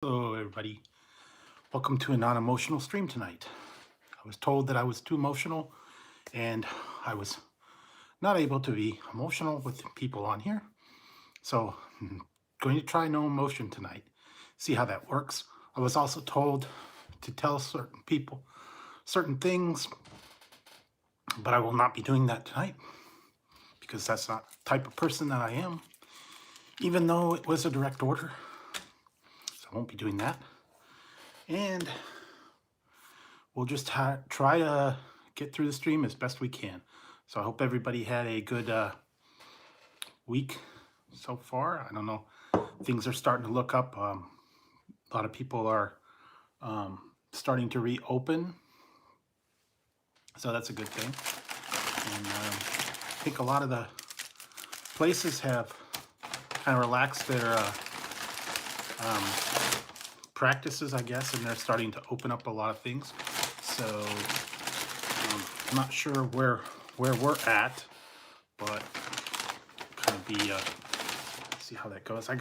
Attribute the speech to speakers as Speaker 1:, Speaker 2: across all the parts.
Speaker 1: Hello, everybody. Welcome to a non-emotional stream tonight. I was told that I was too emotional, and I was not able to be emotional with people on here. So I'm going to try no emotion tonight, see how that works. I was also told to tell certain people certain things, but I will not be doing that tonight because that's not the type of person that I am, even though it was a direct order. So I won't be doing that. And we'll just try to get through the stream as best we can. So I hope everybody had a good week so far. I don't know. Things are starting to look up. A lot of people are starting to reopen. So that's a good thing. And I think a lot of the places have kind of relaxed their practices, I guess, and they're starting to open up a lot of things. So I'm not sure where we're at, but kind of be see how that goes. I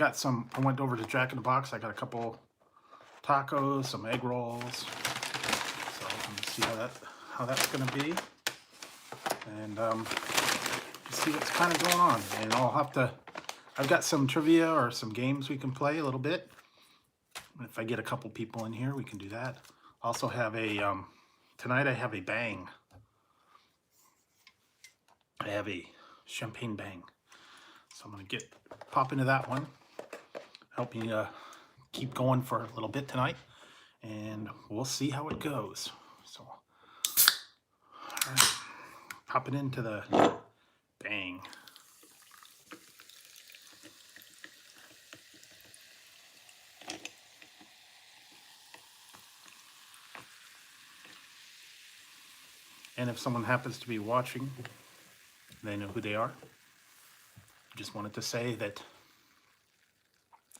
Speaker 1: went over to Jack in the Box. I got a couple tacos, some egg rolls. So let's see how that's gonna be, and see what's kind of going on. And I've got some trivia or some games we can play a little bit. If I get a couple people in here, we can do that. Also have tonight I have a bang. I have a champagne bang. So I'm going to pop into that one. Help me keep going for a little bit tonight. And we'll see how it goes. So, all right. Popping into the bang. And if someone happens to be watching, they know who they are. Just wanted to say that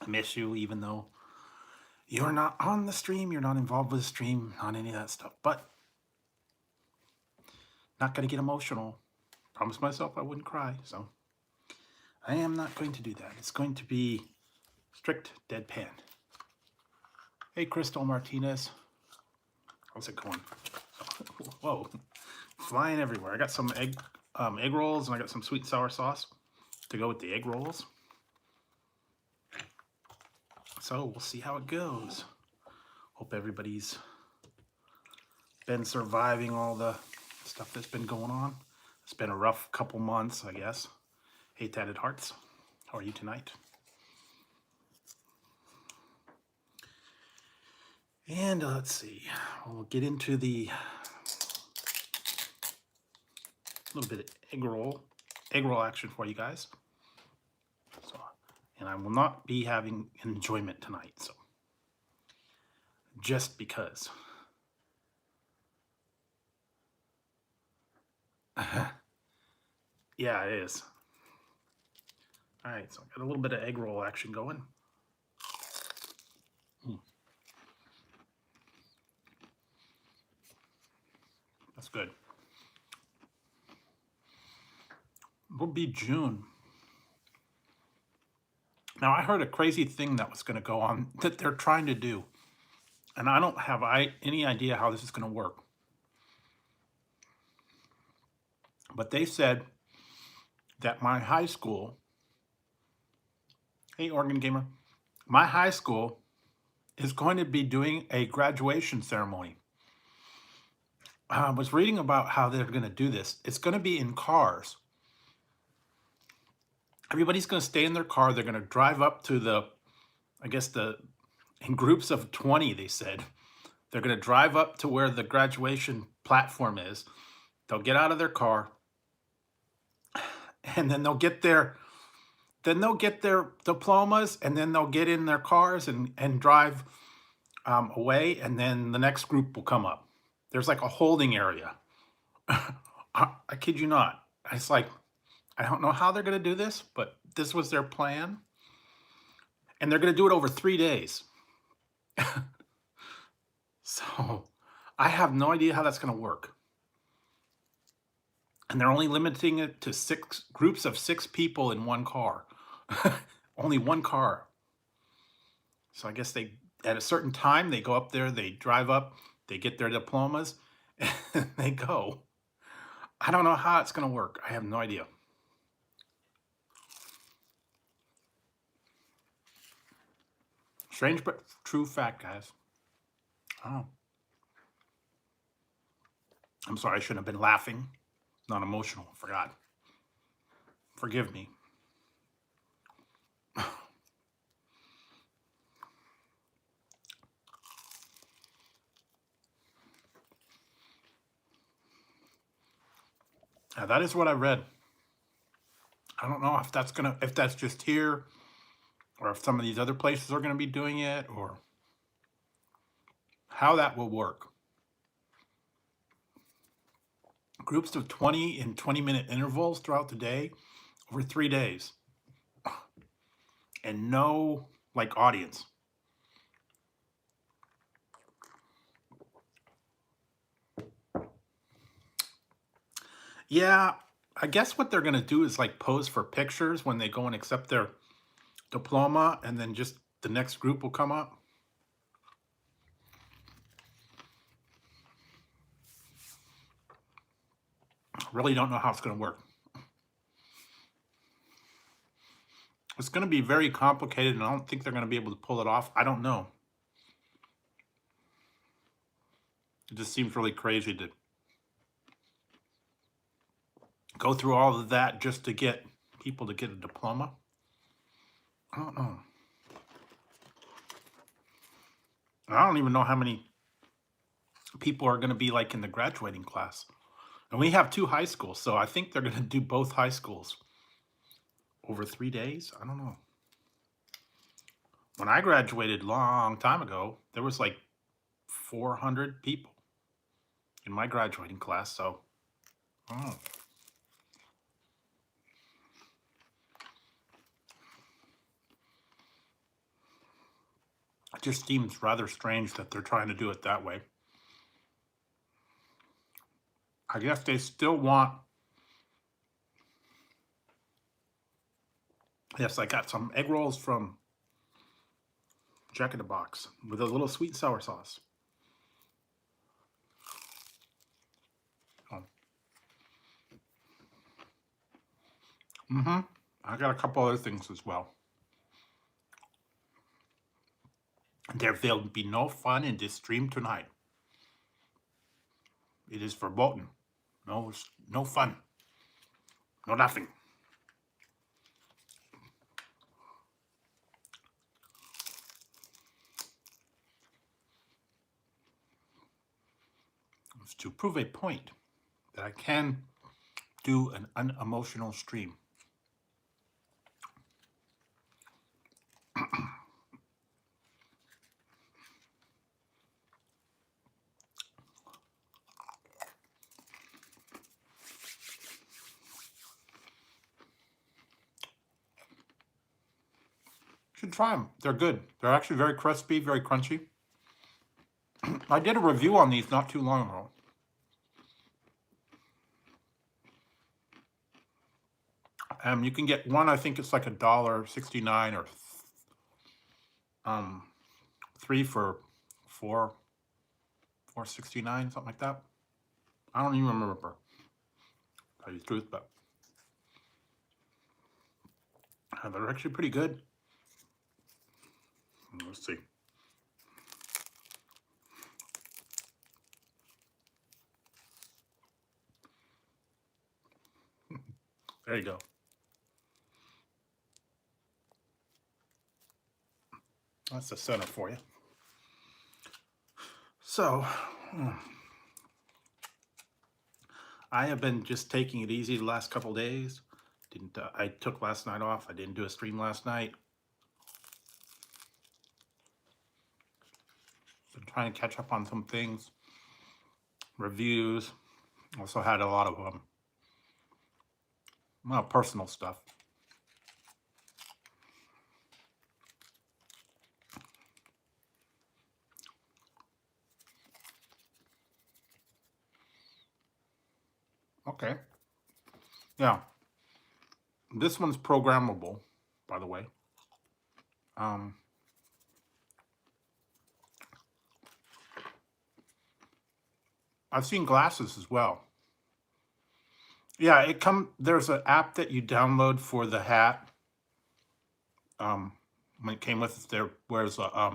Speaker 1: I miss you, even though you're not on the stream, you're not involved with the stream, not any of that stuff. But not going to get emotional. Promised myself I wouldn't cry, so I am not going to do that. It's going to be strict deadpan. Hey, Crystal Martinez. How's it going? Whoa, flying everywhere. I got some egg rolls, and I got some sweet and sour sauce to go with the egg rolls. So we'll see how it goes. Hope everybody's been surviving all the stuff that's been going on. It's been a rough couple months, I guess. Hey, Tatted Hearts, how are you tonight? And let's see, we'll get into the little bit of egg roll action for you guys. So, and I will not be having enjoyment tonight, so just because. Yeah, it is. All right, so I got a little bit of egg roll action going. That's good. It'll be June. Now, I heard a crazy thing that was going to go on that they're trying to do, and I don't have any idea how this is going to work. But they said that my high school, hey, Oregon Gamer, my high school is going to be doing a graduation ceremony. I was reading about how they're going to do this. It's going to be in cars. Everybody's going to stay in their car. They're going to drive up to in groups of 20, they said. They're going to drive up to where the graduation platform is. They'll get out of their car, and then they'll get their diplomas, and then they'll get in their cars and drive away, and then the next group will come up. There's like a holding area. I kid you not. It's like, I don't know how they're going to do this, but this was their plan. And they're going to do it over 3 days. So I have no idea how that's going to work. And they're only limiting it to 6 groups of 6 people in one car. Only one car. So I guess they at a certain time, they go up there, they drive up, they get their diplomas, and they go. I don't know how it's going to work. I have no idea. Strange but true fact, guys. Oh, I'm sorry. I shouldn't have been laughing. Not emotional. Forgot. Forgive me. Now, that is what I read. I don't know if that's just here, or if some of these other places are gonna be doing it, or how that will work. Groups of 20 in 20-minute intervals throughout the day over 3 days, and no like audience. Yeah, I guess what they're gonna do is like pose for pictures when they go and accept their diploma, and then just the next group will come up. Really don't know how it's gonna work. It's gonna be very complicated, and I don't think they're gonna be able to pull it off. I don't know. It just seems really crazy to go through all of that just to get people to get a diploma. I don't know. I don't even know how many people are going to be like in the graduating class. And we have 2 high schools, so I think they're going to do both high schools over 3 days. I don't know. When I graduated long time ago, there was like 400 people in my graduating class, so I don't know. It just seems rather strange that they're trying to do it that way. I guess they still want. Yes, I got some egg rolls from Jack in the Box with a little sweet and sour sauce. Oh. I got a couple other things as well. There will be no fun in this stream tonight. It is verboten. No fun. No laughing. It's to prove a point that I can do an unemotional stream. Should try them. They're good. They're actually very crispy, very crunchy. I did a review on these not too long ago. You can get one, I think it's like $1.69 or 3 for $4.69, something like that. I don't even remember, to tell you the truth, but they're actually pretty good. Let's see. There you go. That's the center for you. So, I have been just taking it easy the last couple days. I took last night off. I didn't do a stream last night. Been trying to catch up on some things. Reviews. Also had a lot of personal stuff. Okay. Yeah. This one's programmable, by the way. I've seen glasses as well. Yeah, there's an app that you download for the hat. When it came with it, there where's a I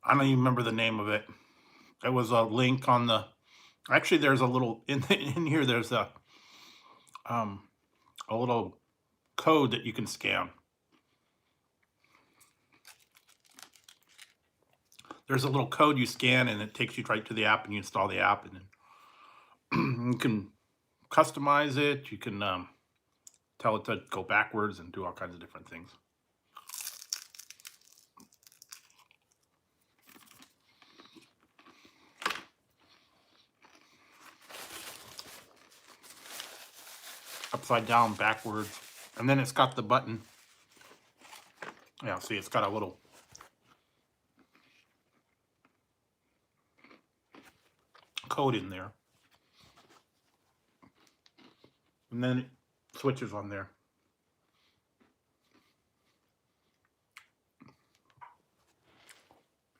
Speaker 1: don't even remember the name of it. There was a link on the actually there's a little in here there's a little code that you can scan. There's a little code you scan and it takes you right to the app and you install the app and then you can customize it. You can tell it to go backwards and do all kinds of different things. Upside down, backwards. And then it's got the button. Yeah, see, it's got a little code in there. And then it switches on there.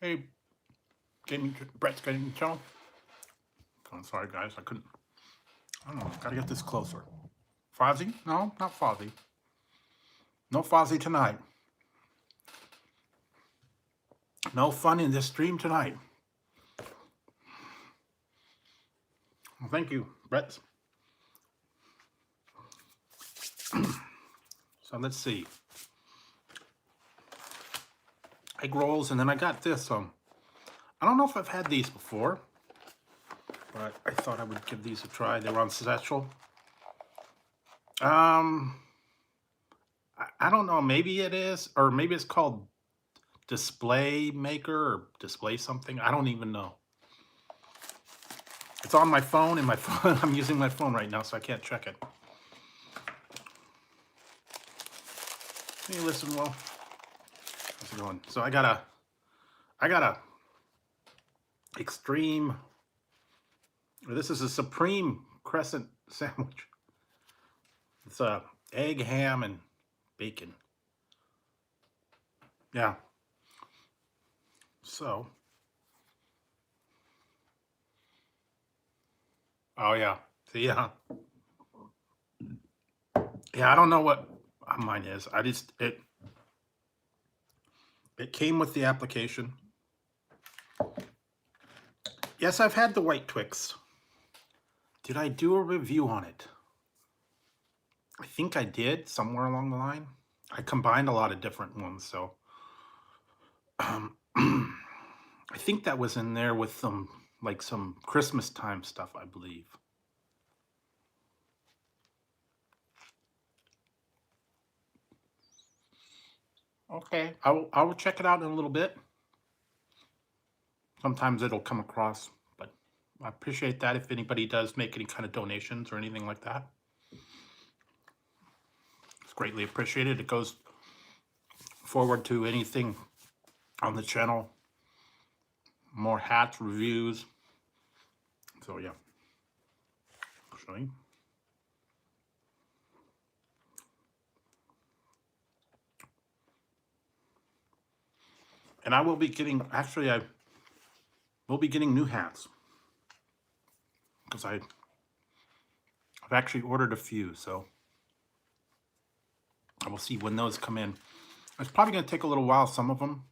Speaker 1: Hey, Brett's getting channel. I'm sorry, guys. I don't know. Gotta get this closer. Fozzie? No, not Fozzie. No Fozzie tonight. No fun in this stream tonight. Well, thank you, Brett. So let's see. Egg rolls, and then I got this. I don't know if I've had these before, but I thought I would give these a try. They were on special. I don't know. Maybe it is, or maybe it's called Display Maker or Display something. I don't even know. It's on my phone, and my phone. I'm using my phone right now, so I can't check it. Can you listen well? How's it going? So I got a extreme. This is a supreme crescent sandwich. It's a egg, ham, and bacon. Yeah. So. Oh yeah. See, yeah. Yeah, I don't know what mine is. It came with the application. Yes, I've had the white Twix. Did I do a review on it? I think I did somewhere along the line. I combined a lot of different ones, so I think that was in there with some Christmas time stuff, I believe. Okay, I will check it out in a little bit. Sometimes it'll come across, but I appreciate that if anybody does make any kind of donations or anything like that. It's greatly appreciated. It goes forward to anything on the channel, more hats, reviews. So yeah, actually. And I will be getting, actually I will be getting new hats because I've actually ordered a few, so I will see when those come in. It's probably going to take a little while, some of them,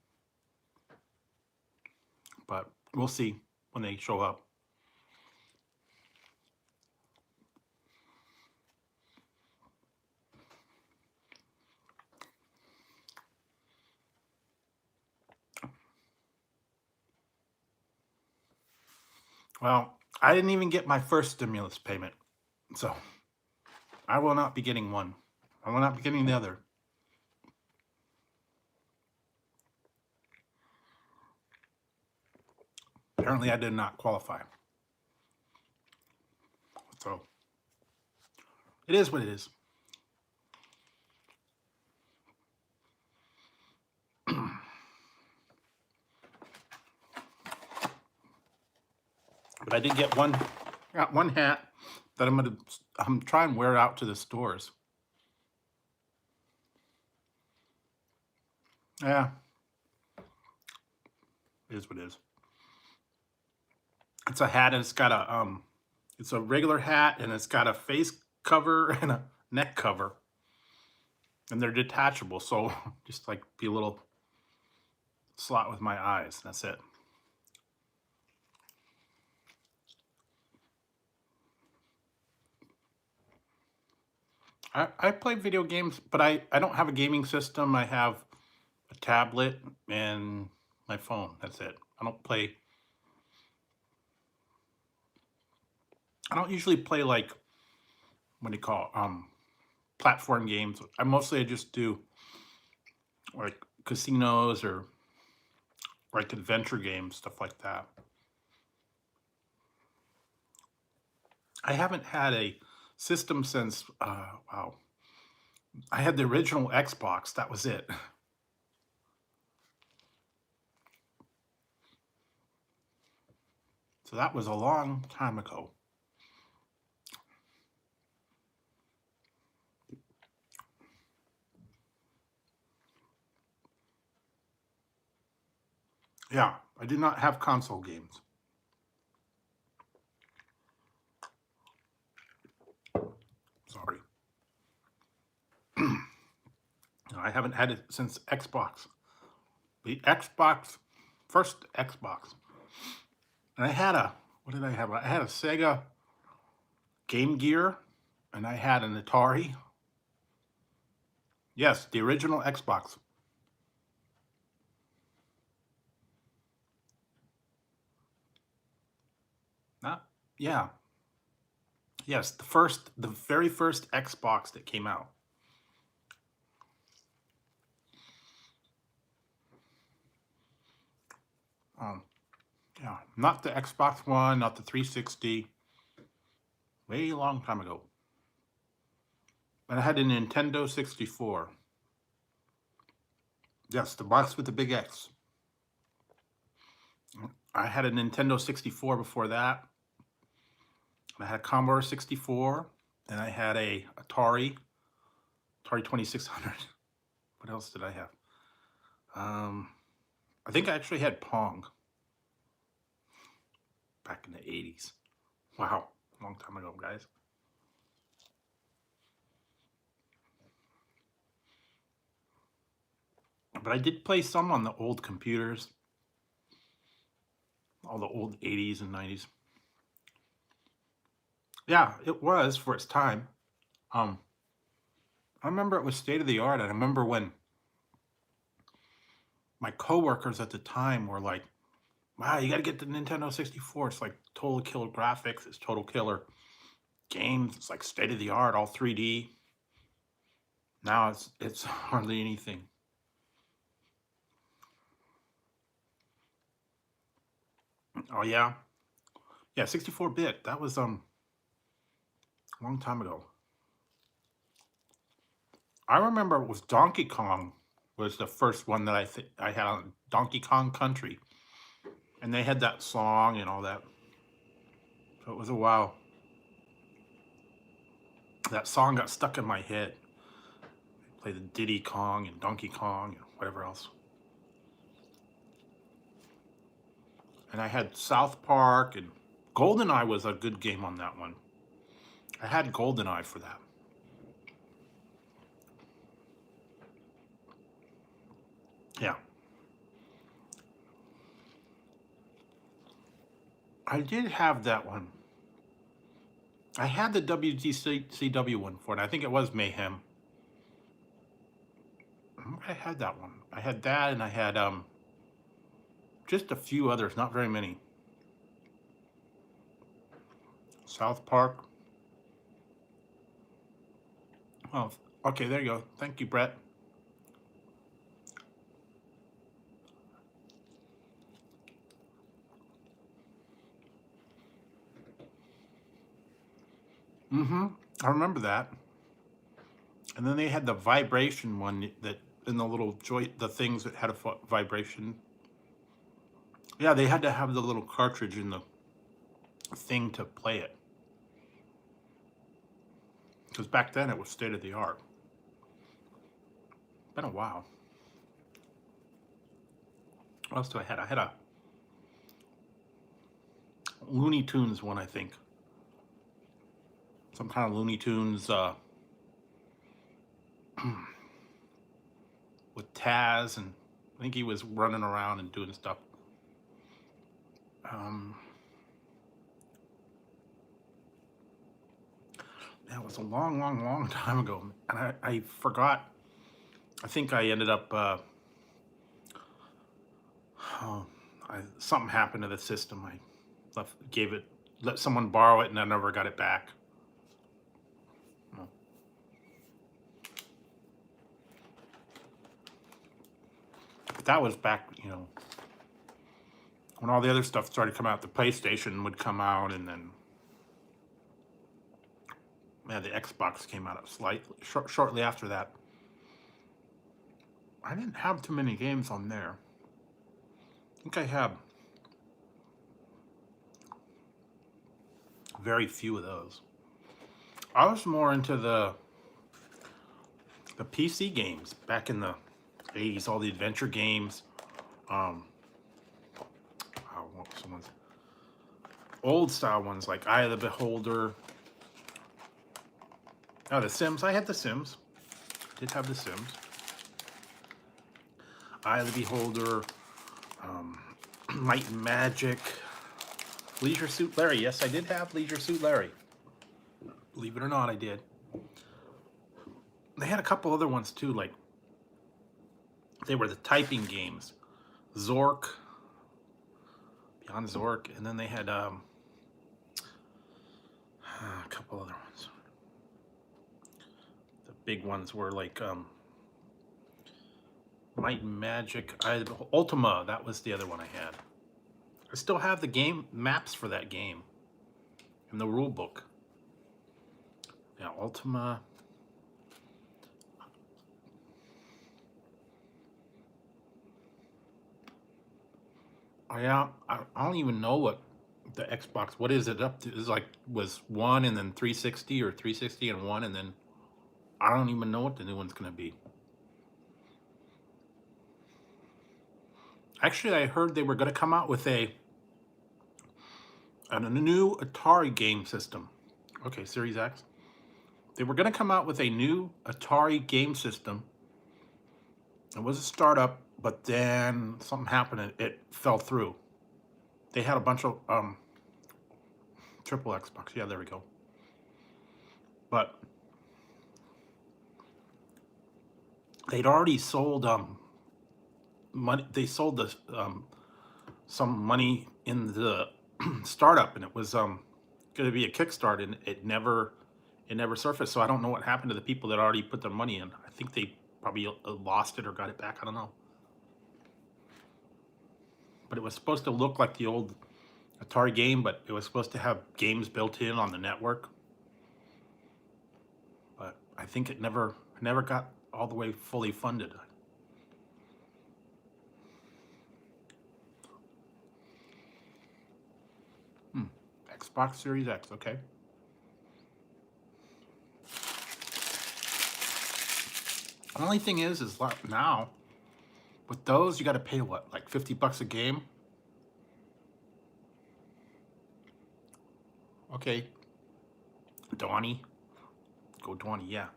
Speaker 1: but we'll see when they show up. Well, I didn't even get my first stimulus payment, so I will not be getting one. I will not be getting the other. Apparently, I did not qualify. So, it is what it is. But I did get one hat that I'm trying to wear out to the stores. Yeah. It is what it is. It's a hat and it's got a it's a regular hat and it's got a face cover and a neck cover. And they're detachable, so just like be a little slot with my eyes. That's it. I play video games, but I don't have a gaming system. I have a tablet and my phone. That's it. I don't usually play like what do you call platform games. I just do like casinos or like adventure games, stuff like that. I haven't had a system since wow. I had the original Xbox. That was it. So that was a long time ago. Yeah, I did not have console games. Sorry. I haven't had it since Xbox. The Xbox, first Xbox. And I had a, what did I have? I had a Sega Game Gear and I had an Atari. Yes, the original Xbox. Not, yeah. Yes, the very first Xbox that came out. Um, yeah, not the Xbox One, not the 360. Way long time ago. And I had a Nintendo 64. Yes, the box with the big X. I had a Nintendo 64 before that. I had a Commodore 64, and I had a Atari 2600. What else did I have? I think I actually had Pong back in the 80s. Wow, long time ago, guys. But I did play some on the old computers, all the old 80s and 90s. Yeah, it was for its time. I remember it was state of the art. I remember when my coworkers at the time were like, wow, you got to get the Nintendo 64. It's like total killer graphics. It's total killer games. It's like state of the art, all 3D. Now it's hardly anything. Oh yeah, yeah, 64-bit. That was a long time ago. I remember it was Donkey Kong was the first one that I had on Donkey Kong Country, and they had that song and all that. So it was a while. That song got stuck in my head. Play the Diddy Kong and Donkey Kong and whatever else. And I had South Park and GoldenEye was a good game on that one. I had GoldenEye for that. Yeah. I did have that one. I had the WCW one for it. I think it was Mayhem. I had that one. I had that and I had just a few others, not very many. South Park. Oh, okay, there you go. Thank you, Brett. Mm-hmm. I remember that. And then they had the vibration one that in the little joint, the things that had a vibration. Yeah, they had to have the little cartridge in the thing to play it. Because back then it was state of the art. Been a while. What else do I had? I had a Looney Tunes one, I think. Some kind of Looney Tunes with Taz, and I think he was running around and doing stuff. That was a long, long, long time ago, and I forgot. I think I ended up something happened to the system. I let someone borrow it, and I never got it back. But that was back, when all the other stuff started coming out. The PlayStation would come out, and then the Xbox came out shortly after that. I didn't have too many games on there. I think I have very few of those. I was more into the PC games back in the 80s, all the adventure games. Some ones, old style ones like Eye of the Beholder. Oh, The Sims. I had The Sims. Did have The Sims. Eye of the Beholder. Light and Magic. Leisure Suit Larry. Yes, I did have Leisure Suit Larry. Believe it or not, I did. They had a couple other ones too, like they were the typing games. Zork. Beyond Zork. And then they had a couple other ones. The big ones were like Might and Magic. Ultima, that was the other one I had. I still have the game maps for that game in the rule book. Yeah, Ultima. Yeah, I don't even know what the Xbox, what is it up to? It's like, was 1 and then 360 or 360 and 1, and then I don't even know what the new one's going to be. Actually, I heard they were going to come out with a new Atari game system. Okay, Series X. They were going to come out with a new Atari game system. It was a startup, but then something happened and it fell through. They had a bunch of triple Xbox. Yeah, there we go. But they'd already sold money. They sold the some money in the startup, and it was going to be a Kickstarter, and it never surfaced. So I don't know what happened to the people that already put their money in. I think they probably lost it or got it back. I don't know. But it was supposed to look like the old Atari game, but it was supposed to have games built in on the network. But I think it never got all the way fully funded. Xbox Series X, okay. The only thing is now, with those, you got to pay what, like $50 a game? Okay. Donnie. Go Donnie, yeah.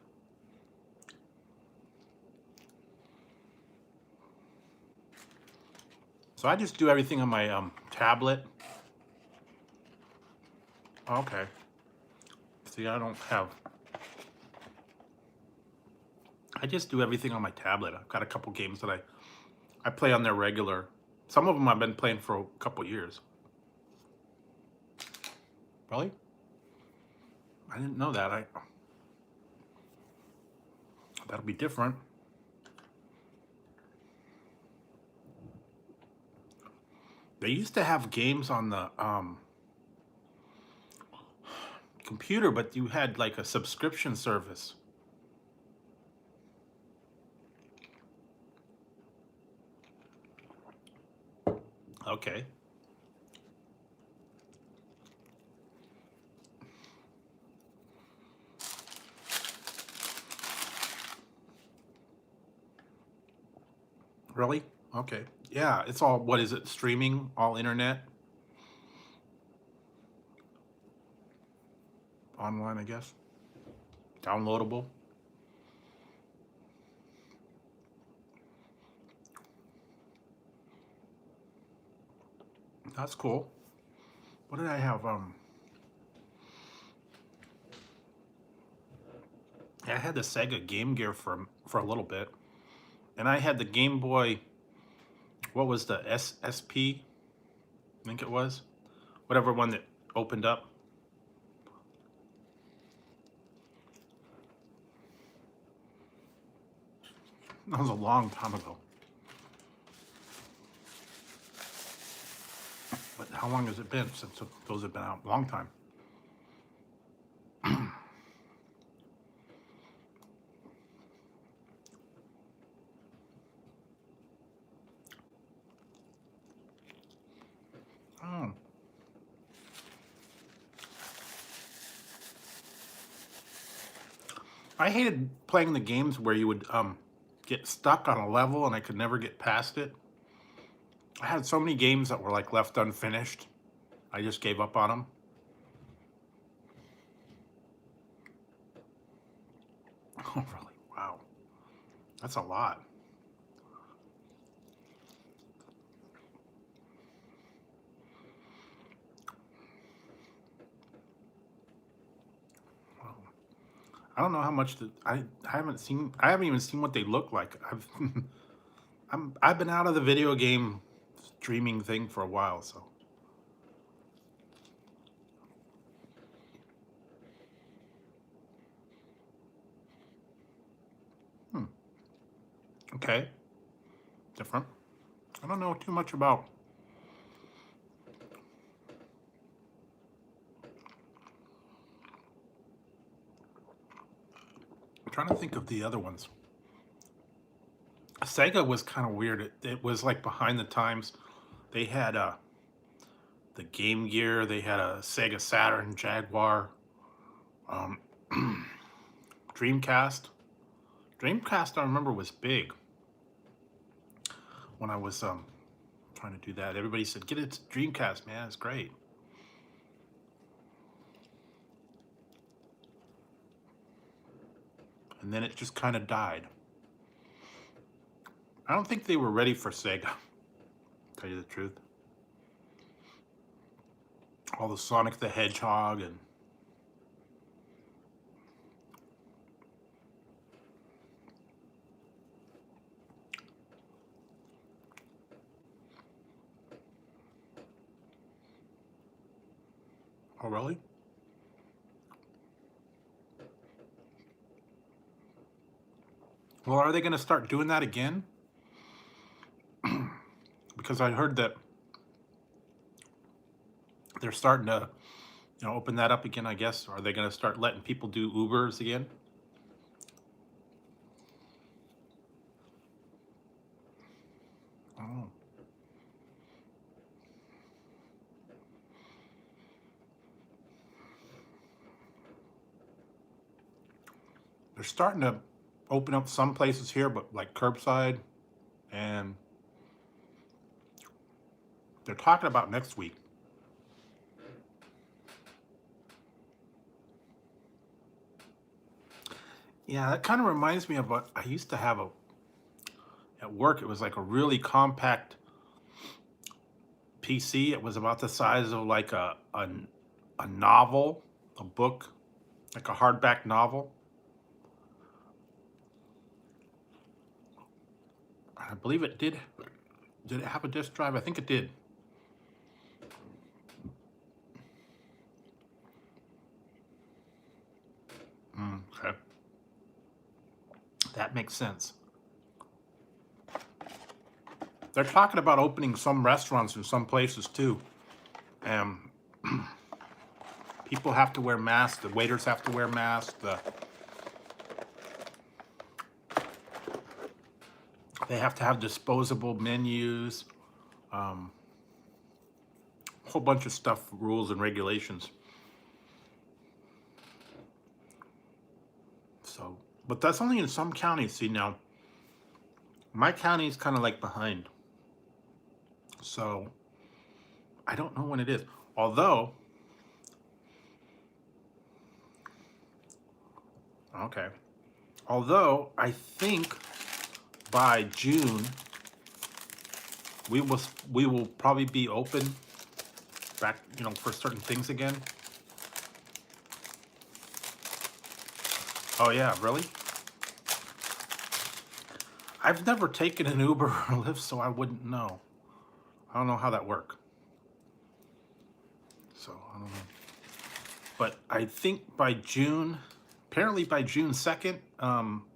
Speaker 1: So I just do everything on my tablet. Okay. See, I just do everything on my tablet. I've got a couple games that I play on there regular. Some of them I've been playing for a couple years. Really? I didn't know that. That'll be different. They used to have games on the computer, but you had like a subscription service. Okay. Really? Okay. Yeah, it's all, what is it, streaming, all internet? online, I guess. Downloadable. That's cool. What did I have? I had the Sega Game Gear for a little bit, and I had the Game Boy. What was the SP? I think it was, whatever one that opened up. That was a long time ago. But how long has it been since those have been out? A long time. Oh. I hated playing the games where you would get stuck on a level and I could never get past it. I had so many games that were like left unfinished. I just gave up on them. Oh, really? Wow. That's a lot. Wow. I don't know how much I haven't even seen what they look like. I've been out of the video game streaming thing for a while, so. Okay. Different. I don't know too much about. I'm trying to think of the other ones. Sega was kind of weird. It was like behind the times. They had the Game Gear. They had a Sega Saturn, Jaguar, um, Dreamcast. Dreamcast, I remember, was big when I was trying to do that. Everybody said, "Get it, Dreamcast, man. It's great." And then it just kind of died. I don't think they were ready for Sega, to tell you the truth. All the Sonic the Hedgehog and oh, really? Well, are they going to start doing that again? Because I heard that they're starting to, open that up again, I guess. Are they going to start letting people do Ubers again? Oh. They're starting to open up some places here, but like curbside, and they're talking about next week. Yeah, that kind of reminds me of what I used to have at work. It was like a really compact PC. It was about the size of like a novel, a book, like a hardback novel. I believe it did. Did it have a disk drive? I think it did. Okay. That makes sense. They're talking about opening some restaurants in some places too. And people have to wear masks. The waiters have to wear masks. They have to have disposable menus. A whole bunch of stuff, rules and regulations. So, but that's only in some counties. See, now, my county is kind of like behind. So, I don't know when it is. Although, Okay. Although I think by June we will probably be open back, you know, for certain things again. Oh yeah, really? I've never taken an Uber or a Lyft, so I wouldn't know. I don't know how that works. So I don't know. But I think by June, apparently by June 2nd,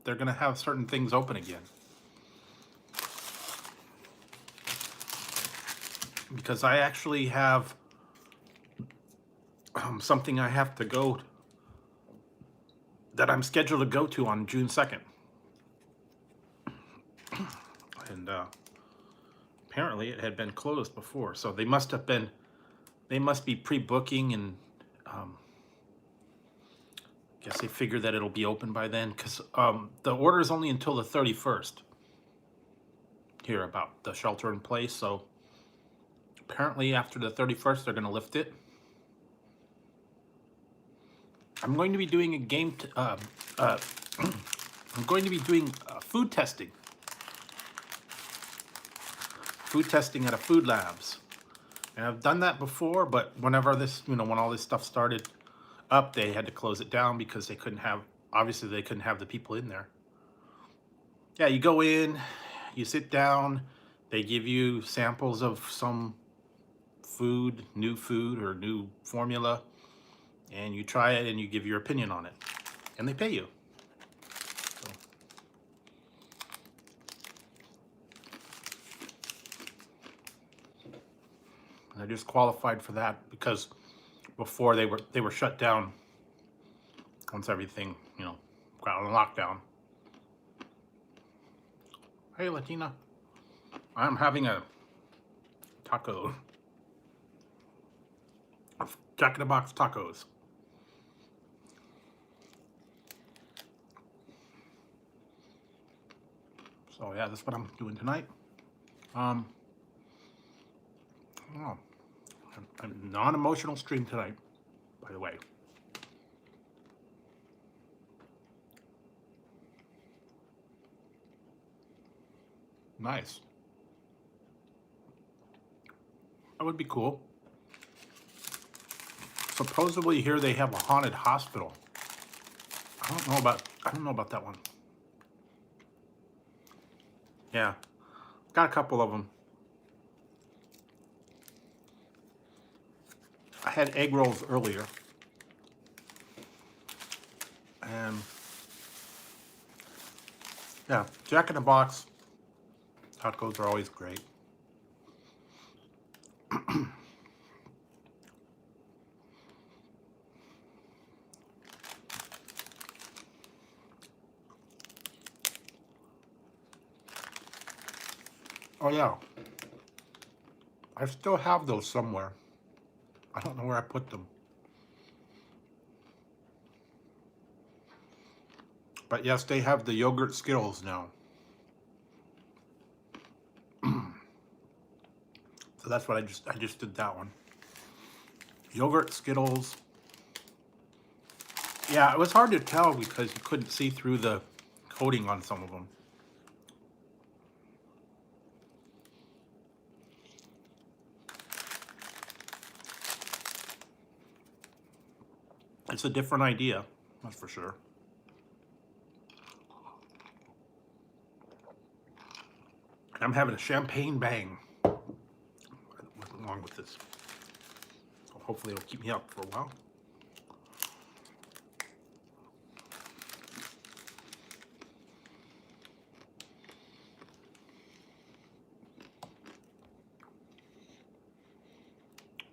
Speaker 1: they're gonna have certain things open again. Because I actually have something I have to go, that I'm scheduled to go to on June 2nd. And apparently it had been closed before, so they must be pre-booking, and guess they figure that it'll be open by then, because the order is only until the 31st here about the shelter in place. So apparently after the 31st they're going to lift it. I'm going to be doing a I'm going to be doing food testing at a food labs, and I've done that before, but whenever this, you know, when all this stuff started up, they had to close it down because they couldn't have, obviously they couldn't have the people in there. Yeah, you go in, you sit down, they give you samples of some food, new food or new formula, and you try it and you give your opinion on it, and they pay you. So. And I just qualified for that because before they were shut down once everything, you know, got on lockdown. Hey Latina, I'm having a taco, Jack in the Box tacos. So yeah, that's what I'm doing tonight. I don't know. A non-emotional stream tonight, by the way. Nice. That would be cool. Supposedly here they have a haunted hospital. I don't know about that one. Yeah, got a couple of them. I had egg rolls earlier, and yeah, Jack in the Box tacos are always great. Oh yeah, I still have those somewhere. I don't know where I put them. But yes, they have the yogurt Skittles now. So that's what I just did that one. Yogurt Skittles. Yeah, it was hard to tell because you couldn't see through the coating on some of them. It's a different idea, that's for sure. I'm having a champagne bang along with this. So hopefully it'll keep me up for a while.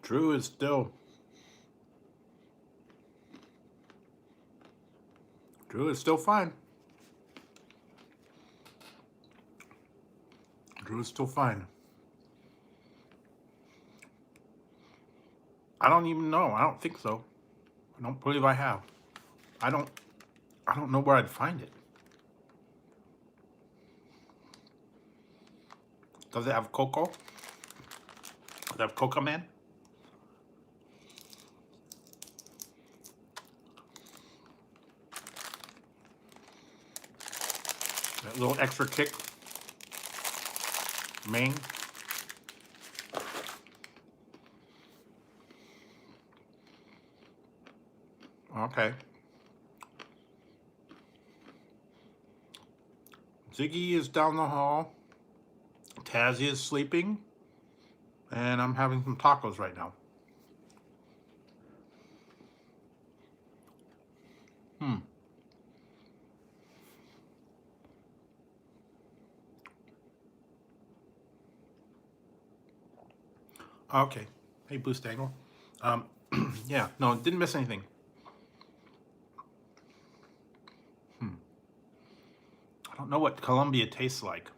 Speaker 1: Drew is still fine. Drew is still fine. I don't even know. I don't think so. I don't believe I have. I don't know where I'd find it. Does it have cocoa? Does it have Coca Man? A little extra kick. Ming. Okay. Ziggy is down the hall. Tazzy is sleeping. And I'm having some tacos right now. Okay. Hey, Boost Angle. Yeah, no, didn't miss anything. I don't know what Colombia tastes like.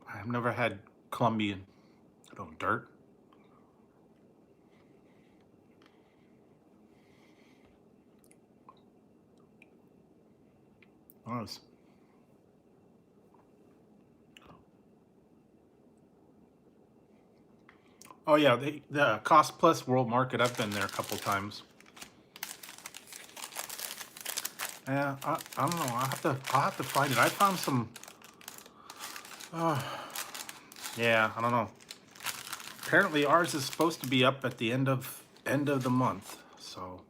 Speaker 1: I've never had Colombian, I don't know, dirt. Nice. Oh yeah, the Cost Plus World Market. I've been there a couple times. Yeah, I don't know. I'll have to find it. I found some. Yeah, I don't know. Apparently ours is supposed to be up at the end of the month, so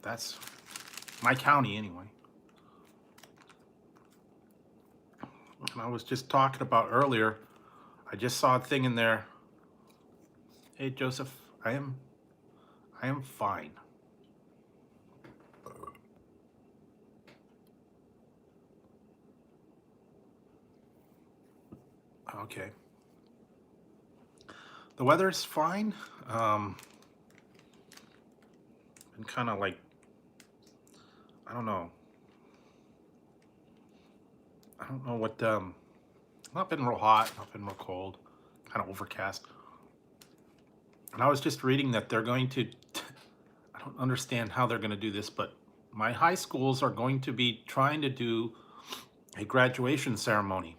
Speaker 1: that's my county anyway. And I was just talking about earlier. I just saw a thing in there. Hey Joseph, I am fine. Okay. The weather's fine. Been kind of like, I don't know. I don't know what, not been real hot, not been real cold, kind of overcast. And I was just reading that they're going to, I don't understand how they're going to do this, but my high schools are going to be trying to do a graduation ceremony.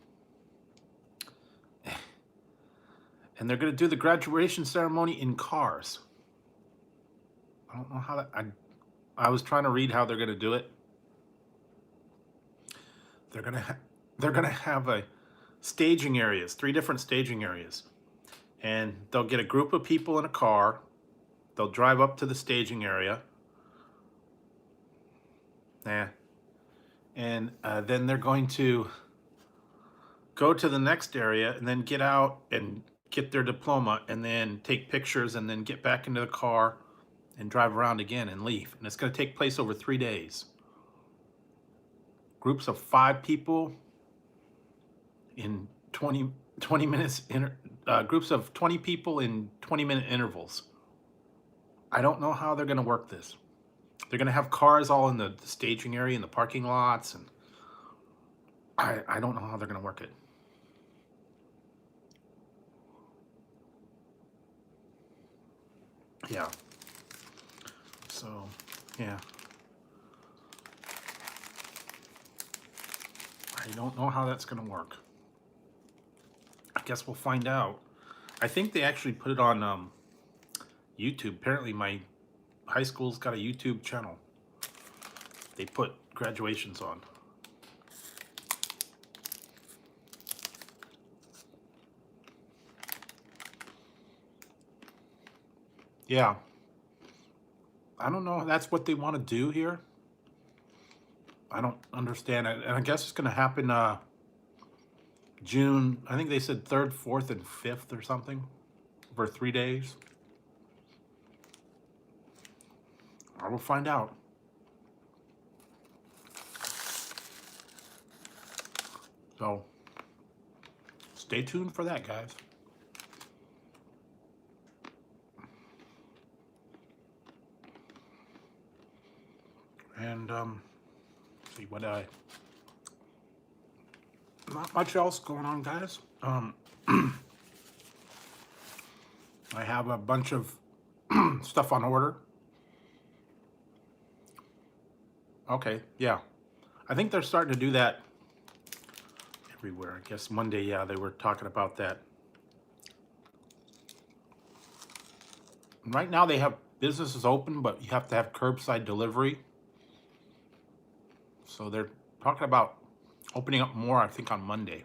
Speaker 1: And they're going to do the graduation ceremony in cars. I don't know how that, I was trying to read how they're going to do it. They're going to have a staging areas, 3 different staging areas. And they'll get a group of people in a car. They'll drive up to the staging area. And then they're going to go to the next area and then get out and get their diploma and then take pictures and then get back into the car and drive around again and leave. And it's going to take place over 3 days. Groups of 5 people in 20 minutes, groups of 20 people in 20-minute intervals. I don't know how they're going to work this. They're going to have cars all in the staging area, in the parking lots, and I don't know how they're going to work it. Yeah. So, yeah. I don't know how that's going to work. I guess we'll find out. I think they actually put it on YouTube. Apparently my high school's got a YouTube channel. They put graduations on. Yeah. I don't know if that's what they want to do here. I don't understand it. And I guess it's going to happen June, I think they said 3rd, 4th, and 5th or something for 3 days. I will find out. So stay tuned for that, guys. And see what not much else going on, guys. I have a bunch of stuff on order. Okay, yeah. I think they're starting to do that everywhere. I guess Monday, yeah, they were talking about that. Right now they have businesses open, but you have to have curbside delivery. So talking about opening up more, I think, on Monday.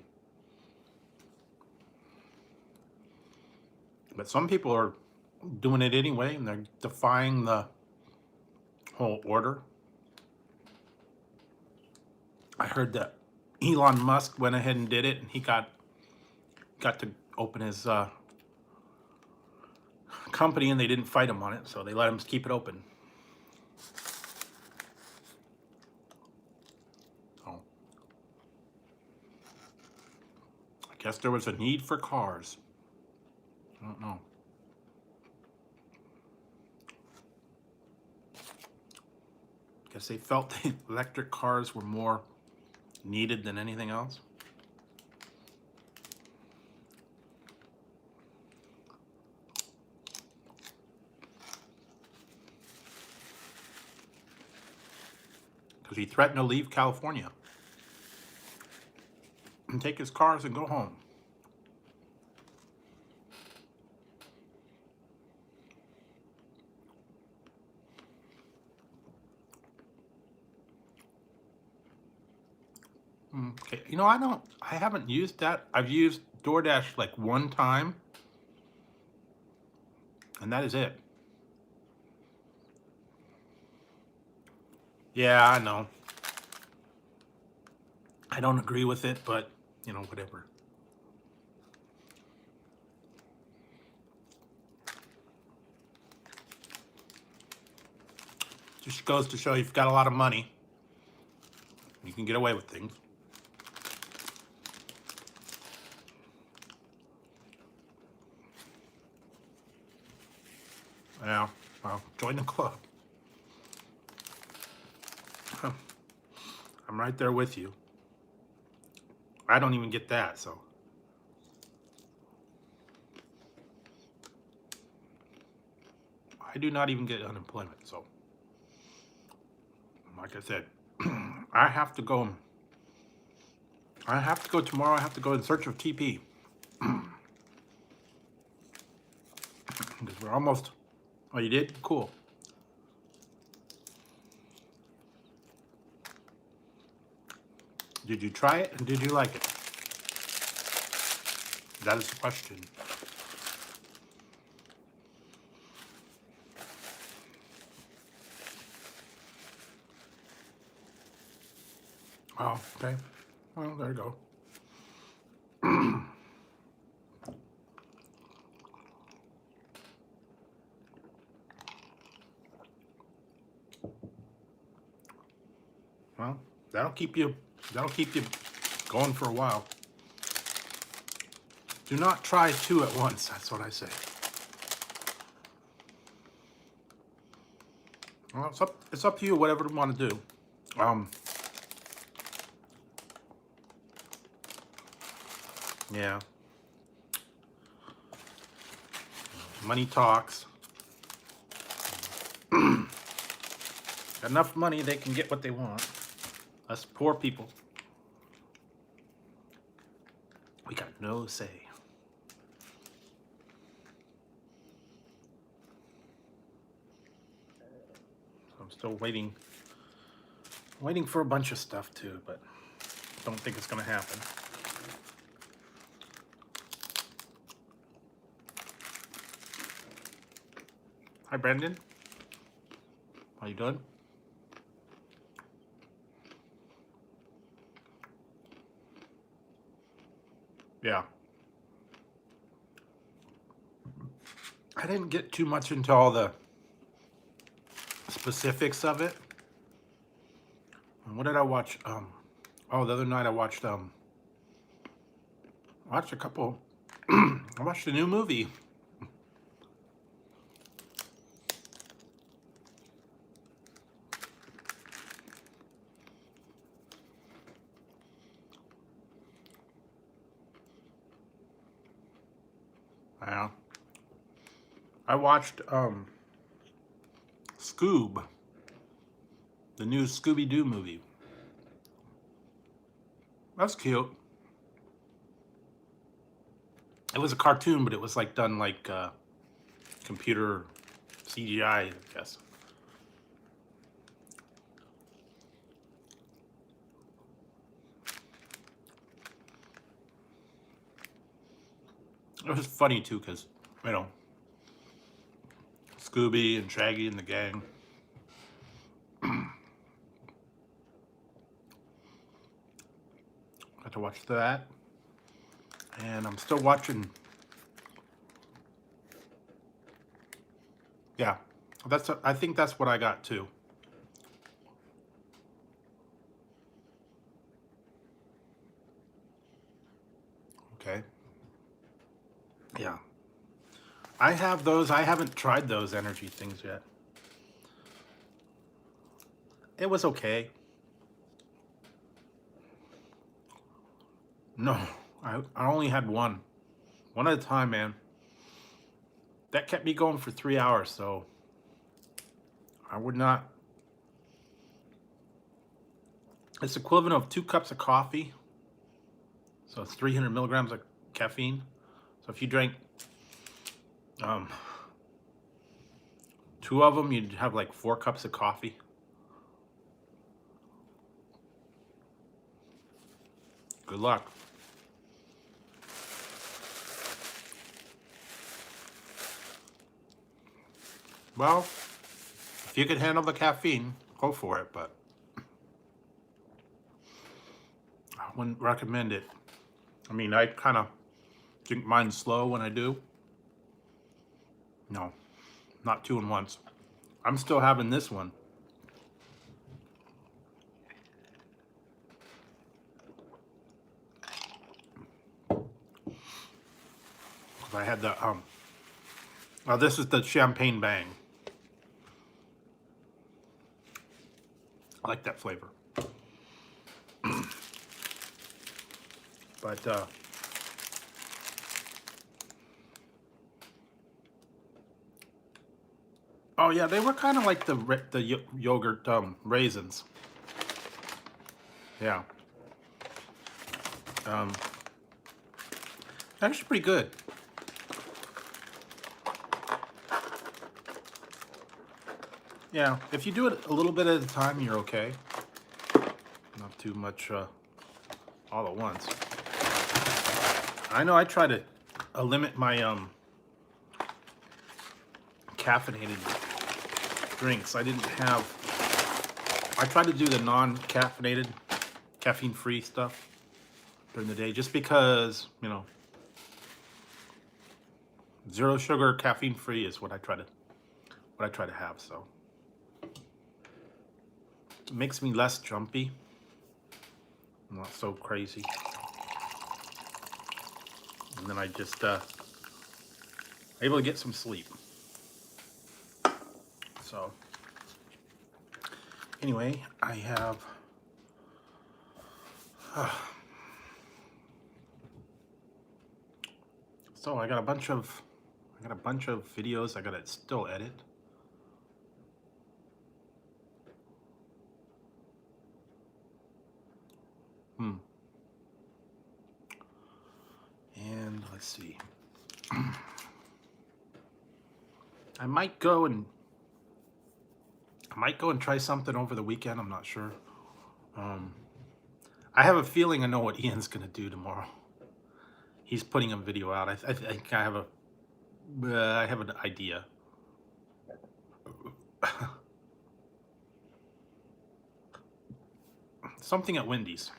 Speaker 1: But some people are doing it anyway, and they're defying the whole order. I heard that Elon Musk went ahead and did it, and he got to open his company, and they didn't fight him on it, so they let him keep it open. So I guess there was a need for cars. I don't know. Guess they felt the electric cars were more needed than anything else. Because he threatened to leave California and take his cars and go home. Okay, you know, I haven't used that. I've used DoorDash like one time, and that is it. Yeah, I know. I don't agree with it, but, you know, whatever. Just goes to show you've got a lot of money, you can get away with things. Yeah, well, join the club. I'm right there with you. I don't even get that, so. I do not even get unemployment, so. Like I said, I have to go tomorrow. I have to go in search of TP. Because we're almost. Oh, you did? Cool. Did you try it and did you like it? That is the question. Oh, okay. Well, there you go. Well, that'll keep you going for a while. Do not try two at once, that's what I say. Well, it's up to you, whatever you want to do. Yeah. Money talks. Enough money, they can get what they want. Us poor people, we got no say. So I'm still waiting for a bunch of stuff too, but don't think it's gonna happen. Hi, Brendan. How you doing? Yeah. I didn't get too much into all the specifics of it. What did I watch? Oh, the other night I watched a couple. I watched a new movie. Yeah. I watched Scoob, the new Scooby-Doo movie. That's cute. It was a cartoon, but it was like done like computer CGI, I guess. It was funny too, because, you know, Scooby and Shaggy and the gang. Got to watch that. And I'm still watching. Yeah, I think that's what I got too. Okay. Yeah. I have those. I haven't tried those energy things yet. It was okay. No, I only had one. One at a time, man. That kept me going for 3 hours, so I would not. It's equivalent of 2 cups of coffee. So it's 300 milligrams of caffeine. So if you drank 2 of them, you'd have like 4 cups of coffee. Good luck. Well, if you can handle the caffeine, go for it, but I wouldn't recommend it. I mean, I kind of drink mine slow when I do. No, not 2 in once. I'm still having this one. I had the well, this is the champagne bang. I like that flavor. But oh yeah, they were kind of like the yogurt raisins. Yeah. Actually pretty good. Yeah, if you do it a little bit at a time, you're okay. Not too much all at once. I know I try to limit my caffeinated drinks. I tried to do the non-caffeinated, caffeine-free stuff during the day, just because, you know, 0 sugar, caffeine-free is what I try to have. So it makes me less jumpy. I'm not so crazy. And then I just able to get some sleep. So anyway, I have so I got a bunch of videos I gotta still edit. And let's see. I might go and try something over the weekend. I'm not sure. I have a feeling I know what Ian's gonna do tomorrow. He's putting a video out. I think I have an idea. Something at Wendy's.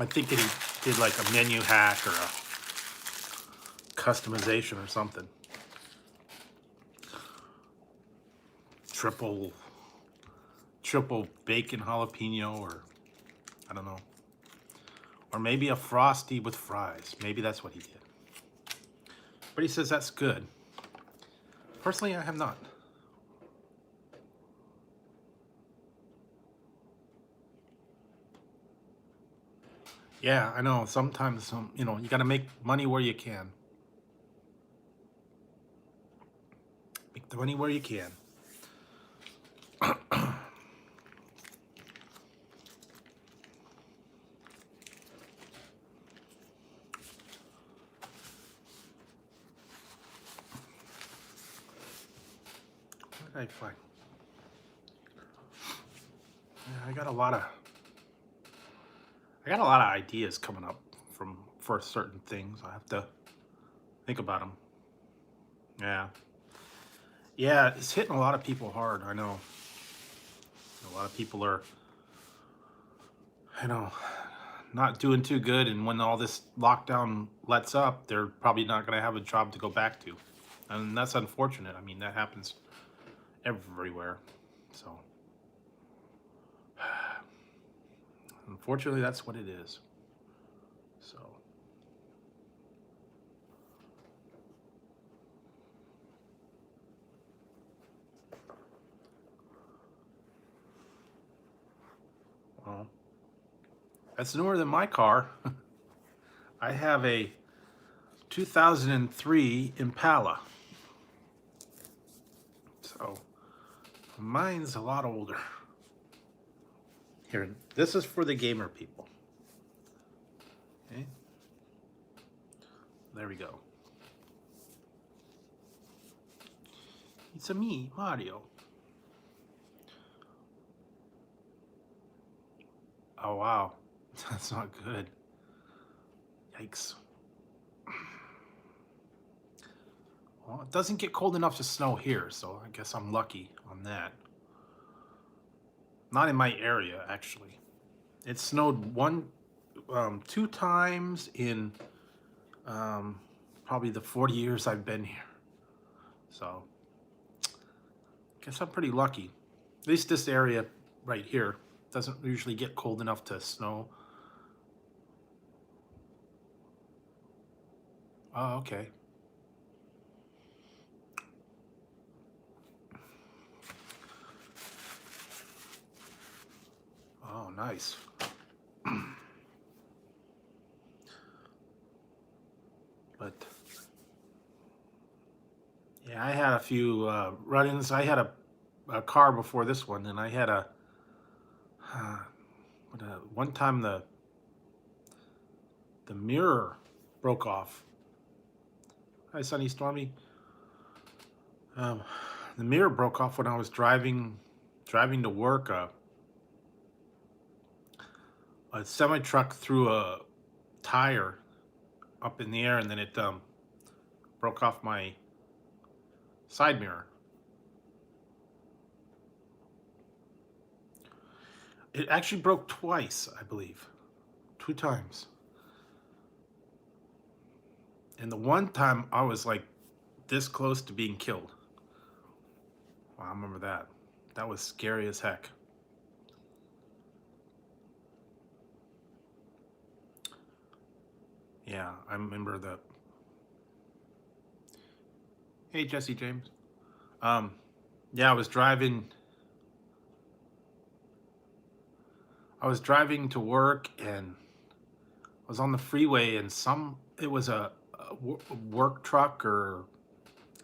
Speaker 1: I think that he did like a menu hack or a customization or something. Triple bacon jalapeno, or I don't know. Or maybe a Frosty with fries. Maybe that's what he did. But he says that's good. Personally, I have not. Yeah, I know. Sometimes, you know, you got to make money where you can. Make the money where you can. What did I find? I got a lot of ideas coming up for certain things. I have to think about them. Yeah. Yeah, it's hitting a lot of people hard. I know. A lot of people are, you know, not doing too good. And when all this lockdown lets up, they're probably not going to have a job to go back to. And that's unfortunate. I mean, that happens everywhere. So, unfortunately, that's what it is. So, well, that's newer than my car. I have a 2003 Impala. So, mine's a lot older. Here, this is for the gamer people. Okay. There we go. It's a me, Mario. Oh, wow. That's not good. Yikes. Well, it doesn't get cold enough to snow here, so I guess I'm lucky on that. Not in my area, actually. It snowed two times in probably the 40 years I've been here. So, I guess I'm pretty lucky. At least this area right here doesn't usually get cold enough to snow. Oh, okay. Oh, nice. But yeah, I had a few run-ins. I had a car before this one, and I had one time the mirror broke off. Hi, Sunny Stormy. Um, the mirror broke off when I was driving to work. A semi truck threw a tire up in the air, and then it broke off my side mirror. It actually broke twice, I believe, 2 times. And the one time I was like this close to being killed. Wow, I remember that. That was scary as heck. Yeah, I remember that. Hey, Jesse James. Yeah, I was driving to work, and I was on the freeway, and it was a work truck or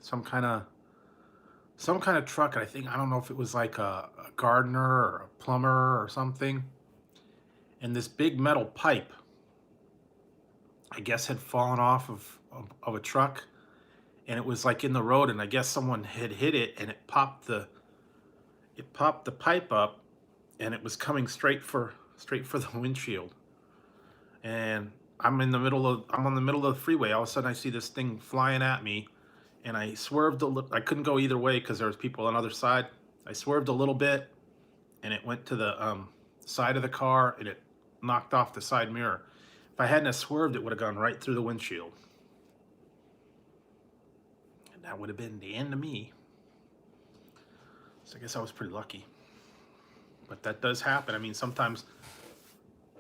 Speaker 1: some kind of truck. I don't know if it was like a gardener or a plumber or something. And this big metal pipe, I guess, had fallen off of a truck, and it was like in the road, and I guess someone had hit it, and it popped the pipe up, and it was coming straight for the windshield. And I'm on the middle of the freeway. All of a sudden, I see this thing flying at me, and I swerved a little. I couldn't go either way because there was people on the other side. I swerved a little bit, and it went to the side of the car, and it knocked off the side mirror. If I hadn't have swerved, it would have gone right through the windshield. And that would have been the end of me. So I guess I was pretty lucky. But that does happen. I mean, sometimes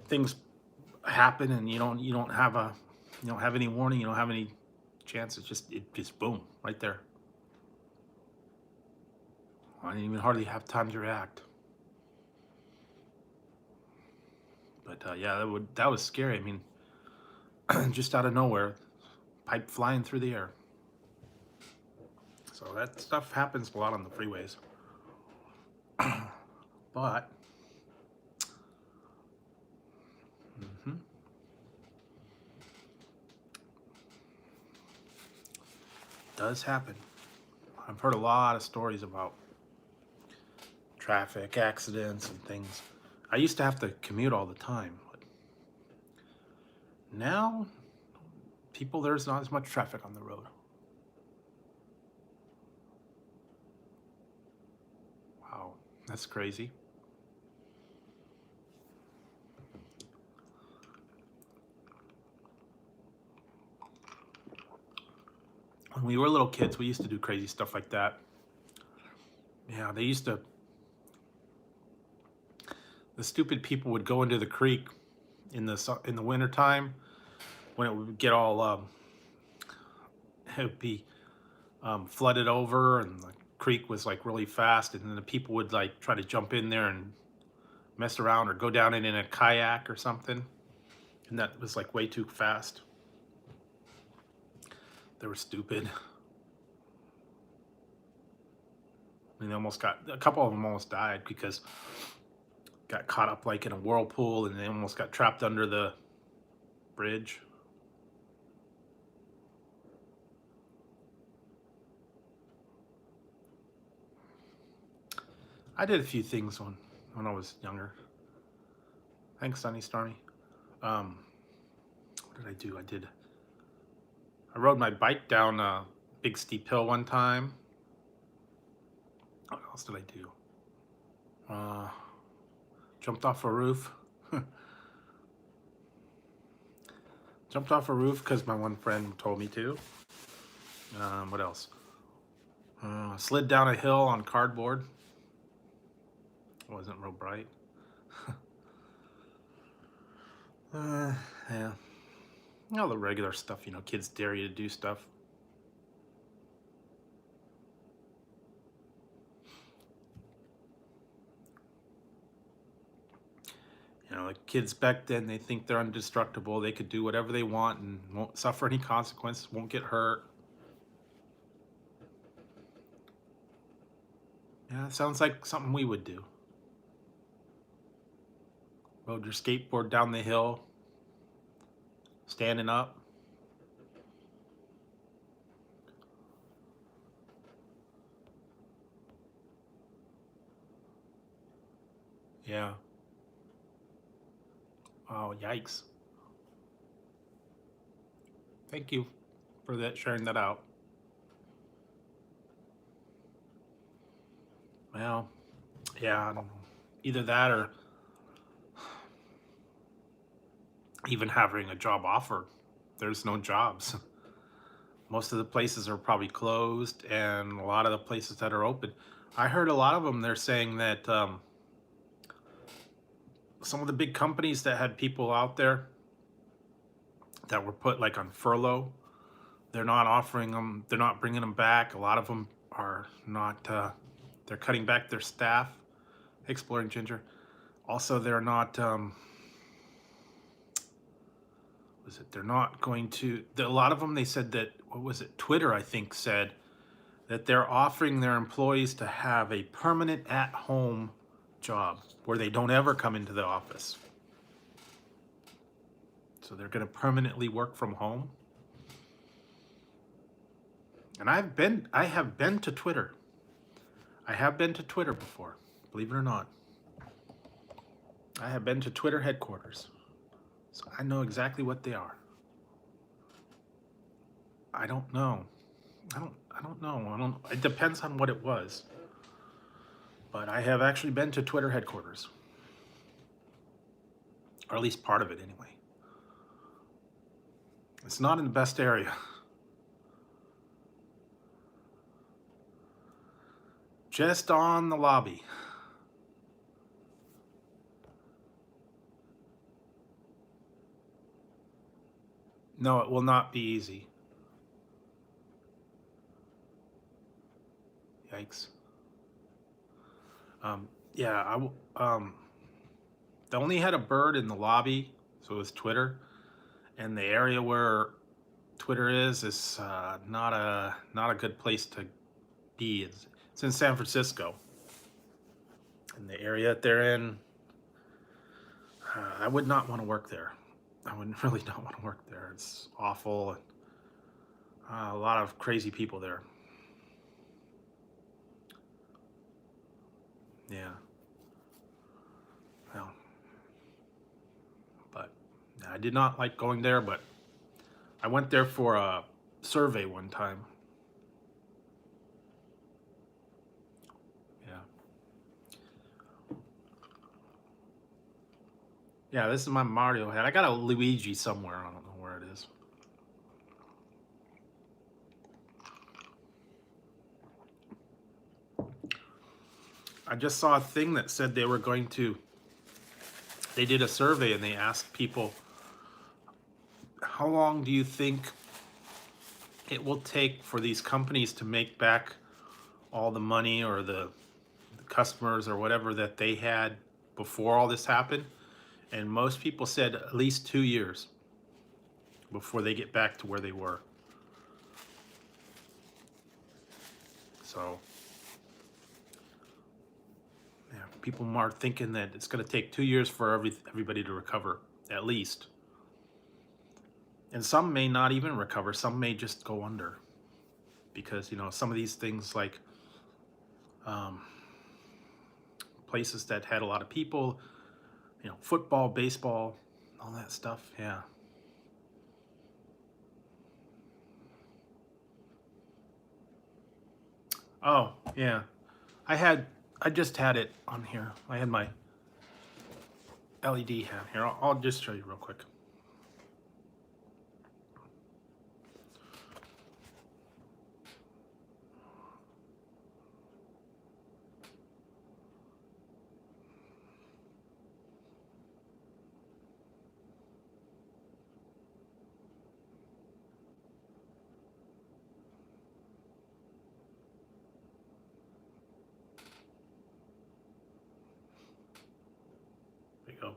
Speaker 1: things happen, and you don't have any warning, you don't have any chance. It just boom, right there. I didn't even hardly have time to react. But yeah, that was scary. I mean, just out of nowhere, pipe flying through the air. So that stuff happens a lot on the freeways. But does happen. I've heard a lot of stories about traffic accidents and things. I used to have to commute all the time, but now there's not as much traffic on the road. Wow, that's crazy. When we were little kids, we used to do crazy stuff like that. Yeah, the stupid people would go into the creek in the winter time when it would get all it would be flooded over, and the creek was like really fast, and then the people would like try to jump in there and mess around or go down it in a kayak or something, and that was like way too fast. They were stupid. I mean, a couple of them almost died because got caught up like in a whirlpool, and they almost got trapped under the bridge. I did a few things when I was younger. Thanks, Sunny Stormy. What did I do? I rode my bike down a big steep hill one time. What else did I do? Jumped off a roof. Jumped off a roof because my one friend told me to. What else? Slid down a hill on cardboard. It wasn't real bright. Yeah. All the regular stuff, kids dare you to do stuff. Like kids back then, they think they're indestructible. They could do whatever they want and won't suffer any consequences, won't get hurt. Yeah, it sounds like something we would do. Rode your skateboard down the hill, standing up. Yeah. Oh, yikes. Thank you for sharing that out. Well, yeah, I don't know. Either that or even having a job offer. There's no jobs. Most of the places are probably closed, and a lot of the places that are open, I heard a lot of them, they're saying that some of the big companies that had people out there that were put like on furlough, they're not offering them, they're not bringing them back. A lot of them are not, they're cutting back their staff. Exploring Ginger. Also, they're not, they're not going to, a lot of them, they said that, Twitter, I think, said that they're offering their employees to have a permanent at-home job where they don't ever come into the office. So they're going to permanently work from home. And I have been to Twitter. I have been to Twitter before, believe it or not. I have been to Twitter headquarters. So I know exactly what they are. I don't know. It depends on what it was. But I have actually been to Twitter headquarters. Or at least part of it anyway. It's not in the best area. Just on the lobby. No, it will not be easy. Yikes. Yeah, they only had a bird in the lobby, so it was Twitter. And the area where Twitter is not a good place to be. It's in San Francisco. And the area that they're in, I would not want to work there. I would really not want to work there. It's awful. A lot of crazy people there. Yeah. Well, but I did not like going there, but I went there for a survey one time. Yeah. Yeah, this is my Mario hat. I got a Luigi somewhere. I don't know where it is. I just saw a thing that said they were going to, they did a survey and they asked people, how long do you think it will take for these companies to make back all the money or the customers or whatever that they had before all this happened? And most people said at least 2 years before they get back to where they were. So yeah, people are thinking that it's going to take 2 years for everybody to recover, at least. And some may not even recover. Some may just go under, because you know some of these things, like places that had a lot of people, you know, football, baseball, all that stuff. Yeah. Oh yeah, I just had it on here. I had my LED hat here. I'll just show you real quick. There you go.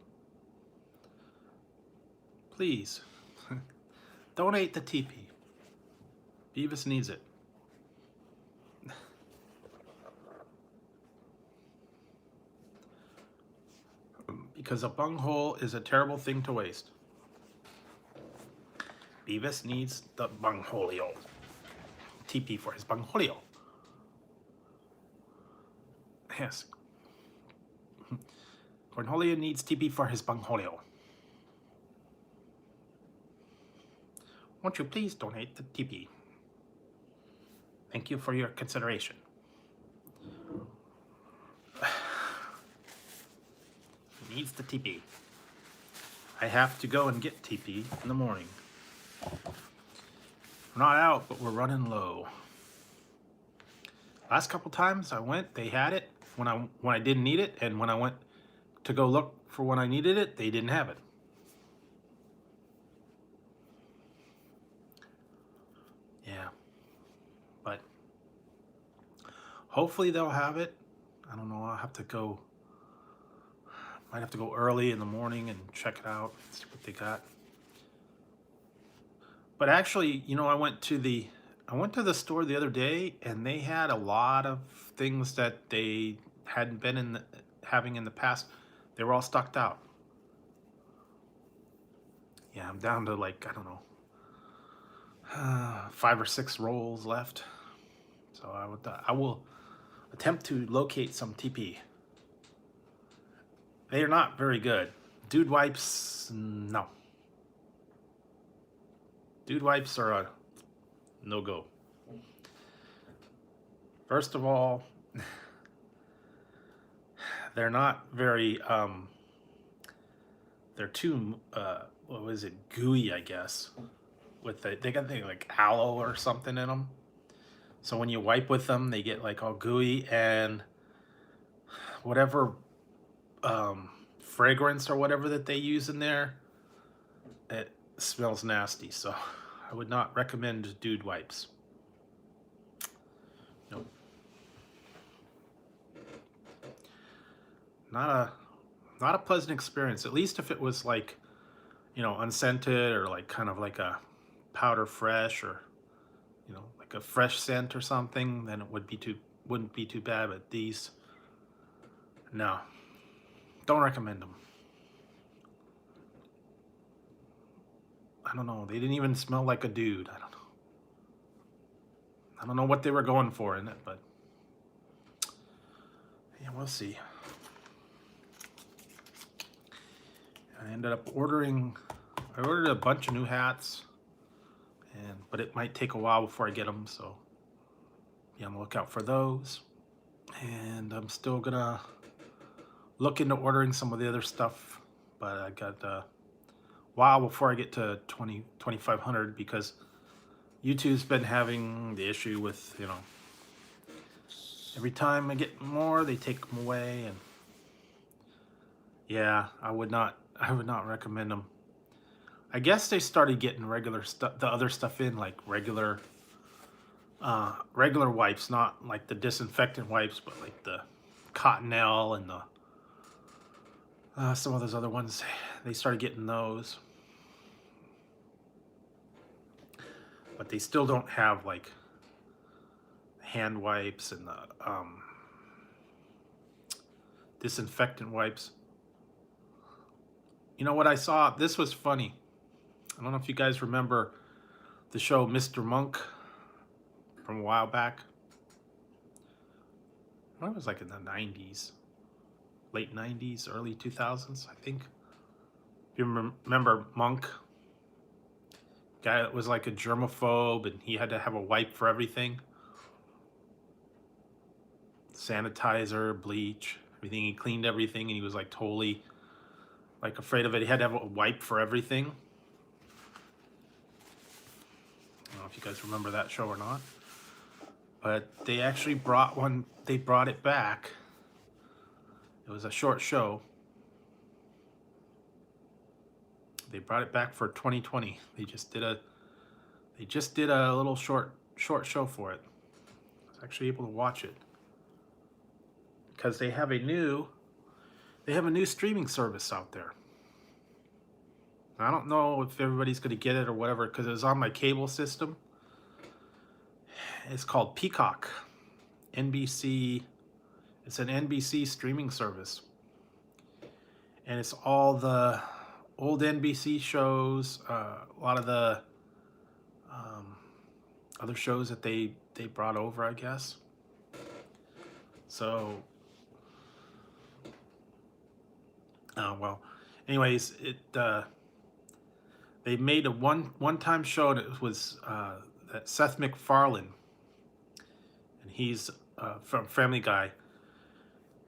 Speaker 1: Please donate the TP. Beavis needs it. Because a bunghole is a terrible thing to waste. Beavis needs the bungholio. TP for his bungholio. Yes. Cornholio needs TP for his bungholio. Won't you please donate the TP? Thank you for your consideration. He needs the TP. I have to go and get TP in the morning. We're not out, but we're running low. Last couple times I went, they had it when I didn't need it, and when I went to go look for when I needed it, they didn't have it. Yeah, but hopefully they'll have it. I don't know. I'll have to go. Might have to go early in the morning and check it out, see what they got. But actually, you know, I went to the store the other day, and they had a lot of things that they hadn't been having in the past. They were all stocked out. Yeah, I'm down to, like, I don't know, 5 or 6 rolls left. So I will attempt to locate some TP. They are not very good. Dude wipes, no. Dude wipes are a no-go. First of all, they're not very, they're too, what was it, gooey, I guess. They got like aloe or something in them. So when you wipe with them, they get like all gooey, and whatever fragrance or whatever that they use in there, it smells nasty. So I would not recommend Dude wipes. Nope. Not a pleasant experience. At least if it was like, you know, unscented, or like kind of like a powder fresh, or you know, like a fresh scent or something, then it wouldn't be too bad. But these, no, don't recommend them. I don't know. They didn't even smell like a dude. I don't know what they were going for in it, but yeah. yeah, we'll see. I ended up ordering, I ordered a bunch of new hats, but it might take a while before I get them, so be on the lookout for those. And I'm still gonna look into ordering some of the other stuff, but I got a while before I get to 2,500 because YouTube's been having the issue with, you know, every time I get more, they take them away, and yeah, I would not recommend them. I guess they started getting regular stuff, the other stuff in, like regular wipes, not like the disinfectant wipes, but like the Cottonelle and the some of those other ones. They started getting those, but they still don't have like hand wipes and the disinfectant wipes. You know what I saw? This was funny. I don't know if you guys remember the show Mr. Monk from a while back. I was like in the 90s, late 90s, early 2000s, I think. You remember Monk? Guy that was like a germaphobe and he had to have a wipe for everything. Sanitizer, bleach, everything. He cleaned everything and he was like totally like afraid of it. He had to have a wipe for everything. I don't know if you guys remember that show or not. But they actually brought one, they brought it back. It was a short show. They brought it back for 2020. They just did a little short show for it. I was actually able to watch it because they have a new streaming service out there. I don't know if everybody's going to get it or whatever because it was on my cable system. It's called Peacock. NBC. It's an NBC streaming service. And it's all the old NBC shows, a lot of the other shows that they brought over, I guess. So, well, anyways, they made a one-time show, and it was that Seth MacFarlane, and he's from Family Guy.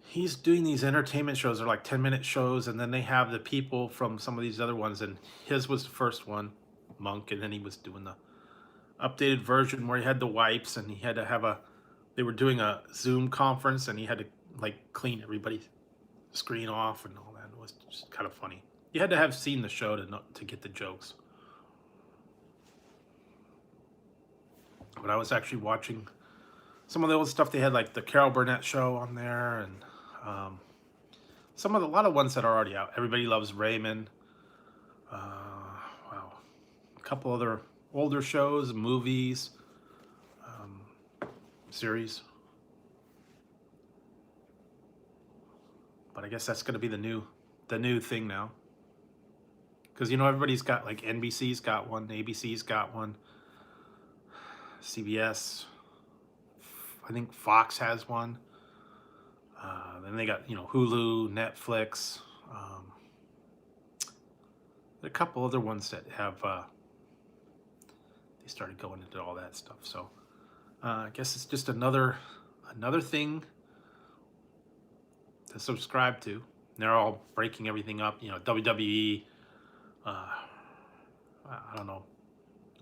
Speaker 1: He's doing these entertainment shows. They're like 10-minute shows, and then they have the people from some of these other ones, and his was the first one, Monk, and then he was doing the updated version where he had the wipes, and he had to have they were doing a Zoom conference, and he had to like clean everybody's screen off and all that. It was just kind of funny. You had to have seen the show to get the jokes. But I was actually watching some of the old stuff. They had like the Carol Burnett show on there, and a lot of ones that are already out. Everybody Loves Raymond. Wow, a couple other older shows, movies, series. But I guess that's going to be the new thing now. Because, you know, everybody's got, like, NBC's got one, ABC's got one, CBS, I think Fox has one. Then they got, you know, Hulu, Netflix. There are a couple other ones that have, they started going into all that stuff. So I guess it's just another thing to subscribe to. And they're all breaking everything up. You know, WWE. I don't know.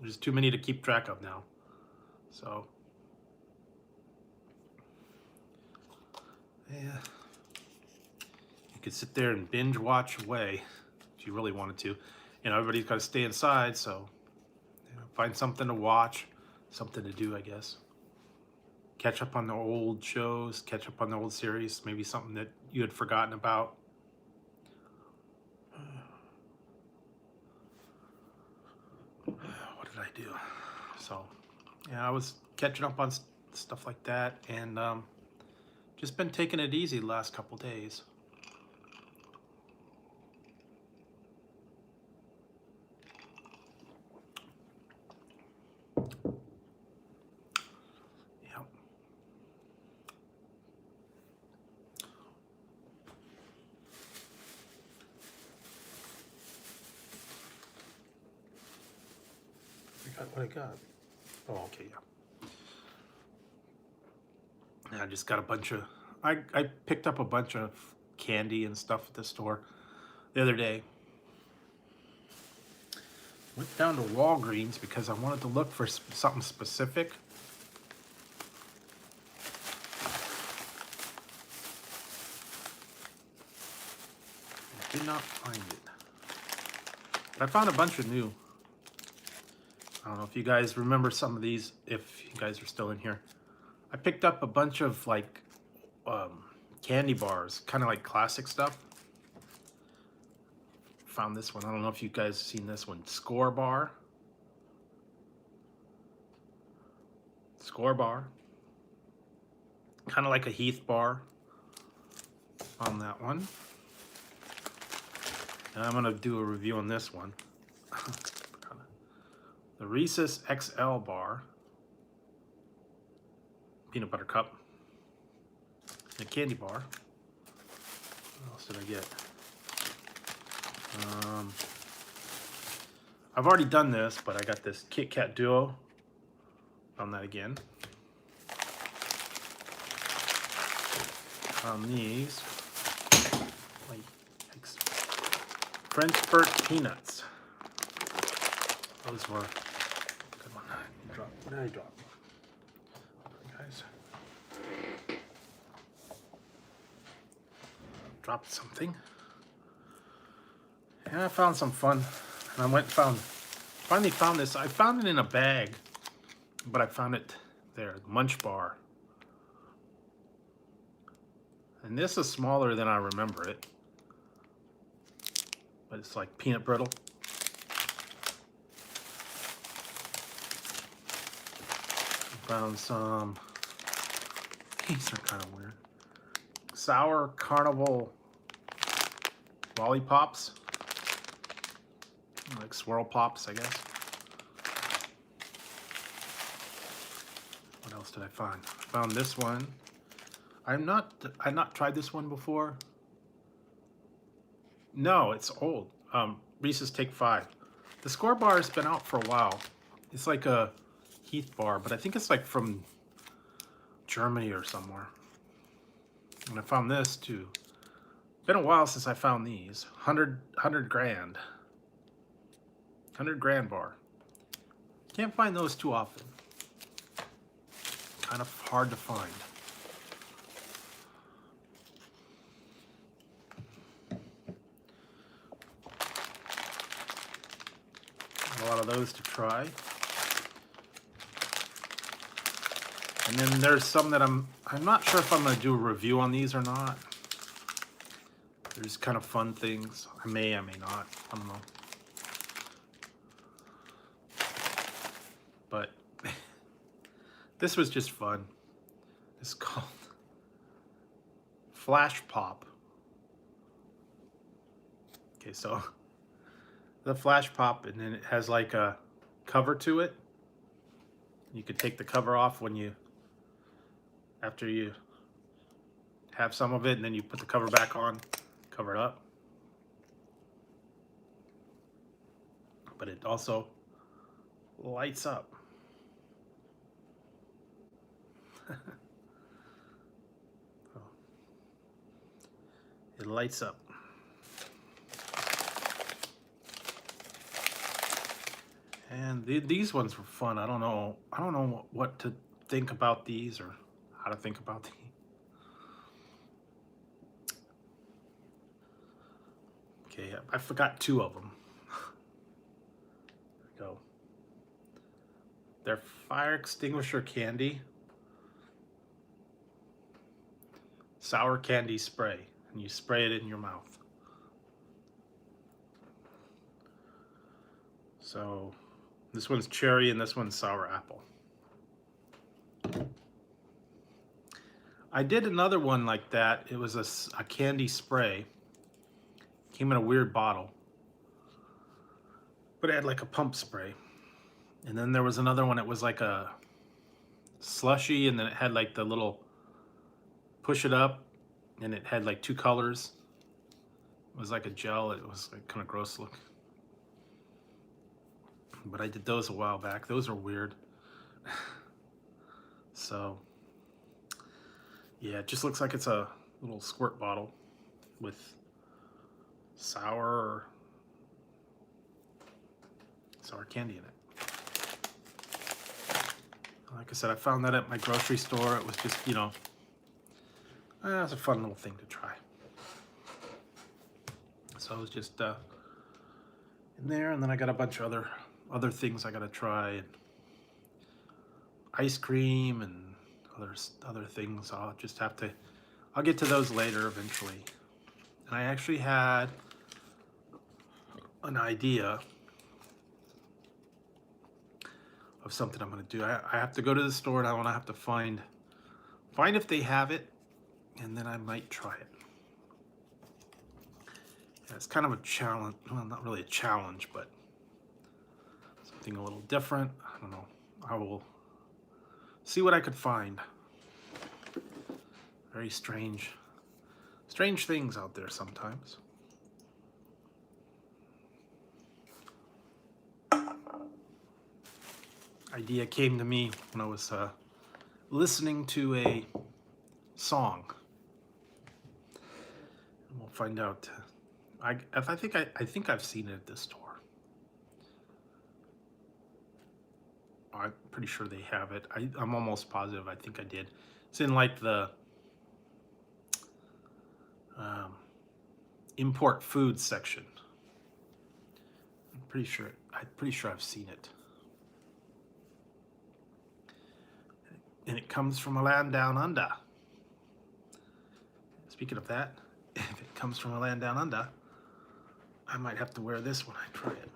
Speaker 1: There's too many to keep track of now. So yeah, you could sit there and binge watch away if you really wanted to. You know, everybody's got to stay inside, so you know, find something to watch, something to do, I guess. Catch up on the old shows, catch up on the old series, maybe something that you had forgotten about. What did I do? So, yeah, I was catching up on stuff like that, and just been taking it easy the last couple days. what I got? Oh, okay, yeah. And I just got a bunch of, I picked up a bunch of candy and stuff at the store the other day. Went down to Walgreens because I wanted to look for something specific. I did not find it. But I found a bunch of new. I don't know if you guys remember some of these, if you guys are still in here. I picked up a bunch of like candy bars, kind of like classic stuff. Found this one. I don't know if you guys have seen this one. Score bar. Score bar. Kind of like a Heath bar. On that one. And I'm going to do a review on this one. The Reese's XL bar. Peanut butter cup. A candy bar. What else did I get? I've already done this, but I got this Kit Kat Duo. Found that again. These. Wait, thanks. French Burt Peanuts. Those were good one. What did I drop? Guys. Dropped something. And I found some fun. And I went and finally found this. I found it in a bag, but I found it there, Munch Bar. And this is smaller than I remember it. But it's like peanut brittle. Found some, these are kind of weird. Sour Carnival lollipops. Like swirl pops, I guess. What else did I find? I found this one. I've not tried this one before. No, it's old. Reese's Take 5. The Score bar has been out for a while. It's like a Heath bar, but I think it's like from Germany or somewhere. And I found this too. Been a while since I found these. 100 grand. 100 grand bar. Can't find those too often. Kind of hard to find. A lot of those to try. And then there's some that I'm not sure if I'm going to do a review on these or not. There's kind of fun things. I may not. I don't know. But this was just fun. It's called Flash Pop. Okay, so the Flash Pop, and then it has like a cover to it. You could take the cover off after you have some of it, and then you put the cover back on, cover it up. But it also lights up. It lights up. And these ones were fun. I don't know what to think about these or how to think about these. Okay, I forgot two of them. There we go. They're fire extinguisher candy. Sour candy spray. And you spray it in your mouth. So this one's cherry and this one's sour apple. I did another one like that. It was a candy spray. Came in a weird bottle. But it had like a pump spray. And then there was another one. It was like a slushy, and then it had like the little push it up, and it had like two colors. It was like a gel. It was like kind of gross look. but I did those a while back. Those are weird. So yeah, it just looks like it's a little squirt bottle with sour candy in it. Like I said, I found that at my grocery store. It was just, you know, it was a fun little thing to try. So it was just in there, and then I got a bunch of other things I got to try, and ice cream and other things. I'll get to those later eventually. And I actually had an idea of something I'm going to do. I have to go to the store, and I want to have to find if they have it, and then I might try it. Yeah, it's kind of a challenge. Well, not really a challenge, but something a little different. I don't know. I will see what I could find. Very strange things out there sometimes. Idea came to me when I was listening to a song. And we'll find out. I think I've seen it at this store. I'm pretty sure they have it. I'm almost positive. I think I did. It's in like the import food section. I'm pretty sure I've seen it. And it comes from a land down under. Speaking of that, if it comes from a land down under, I might have to wear this when I try it.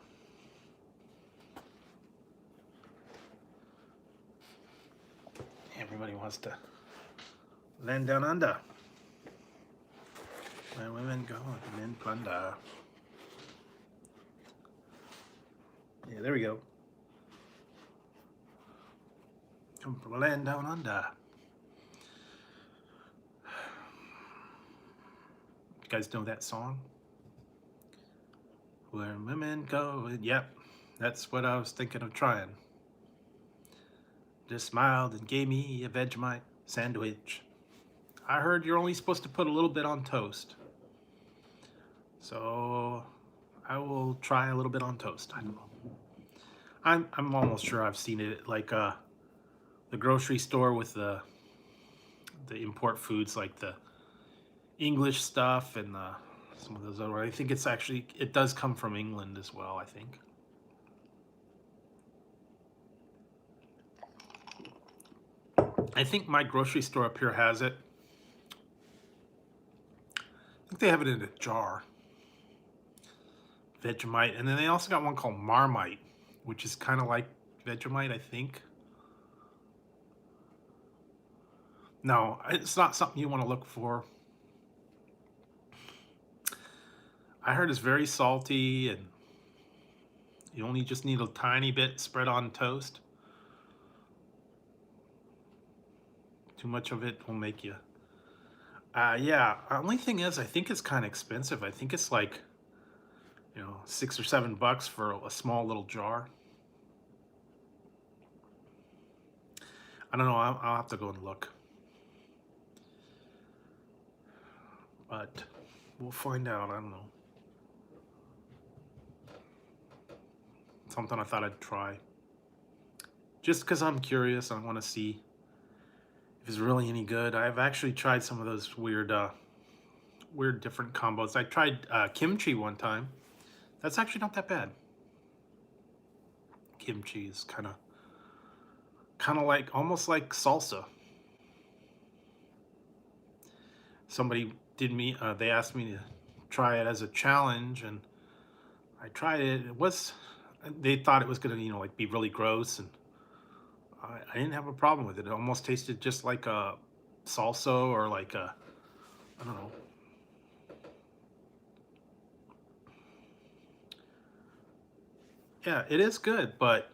Speaker 1: Everybody wants to land down under, where women go and men plunder. Yeah, there we go. Come from a land down under. You guys know that song? Where women go, and yep, that's what I was thinking of trying. Just smiled and gave me a Vegemite sandwich. I heard you're only supposed to put a little bit on toast. So I will try a little bit on toast. I don't know. I'm almost sure I've seen it at like the grocery store with the import foods, like the English stuff and some of those other. I think it does come from England as well, I think. I think my grocery store up here has it. I think they have it in a jar. Vegemite. And then they also got one called Marmite, which is kind of like Vegemite, I think. No, it's not something you want to look for. I heard it's very salty, and you only just need a tiny bit spread on toast. Too much of it will make you. Yeah, the only thing is, I think it's kind of expensive. I think it's like, $6 or $7 for a small little jar. I don't know. I'll have to go and look. But we'll find out. I don't know. Something I thought I'd try. Just because I'm curious, I want to see if it's really any good. I've actually tried some of those weird different combos. I tried kimchi one time. That's actually not that bad. Kimchi is kind of like, almost like salsa. Somebody they asked me to try it as a challenge, and I tried it. They thought it was gonna, like be really gross, and I didn't have a problem with it. It almost tasted just like a salsa, or like I don't know. Yeah, it is good, but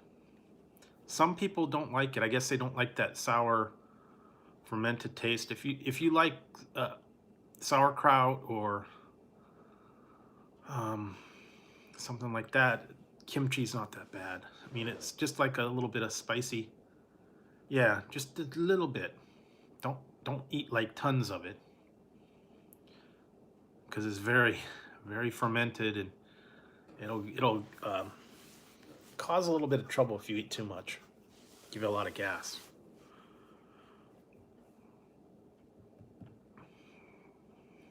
Speaker 1: some people don't like it. I guess they don't like that sour fermented taste. If you like sauerkraut or something like that, kimchi's not that bad. I mean, it's just like a little bit of spicy. Yeah, just a little bit. Don't eat like tons of it, because it's very, very fermented, and it'll cause a little bit of trouble if you eat too much. Give you a lot of gas.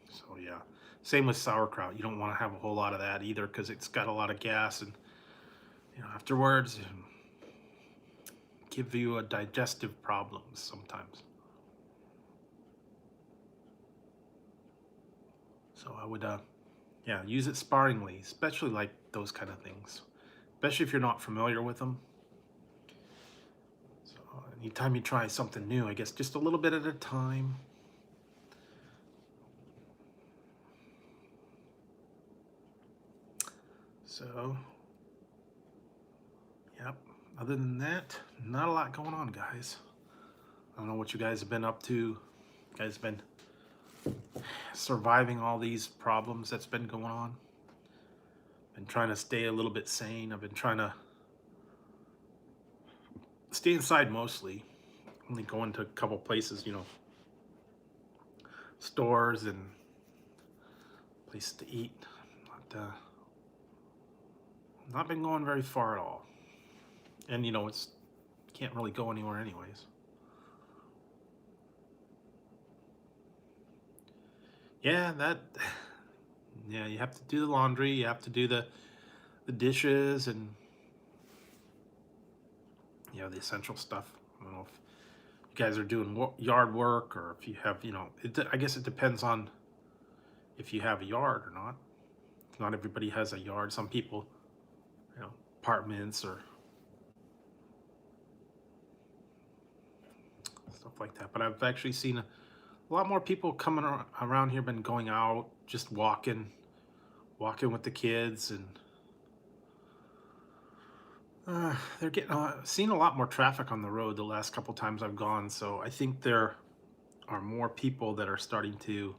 Speaker 1: So yeah, same with sauerkraut. You don't want to have a whole lot of that either, because it's got a lot of gas, and afterwards give you a digestive problems sometimes. So I would yeah, use it sparingly, especially like those kind of things, especially if you're not familiar with them. So anytime you try something new, I guess just a little bit at a time. So, yep, other than that, not a lot going on, guys. I don't know what you guys have been up to. You guys have been surviving all these problems that's been going on. Been trying to stay a little bit sane. I've been trying to stay inside mostly. Only going to a couple places, stores and places to eat. Not been going very far at all. And it's can't really go anywhere anyways. Yeah, you have to do the laundry, you have to do the dishes, and the essential stuff. I don't know if you guys are doing yard work, or if you have, I guess it depends on if you have a yard or not. Not everybody has a yard. Some people, apartments or stuff like that. But I've actually seen a lot more people coming around here, been going out, just walking with the kids, and they're getting seen a lot more traffic on the road the last couple times I've gone. So I think there are more people that are starting to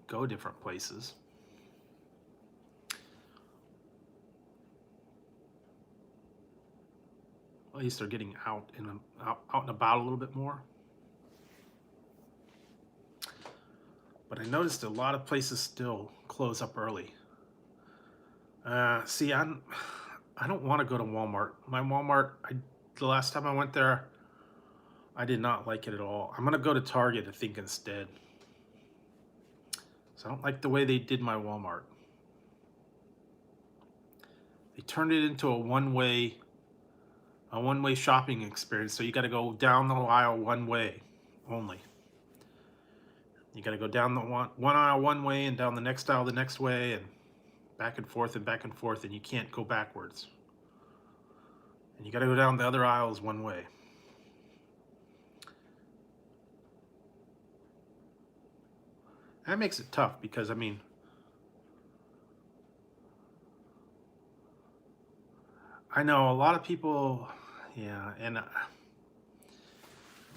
Speaker 1: go different places. At least they're getting out and about a little bit more. But I noticed a lot of places still close up early. See, I don't want to go to Walmart. My Walmart, the last time I went there, I did not like it at all. I'm gonna go to Target, I think, instead. So I don't like the way they did my Walmart. They turned it into a one-way shopping experience. So you got to go down the aisle one way only. You got to go down the one aisle one way, and down the next aisle the next way, and back and forth, and you can't go backwards. And you got to go down the other aisles one way. That makes it tough, because I know a lot of people, yeah, and the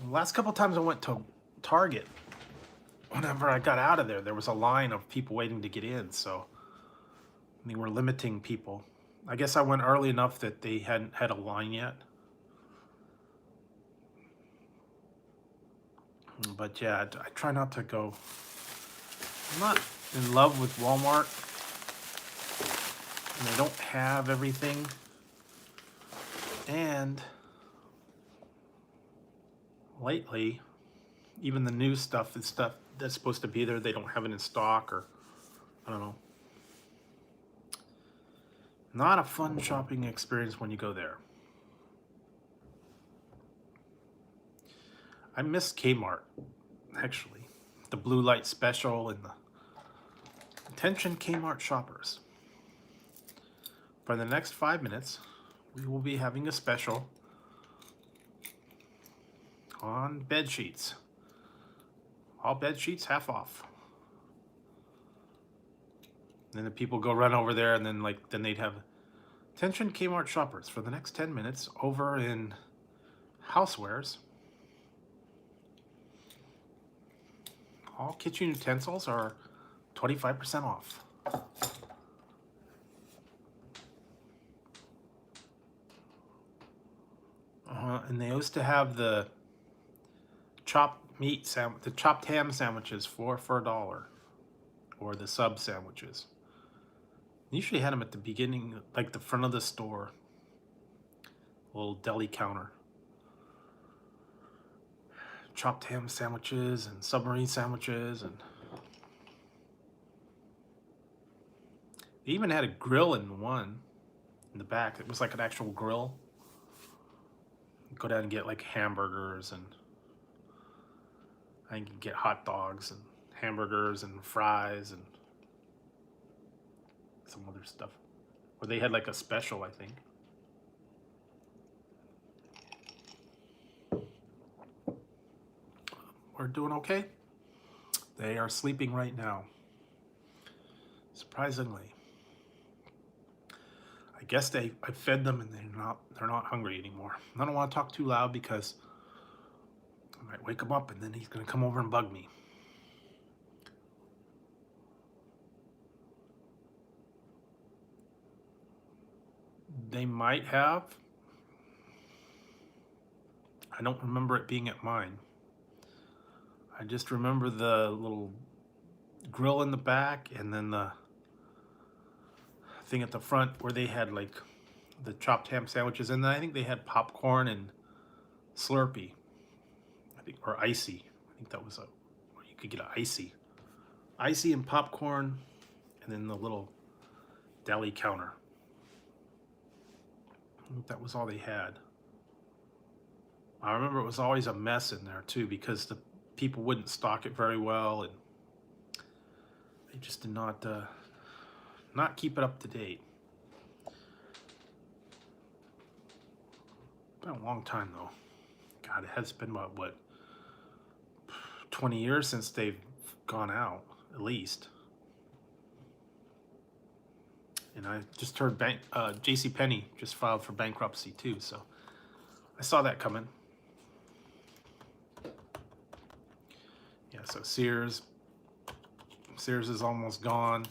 Speaker 1: last couple times I went to Target, whenever I got out of there was a line of people waiting to get in, so they were limiting people. I guess I went early enough that they hadn't had a line yet. But yeah, I try not to go. I'm not in love with Walmart, and they don't have everything. And lately, even the new stuff and stuff that's supposed to be there, they don't have it in stock, or I don't know. Not a fun shopping experience when you go there. I miss Kmart, actually. The blue light special and the attention Kmart shoppers. For the next 5 minutes, we will be having a special on bed sheets. All bed sheets half off. Then the people go run over there, and then they'd have attention Kmart shoppers for the next 10 minutes over in housewares. All kitchen utensils are 25% off. And they used to have the chopped the chopped ham sandwiches for $1, or the sub sandwiches. Usually had them at the beginning, like the front of the store, little deli counter. Chopped ham sandwiches and submarine sandwiches, and they even had a grill in one in the back. It was like an actual grill. You go down and get like hamburgers, and I think you can get hot dogs and hamburgers and fries and some other stuff. Or they had like a special, I think. We're doing okay. They are sleeping right now, surprisingly. I guess I fed them and they're not hungry anymore. I don't want to talk too loud because I might wake him up and then he's going to come over and bug me. They might have. I don't remember it being at mine. I just remember the little grill in the back, and then the thing at the front where they had like the chopped ham sandwiches, and then I think they had popcorn and Slurpee, I think, or icy. I think that was where you could get an icy and popcorn, and then the little deli counter. I think that was all they had. I remember it was always a mess in there too, because the people wouldn't stock it very well, and they just did not keep it up to date. Been a long time though. God, it has been about, what, 20 years since they've gone out, at least. And I just heard JCPenney just filed for bankruptcy too, so I saw that coming. Yeah, so Sears is almost gone.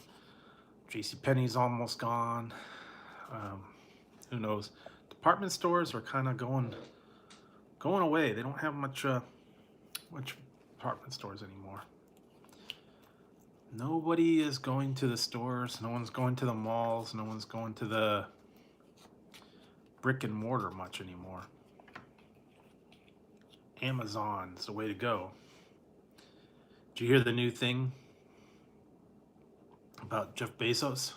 Speaker 1: JCPenney's almost gone. Who knows? Department stores are kind of going away. They don't have much department stores anymore. Nobody is going to the stores. No one's going to the malls. No one's going to the brick and mortar much anymore. Amazon's the way to go. Did you hear the new thing about Jeff Bezos?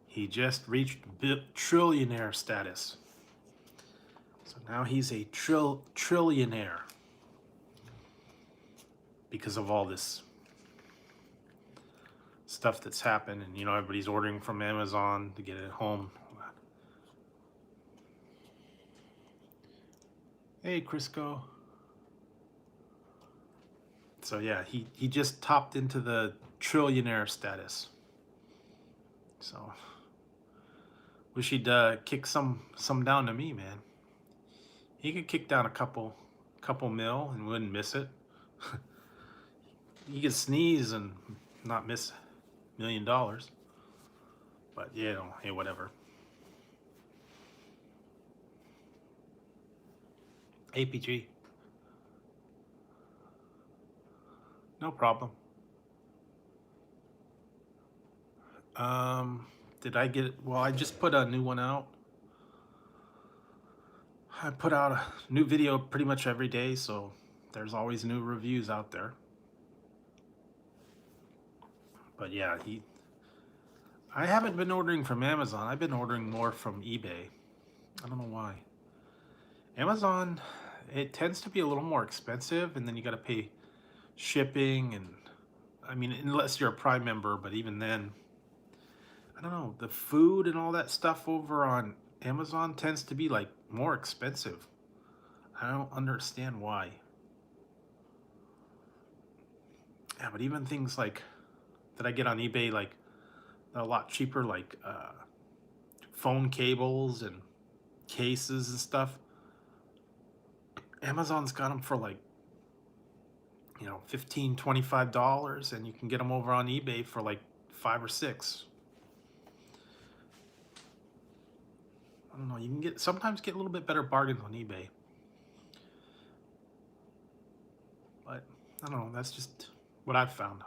Speaker 1: He just reached trillionaire status. So now he's a trillionaire because of all this stuff that's happened, and you know, everybody's ordering from Amazon to get it home. Hey, Crisco. So yeah, he just topped into the trillionaire status. So wish he'd kick some down to me, man. He could kick down a couple mil and wouldn't miss it. He could sneeze and not miss $1 million. But you know, hey, whatever. APG. No problem. Did I get it? Well, I just put a new one out. I put out a new video pretty much every day, so there's always new reviews out there. But yeah, I haven't been ordering from Amazon. I've been ordering more from eBay. I don't know why. Amazon, it tends to be a little more expensive, and then you got to pay shipping, and I mean, unless you're a Prime member, but even then, I don't know, the food and all that stuff over on Amazon tends to be like more expensive. I don't understand why. Yeah, but even things like that I get on eBay, like they're a lot cheaper, like phone cables and cases and stuff. Amazon's got them for like, you know, $15, $25, and you can get them over on eBay for like $5 or $6. I don't know. You can sometimes get a little bit better bargains on eBay, but I don't know. That's just what I've found.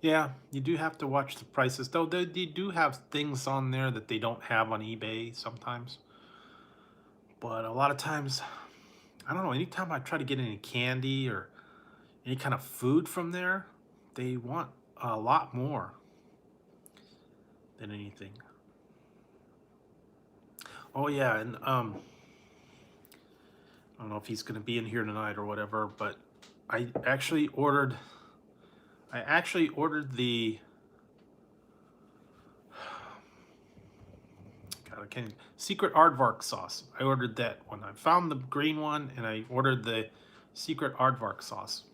Speaker 1: Yeah, you do have to watch the prices, though. They do have things on there that they don't have on eBay sometimes. But a lot of times, I don't know. Anytime I try to get any candy or any kind of food from there, they want a lot more than anything. Oh yeah, and I don't know if he's going to be in here tonight or whatever, but I actually ordered. I actually ordered the. God, I can't. Secret aardvark sauce. I ordered that one. I found the green one, and I ordered the secret aardvark sauce.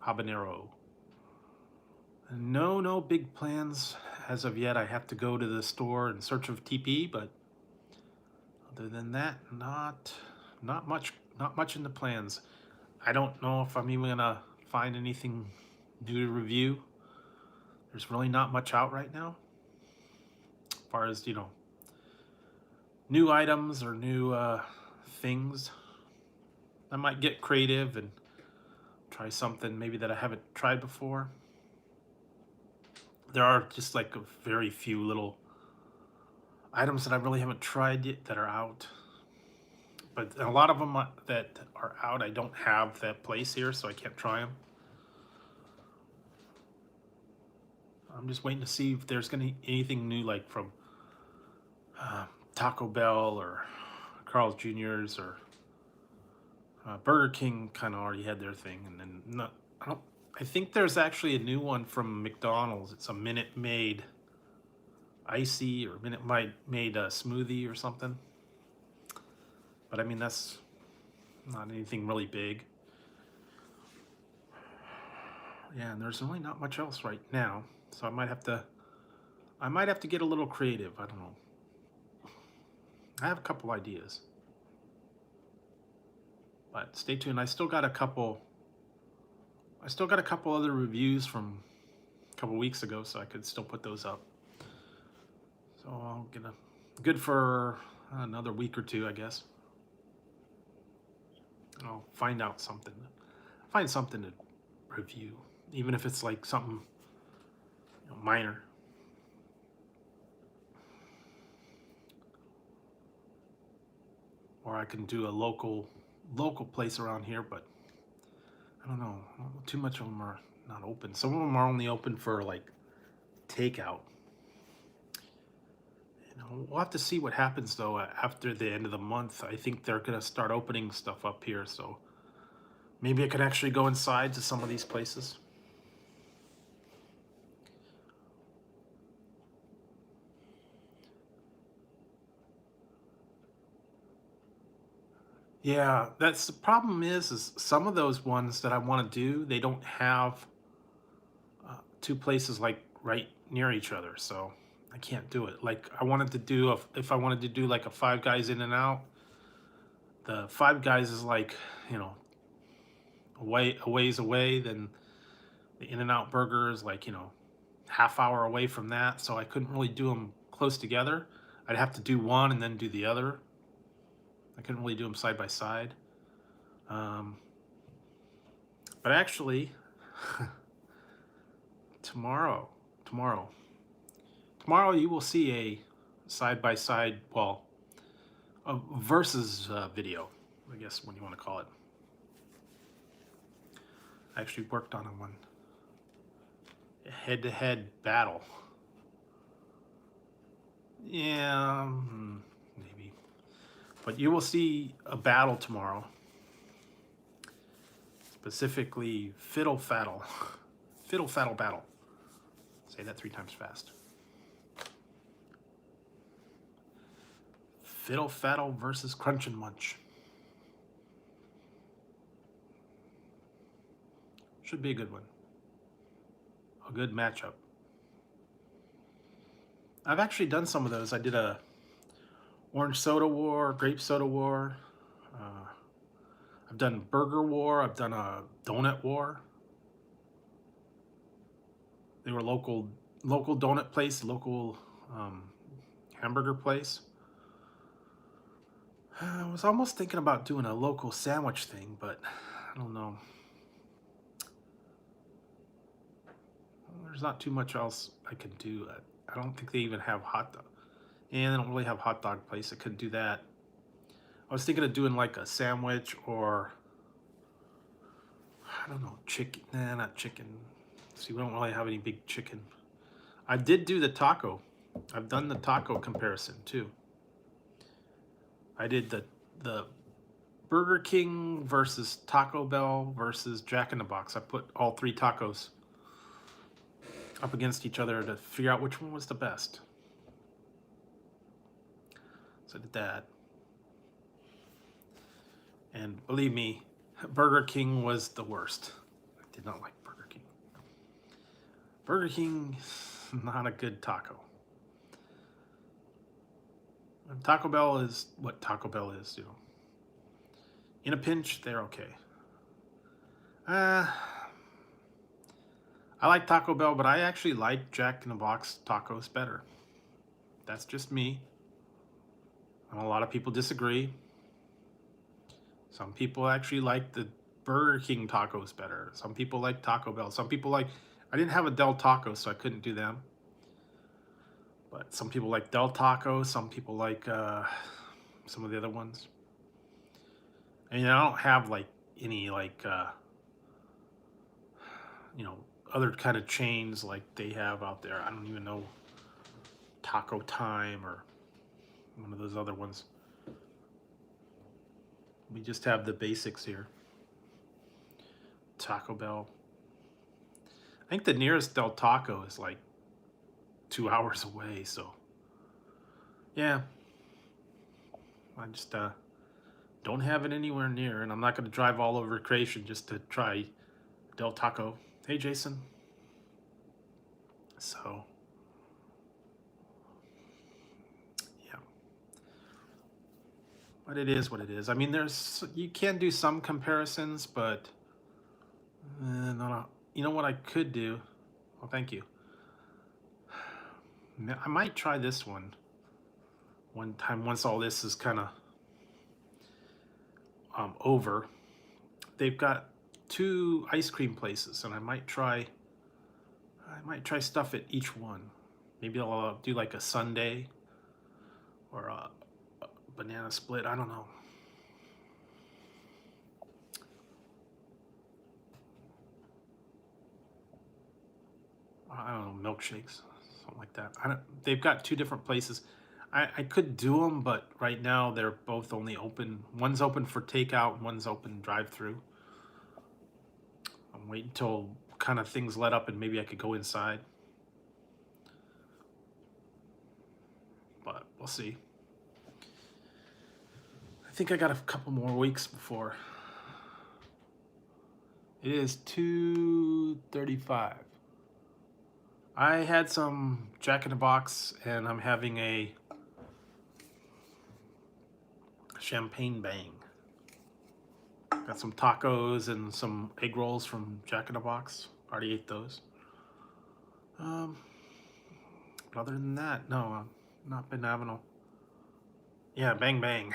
Speaker 1: Habanero. No big plans as of yet. I have to go to the store in search of TP, but other than that, not much in the plans. I don't know if I'm even gonna find anything new to review. There's really not much out right now, as far as new items or new things. I might get creative and try something maybe that I haven't tried before. There are just like a very few little items that I really haven't tried yet that are out. But a lot of them that are out, I don't have that place here, so I can't try them. I'm just waiting to see if there's gonna be anything new, like from Taco Bell or Carl's Jr.'s or Burger King. Kind of already had their thing, and then not. I think there's actually a new one from McDonald's. It's a Minute Maid icy or Minute Maid smoothie or something. But I mean, that's not anything really big. Yeah, and there's really not much else right now, so I might have to get a little creative. I don't know. I have a couple ideas, but stay tuned. I still got a couple other reviews from a couple weeks ago, so I could still put those up. So I'll get good for another week or two, I guess. I'll find something to review, even if it's like something minor. Or I can do a local place around here, but I don't know. Too much of them are not open. Some of them are only open for like takeout. We'll have to see what happens though after the end of the month. I think they're gonna start opening stuff up here, so maybe I could actually go inside to some of these places. Yeah, that's the problem is some of those ones that I want to do, they don't have two places like right near each other, so I can't do it. Like I wanted to do if I wanted to do like a Five Guys In and Out, the Five Guys is like a ways away. Then the In and Out Burger is like half hour away from that, so I couldn't really do them close together. I'd have to do one and then do the other. I couldn't really do them side by side. But actually, tomorrow you will see a side by side, well, a versus video, I guess when you want to call it. I actually worked on one head-to-head battle. Yeah, maybe. But you will see a battle tomorrow. Specifically, Fiddle Faddle Battle. Say that 3 times fast. Fiddle Faddle versus Crunch and Munch. Should be a good one. A good matchup. I've actually done some of those. I did a orange soda war, grape soda war. I've done burger war. I've done a donut war. They were local local donut place, local hamburger place. I was almost thinking about doing a local sandwich thing, but I don't know. There's not too much else I can do. I don't think they even have hot dog. And they don't really have hot dog place. I couldn't do that. I was thinking of doing like a sandwich or, I don't know, chicken. Nah, not chicken. See, we don't really have any big chicken. I did do the taco. I've done the taco comparison too. I did the Burger King versus Taco Bell versus Jack in the Box. I put all three tacos up against each other to figure out which one was the best. So I did that. And believe me, Burger King was the worst. I did not like Burger King. Burger King, not a good taco. And Taco Bell is what Taco Bell is, you know. In a pinch, they're okay. I like Taco Bell, but I actually like Jack in the Box tacos better. That's just me. And a lot of people disagree. Some people actually like the Burger King tacos better. Some people like Taco Bell. Some people like, I didn't have a Del Taco, so I couldn't do them. But some people like Del Taco. Some people like some of the other ones. And I don't have like any like, you know, other kind of chains like they have out there. I don't even know, Taco Time or one of those other ones. We just have the basics here. Taco Bell. I think the nearest Del Taco is like 2 hours away, so yeah. I just don't have it anywhere near, and I'm not going to drive all over Creation just to try Del Taco. Hey, Jason. So, yeah. But it is what it is. I mean, you can do some comparisons, but you know what I could do? Well, thank you. I might try this one time once all this is kind of over. They've got 2 ice cream places, and I might try stuff at each one. Maybe I'll do like a sundae or a banana split. I don't know. I don't know, milkshakes, something like that. They've got 2 different places. I could do them, but right now they're both only open. One's open for takeout, and one's open drive-through. I'm waiting until kind of things let up and maybe I could go inside. But we'll see. I think I got a couple more weeks before. It is 2:35. I had some Jack in the Box, and I'm having a champagne bang. Got some tacos and some egg rolls from Jack in the Box. Already ate those. But other than that, no, not been having a. Yeah, bang bang.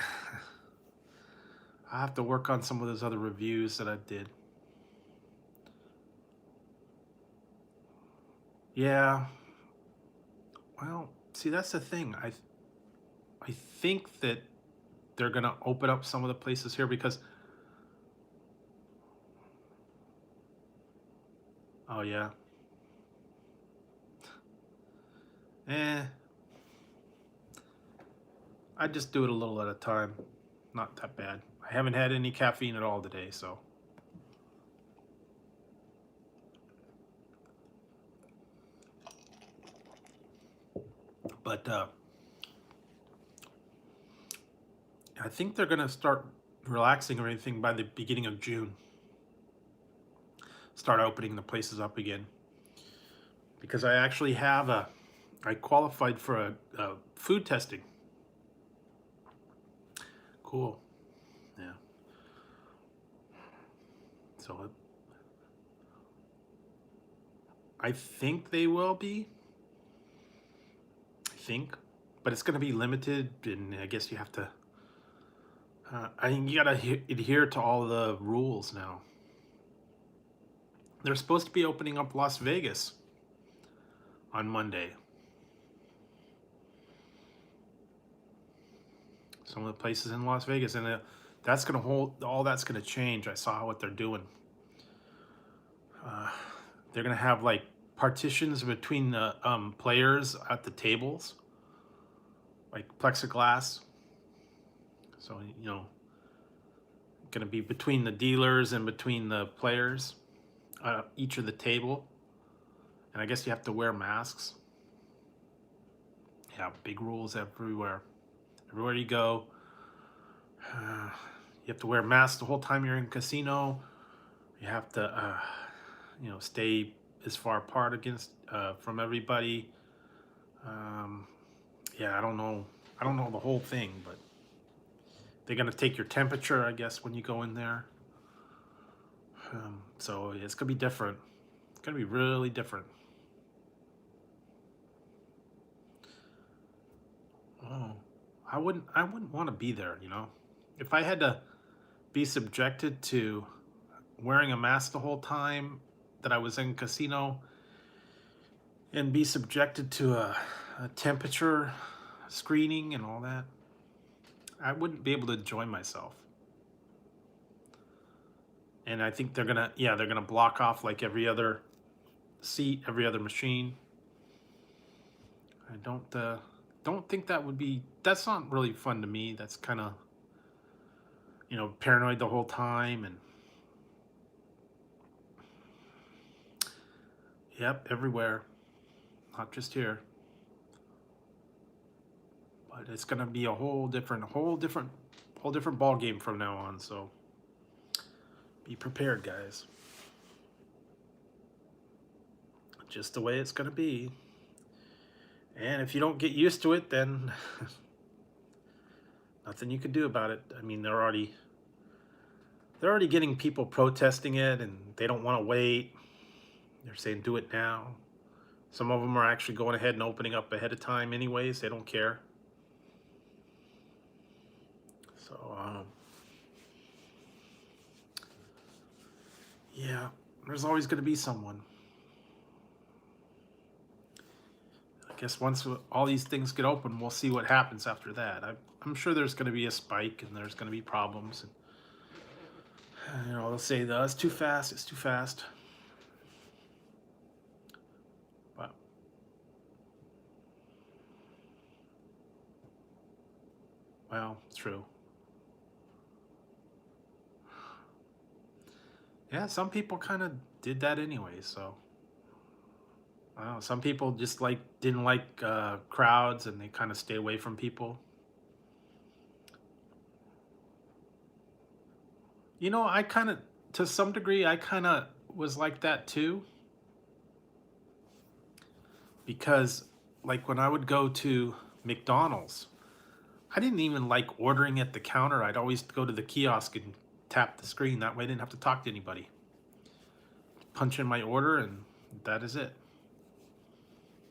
Speaker 1: I have to work on some of those other reviews that I did. Yeah. Well, see, that's the thing. I think that they're gonna open up some of the places here because. Oh yeah. I just do it a little at a time. Not that bad. I haven't had any caffeine at all today, so. But I think they're gonna start relaxing or anything by the beginning of June. Start opening the places up again. Because I actually have I qualified for a food testing. Cool. Yeah. So I think they will be. think, but it's going to be limited, and I guess you have to. I think you got to adhere to all the rules now. They're supposed to be opening up Las Vegas on Monday. Some of the places in Las Vegas, and that's going to hold. All that's going to change. I saw what they're doing. They're going to have like partitions between the players at the tables, like plexiglass. So, going to be between the dealers and between the players, each of the table. And I guess you have to wear masks. Yeah, big rules everywhere. Everywhere you go, you have to wear masks the whole time you're in casino. You have to, stay as far apart from everybody. Yeah, I don't know the whole thing, but they're gonna take your temperature, I guess, when you go in there. So it's gonna be different. It's gonna be really different. Oh, I wouldn't want to be there. If I had to be subjected to wearing a mask the whole time that I was in casino, and be subjected to a temperature screening and all that, I wouldn't be able to enjoy myself. And I think they're gonna block off like every other seat, every other machine. I don't think that's not really fun to me. That's kind of, paranoid the whole time. And yep, everywhere, not just here. But it's gonna be a whole different ball game from now on. So be prepared, guys. Just the way it's gonna be. And if you don't get used to it, then nothing you can do about it. I mean, they're already getting people protesting it, and they don't want to wait. They're saying do it now. Some of them are actually going ahead and opening up ahead of time anyways. They don't care. So, yeah, there's always going to be someone. I guess once all these things get open, we'll see what happens after that. I'm sure there's going to be a spike, and there's going to be problems. And, they'll say, it's too fast, it's too fast. But well, it's true. Yeah, some people kind of did that anyway, so I don't know. Some people just didn't like crowds, and they kind of stay away from people. I kind of, to some degree, I kind of was like that too. Because, like, when I would go to McDonald's, I didn't even like ordering at the counter. I'd always go to the kiosk and tap the screen. That way I didn't have to talk to anybody. Punch in my order, and that is it.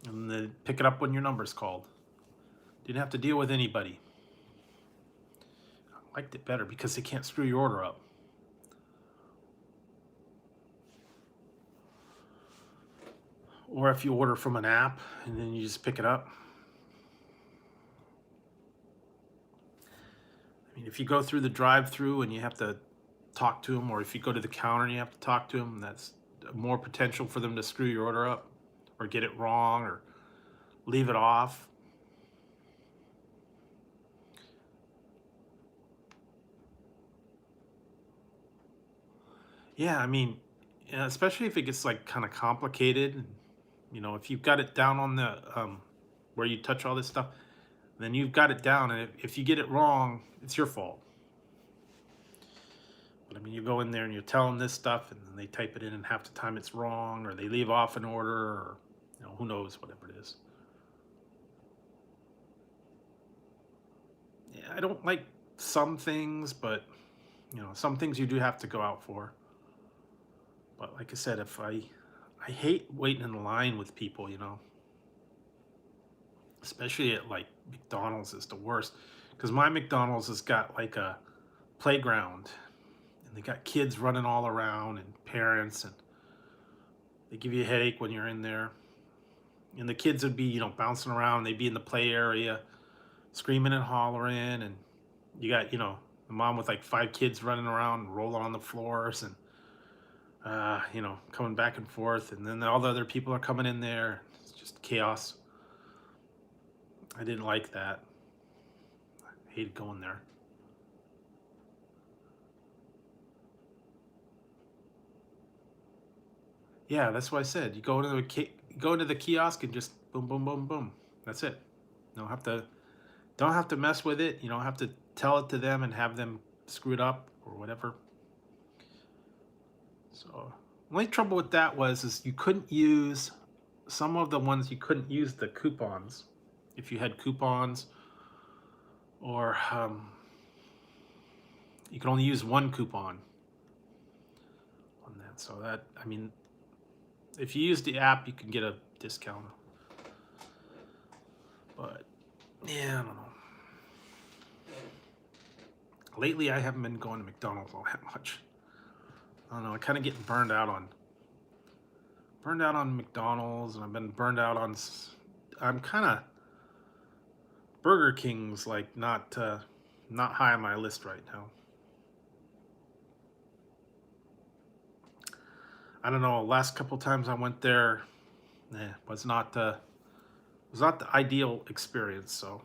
Speaker 1: And then pick it up when your number's called. Didn't have to deal with anybody. I liked it better because they can't screw your order up. Or if you order from an app and then you just pick it up. I mean, if you go through the drive-through and you have to talk to them, or if you go to the counter and you have to talk to them, that's more potential for them to screw your order up or get it wrong or leave it off. Yeah, I mean, especially if it gets kind of complicated. If you've got it down on the where you touch all this stuff, then you've got it down, and if you get it wrong, it's your fault. But I mean, you go in there and you tell them this stuff, and then they type it in, and half the time it's wrong, or they leave off an order, or who knows, whatever it is. Yeah, I don't like some things, but some things you do have to go out for. But like I said, I hate waiting in line with people. especially at like McDonald's is the worst, because my McDonald's has got like a playground, and they got kids running all around and parents, and they give you a headache when you're in there. And the kids would be, bouncing around. They'd be in the play area, screaming and hollering, and you got, the mom with like 5 kids running around, rolling on the floors, and coming back and forth. And then all the other people are coming in there. It's just chaos. I didn't like that. I hated going there. Yeah, that's what I said. You go into the kiosk and just boom, boom, boom, boom. That's it. You don't have to mess with it. You don't have to tell it to them and have them screw it up or whatever. So only trouble with that is you couldn't use some of the ones. You couldn't use the coupons if you had coupons, or you could only use one coupon on that. So that, I mean, if you use the app, you can get a discount. But yeah, I don't know. Lately, I haven't been going to McDonald's all that much. I don't know. I'm kind of getting burned out on McDonald's, and I've been burned out on. I'm kind of Burger King's like not high on my list right now. I don't know. Last couple times I went there, was not the ideal experience. So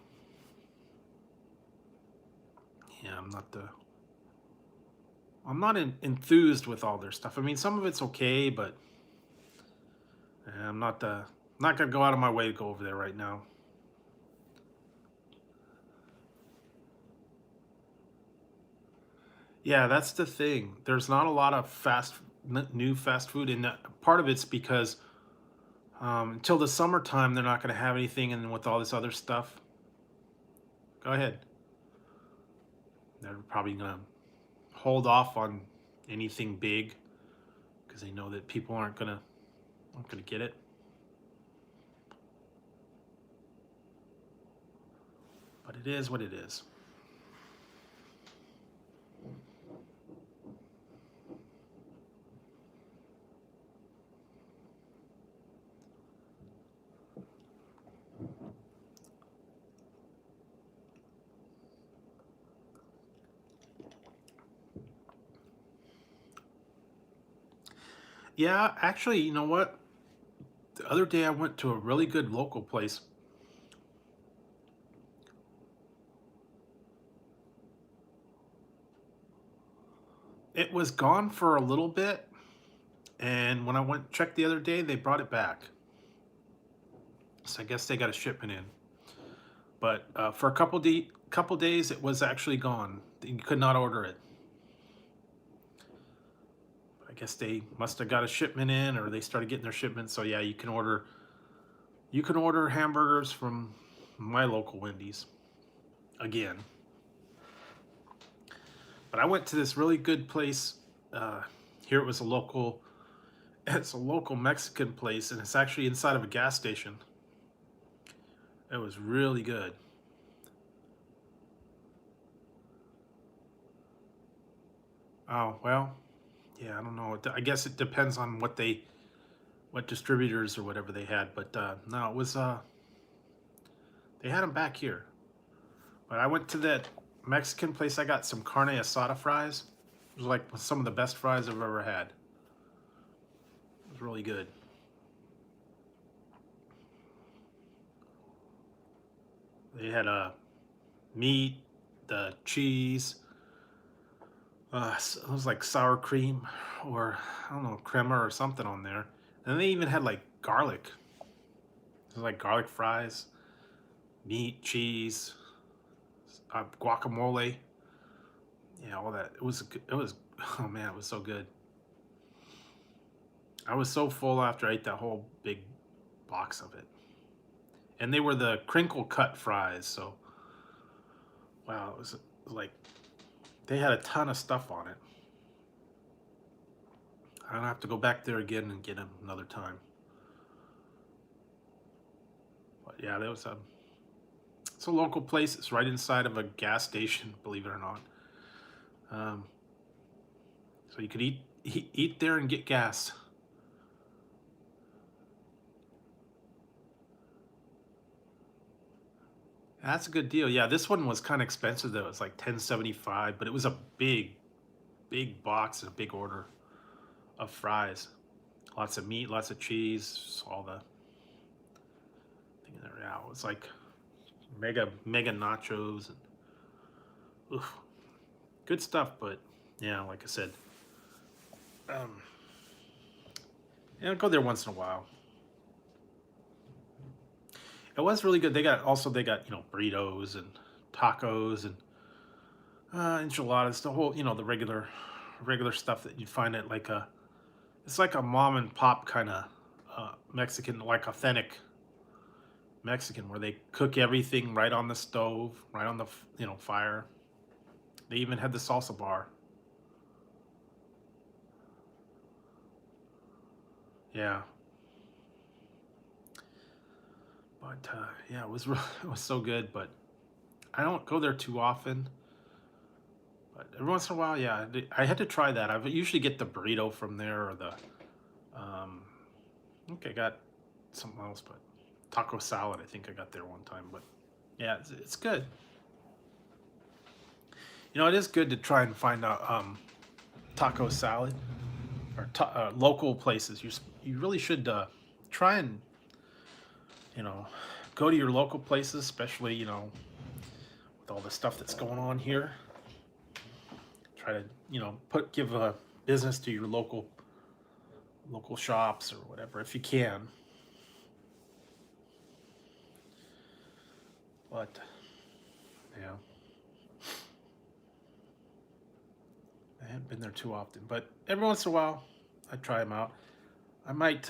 Speaker 1: yeah, I'm not enthused with all their stuff. I mean, some of it's okay, but I'm not gonna go out of my way to go over there right now. Yeah, that's the thing. There's not a lot of new fast food, and part of it's because until the summertime, they're not going to have anything, and with all this other stuff, go ahead. They're probably going to hold off on anything big because they know that people aren't going to get it. But it is what it is. Yeah, actually, you know what? The other day I went to a really good local place. It was gone for a little bit, and when I went checked the other day, they brought it back. So I guess they got a shipment in. But for a couple days, it was actually gone. You could not order it. I guess they must have got a shipment in, or they started getting their shipment. So yeah, you can order hamburgers from my local Wendy's again. But I went to this really good place. Here it's a local Mexican place, and it's actually inside of a gas station. It was really good. Oh well, yeah, I don't know. I guess it depends on what distributors or whatever they had. But no, it was they had them back here. But I went to that Mexican place. I got some carne asada fries. It was like some of the best fries I've ever had. It was really good. They had meat, the cheese. It was like sour cream, or I don't know, crema or something on there. And they even had like garlic. It was like garlic fries, meat, cheese, guacamole. Yeah, all that. It was. Oh man, it was so good. I was so full after I ate that whole big box of it. And they were the crinkle cut fries, so wow, it was like they had a ton of stuff on it. I don't have to go back there again and get them another time. But yeah, there was It's a local place. It's right inside of a gas station, believe it or not. So you could eat there and get gas. That's a good deal. Yeah, this one was kind of expensive though. It's like $10.75, but it was a big box and a big order of fries. Lots of meat, lots of cheese, all the thing in there. Yeah, it was like mega nachos and oof, good stuff. But yeah, like I said, yeah, I'll go there once in a while. It was really good. They got burritos and tacos and enchiladas, the whole the regular stuff that you'd find at like it's like a mom and pop kind of Mexican, like authentic Mexican, where they cook everything right on the stove, right on the fire. They even had the salsa bar. Yeah. But yeah, it was it was so good. But I don't go there too often. But every once in a while, yeah, I had to try that. I usually get the burrito from there or the I think I got something else, but taco salad. I think I got there one time. But yeah, it's good. It is good to try and find out taco salad or local places. You really should try and go to your local places, especially with all the stuff that's going on here. Try to give a business to your local shops or whatever if you can. But yeah, I haven't been there too often, but every once in a while I try them out. I might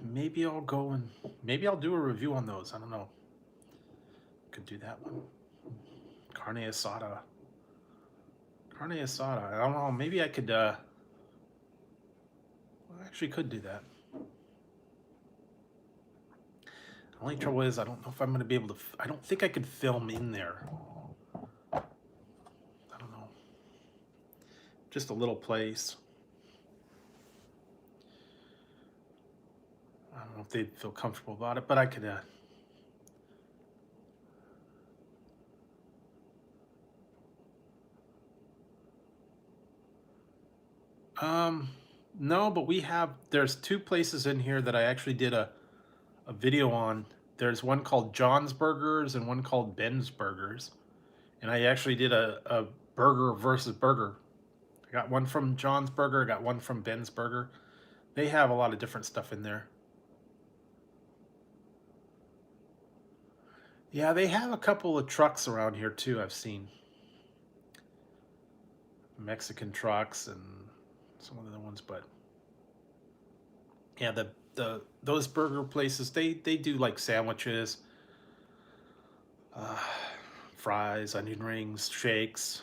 Speaker 1: maybe I'll go and maybe I'll do a review on those. I don't know. Could do that one. Carne asada. Carne asada. I don't know. Maybe I could. I actually could do that. The only trouble is I don't know if I'm going to be able to. I don't think I could film in there. I don't know. Just a little place. I don't know if they'd feel comfortable about it, but I could. No, but there's two places in here that I actually did a video on. There's one called John's Burgers and one called Ben's Burgers. And I actually did a burger versus burger. I got one from John's Burger, I got one from Ben's Burger. They have a lot of different stuff in there. Yeah, they have a couple of trucks around here too, I've seen. Mexican trucks and some of the other ones, but yeah, those burger places, they do like sandwiches, fries, onion rings, shakes.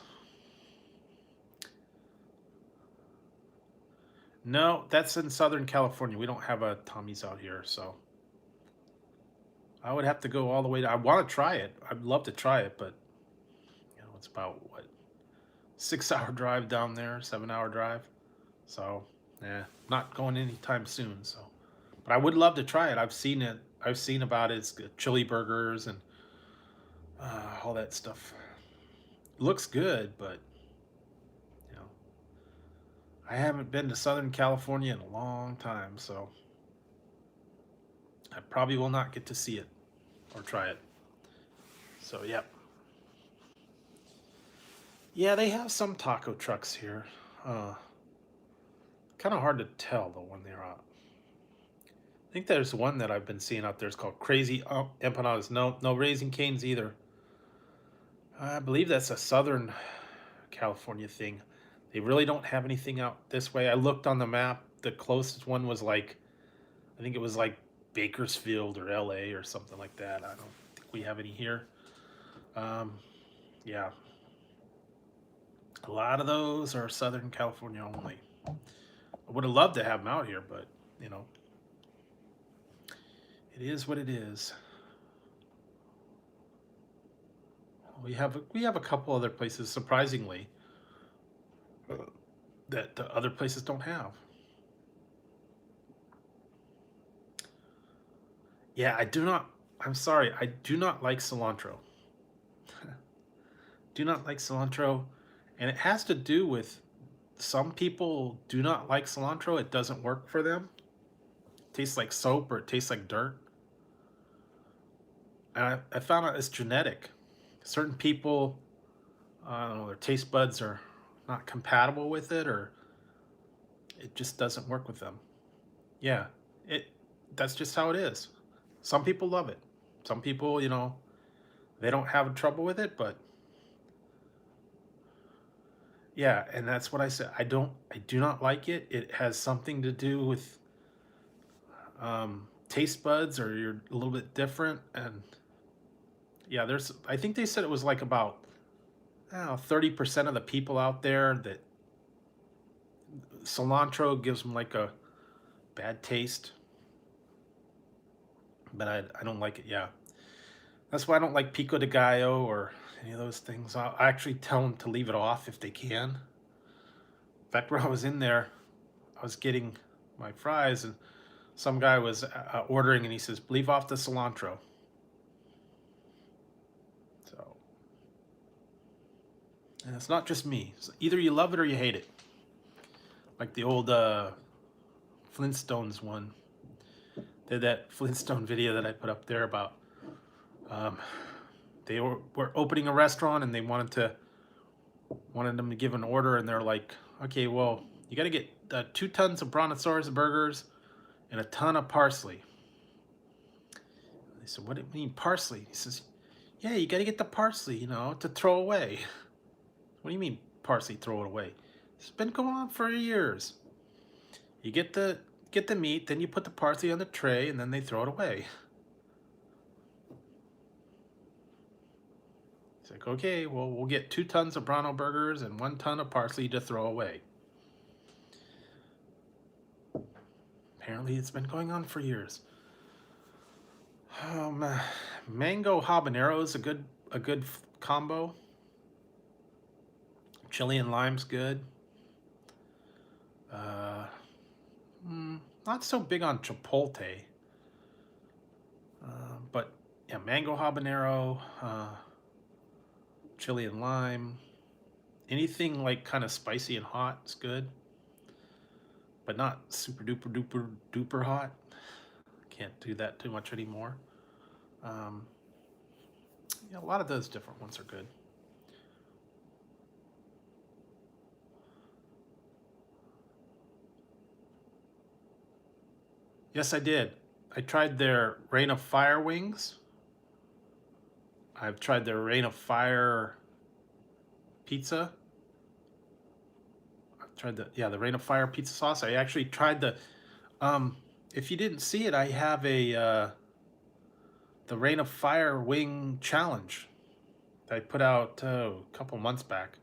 Speaker 1: No, that's in Southern California. We don't have a Tommy's out here, so I would have to go all the way to. I want to try it. I'd love to try it, but it's about what 6-hour drive down there, 7-hour drive. So yeah, not going anytime soon. So, but I would love to try it. I've seen it. I've seen about it. It's chili burgers and all that stuff. It looks good, but I haven't been to Southern California in a long time, so I probably will not get to see it or try it. So, yep. Yeah, they have some taco trucks here. Kind of hard to tell though when they're out. I think there's one that I've been seeing out there. It's called Crazy Empanadas. No Raising Canes either. I believe that's a Southern California thing. They really don't have anything out this way. I looked on the map. The closest one was I think it was like Bakersfield or LA or something like that. I don't think we have any here. Yeah. A lot of those are Southern California only. I would have loved to have them out here, but it is what it is. we have a couple other places, surprisingly, that the other places don't have. Yeah, I'm sorry, I do not like cilantro. Do not like cilantro, and it has to do with some people do not like cilantro. It doesn't work for them. It tastes like soap or it tastes like dirt. And I found out it's genetic. Certain people, I don't know, their taste buds are not compatible with it, or it just doesn't work with them. Yeah, it that's just how it is. Some people love it. Some people, they don't have trouble with it, but yeah, and that's what I said. I do not like it. It has something to do with taste buds, or you're a little bit different. And yeah, I think they said it was like about, I don't know, 30% of the people out there that cilantro gives them like a bad taste. But I don't like it. Yeah, that's why I don't like pico de gallo or any of those things. I actually tell them to leave it off if they can. In fact, when I was in there, I was getting my fries, and some guy was ordering, and he says, leave off the cilantro. So, and it's not just me. So either you love it or you hate it. Like the old Flintstones one. Did that Flintstone video that I put up there about they were opening a restaurant, and they wanted them to give an order, and they're like, okay, well, you got to get 2 tons of brontosaurus burgers and a ton of parsley. They said, what do you mean parsley? He says, yeah, you got to get the parsley, to throw away. What do you mean parsley, throw it away? It's been going on for years. You get the meat, then you put the parsley on the tray, and then they throw it away. It's like, okay, well, we'll get 2 tons of Bronto burgers and 1 ton of parsley to throw away. Apparently, it's been going on for years. Mango habanero is a good combo. Chili and lime's good. Not so big on chipotle. But yeah, mango habanero, chili and lime. Anything like kind of spicy and hot is good, but not super duper duper duper hot. Can't do that too much anymore. Yeah, a lot of those different ones are good. Yes, I did. I tried their Rain of Fire wings. I've tried their Rain of Fire pizza. I've tried the Rain of Fire pizza sauce. I actually tried if you didn't see it, I have the Rain of Fire wing challenge that I put out a couple months back,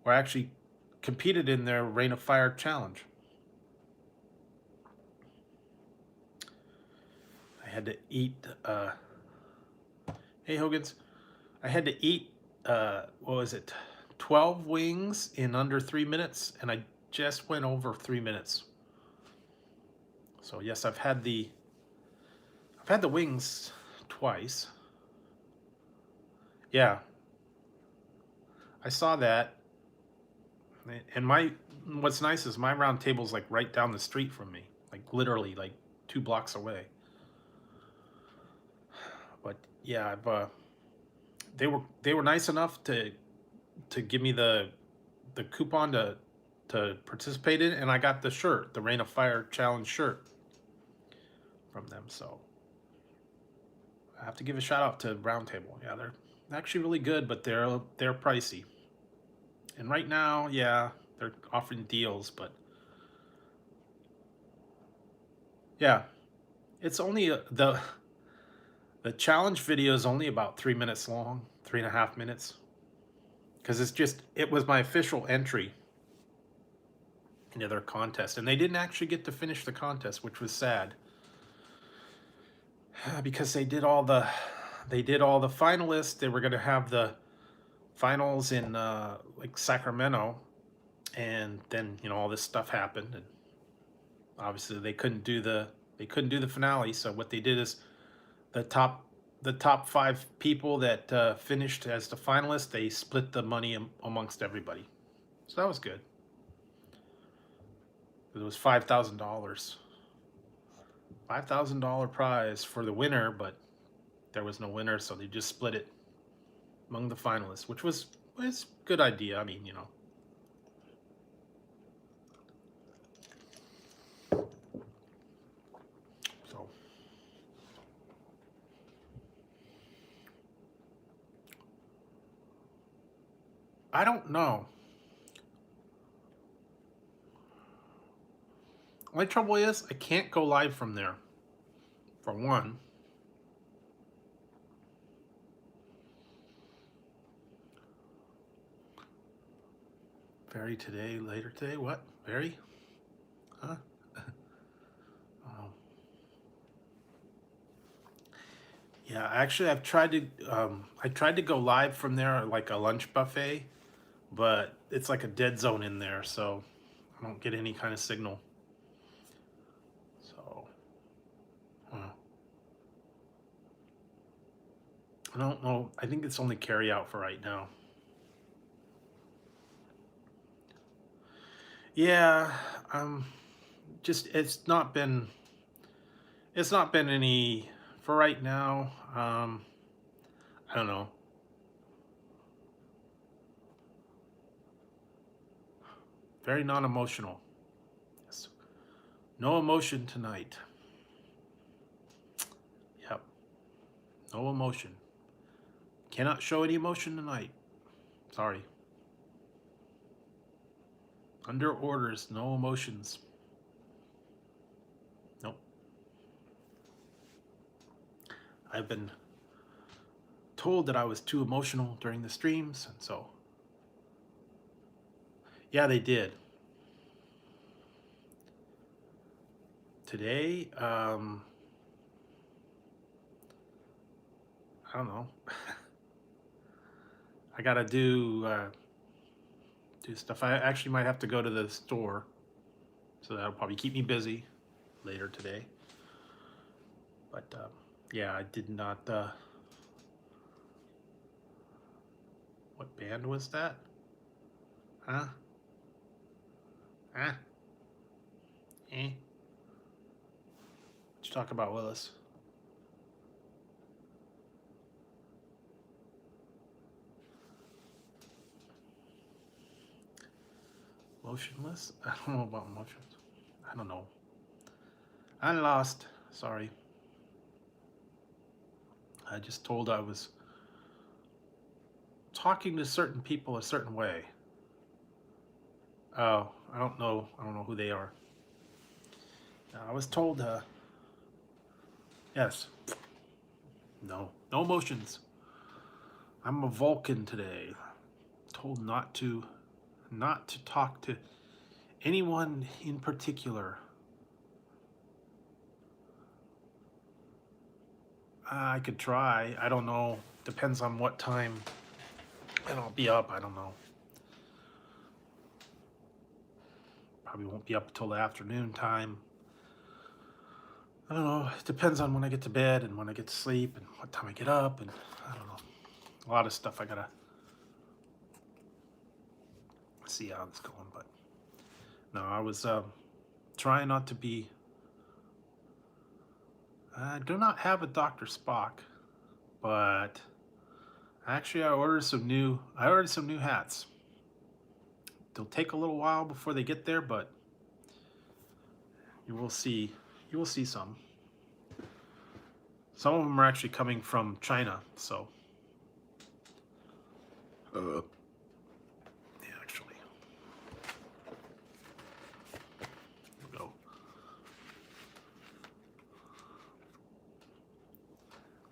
Speaker 1: where I actually competed in their Rain of Fire challenge. I had to eat, hey Hogans, I had to eat, what was it, 12 wings in under 3 minutes, and I just went over 3 minutes. So yes, I've had the wings twice. Yeah, I saw that, and what's nice is my round table's like right down the street from me, like literally like 2 blocks away. But yeah, they were nice enough to give me the coupon to participate in, and I got the shirt, the Rain of Fire Challenge shirt from them. So I have to give a shout out to Roundtable. Yeah, they're actually really good, but they're pricey. And right now, yeah, they're offering deals, but yeah, it's only the challenge video is only about 3 minutes long, 3.5 minutes, because it was my official entry into their contest, and they didn't actually get to finish the contest, which was sad, because they did all the finalists. They were going to have the finals in like Sacramento, and then all this stuff happened, and obviously they couldn't do the finale. So what they did is the top the top 5 people that finished as the finalists, they split the money amongst everybody. So that was good. It was $5,000. $5,000 prize for the winner, but there was no winner, so they just split it among the finalists, which was a good idea. I mean, so I don't know. My trouble is I can't go live from there, for one. Very today, later today, what? Very? Huh? Oh. Yeah, actually, I tried to go live from there, like a lunch buffet, but it's like a dead zone in there, so I don't get any kind of signal. So, I don't know. I think it's only carry out for right now. Yeah, just it's not been any for right now. I don't know. Very non-emotional. Yes. No emotion tonight. Yep. No emotion. Cannot show any emotion tonight. Sorry. Under orders, no emotions. Nope. I've been told that I was too emotional during the streams, and so yeah, they did. Today, I don't know. I gotta do stuff. I actually might have to go to the store, so that'll probably keep me busy later today. But yeah, I did not. What band was that? Huh? Huh? Eh? What you talk about, Willis? Motionless? I don't know about motions. I don't know. I'm lost. Sorry. I just told I was talking to certain people a certain way. Oh, I don't know. I don't know who they are. I was told, yes. No. No emotions. I'm a Vulcan today. Told not to talk to anyone in particular. I could try. I don't know. Depends on what time and I'll be up. I don't know. Probably won't be up until the afternoon time. I don't know. It depends on when I get to bed and when I get to sleep and what time I get up, and I don't know. A lot of stuff I gotta see how it's going. But no, I was trying not to be. I do not have a Dr. Spock, but actually I ordered some new hats. They'll take a little while before they get there, but you will see some. Some of them are actually coming from China, so yeah, actually. Here we go.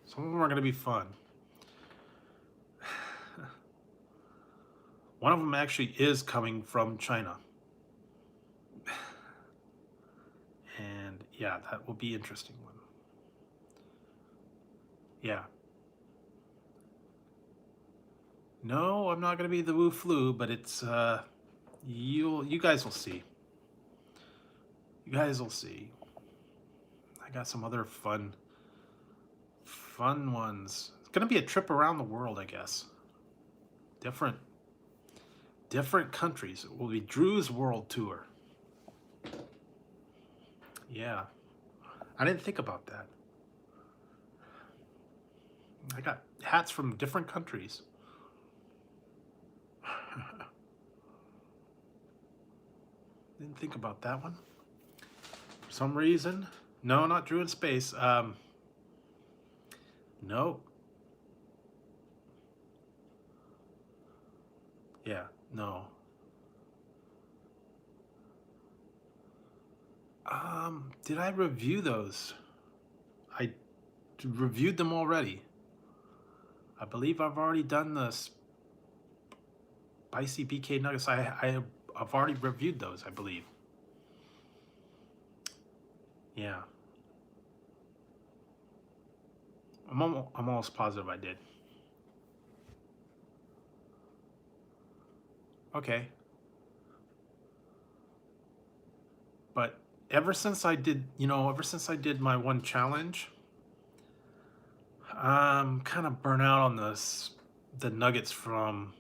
Speaker 1: Some of them are going to be fun. One of them actually is coming from China. And yeah, that will be interesting one. Yeah. No, I'm not gonna be the Woo Flu, but it's you guys will see. You guys will see. I got some other fun ones. It's gonna be a trip around the world, I guess. Different countries. It will be Drew's World Tour. Yeah, I didn't think about that. I got hats from different countries. Didn't think about that one. For some reason. No, not Drew in Space. No. Yeah, no. Did I review those? I reviewed them already. I believe I've already done the spicy BK nuggets. I've already reviewed those, I believe. Yeah. I'm almost positive I did. Okay. But ever since I did my one challenge, I'm kind of burnt out on the nuggets from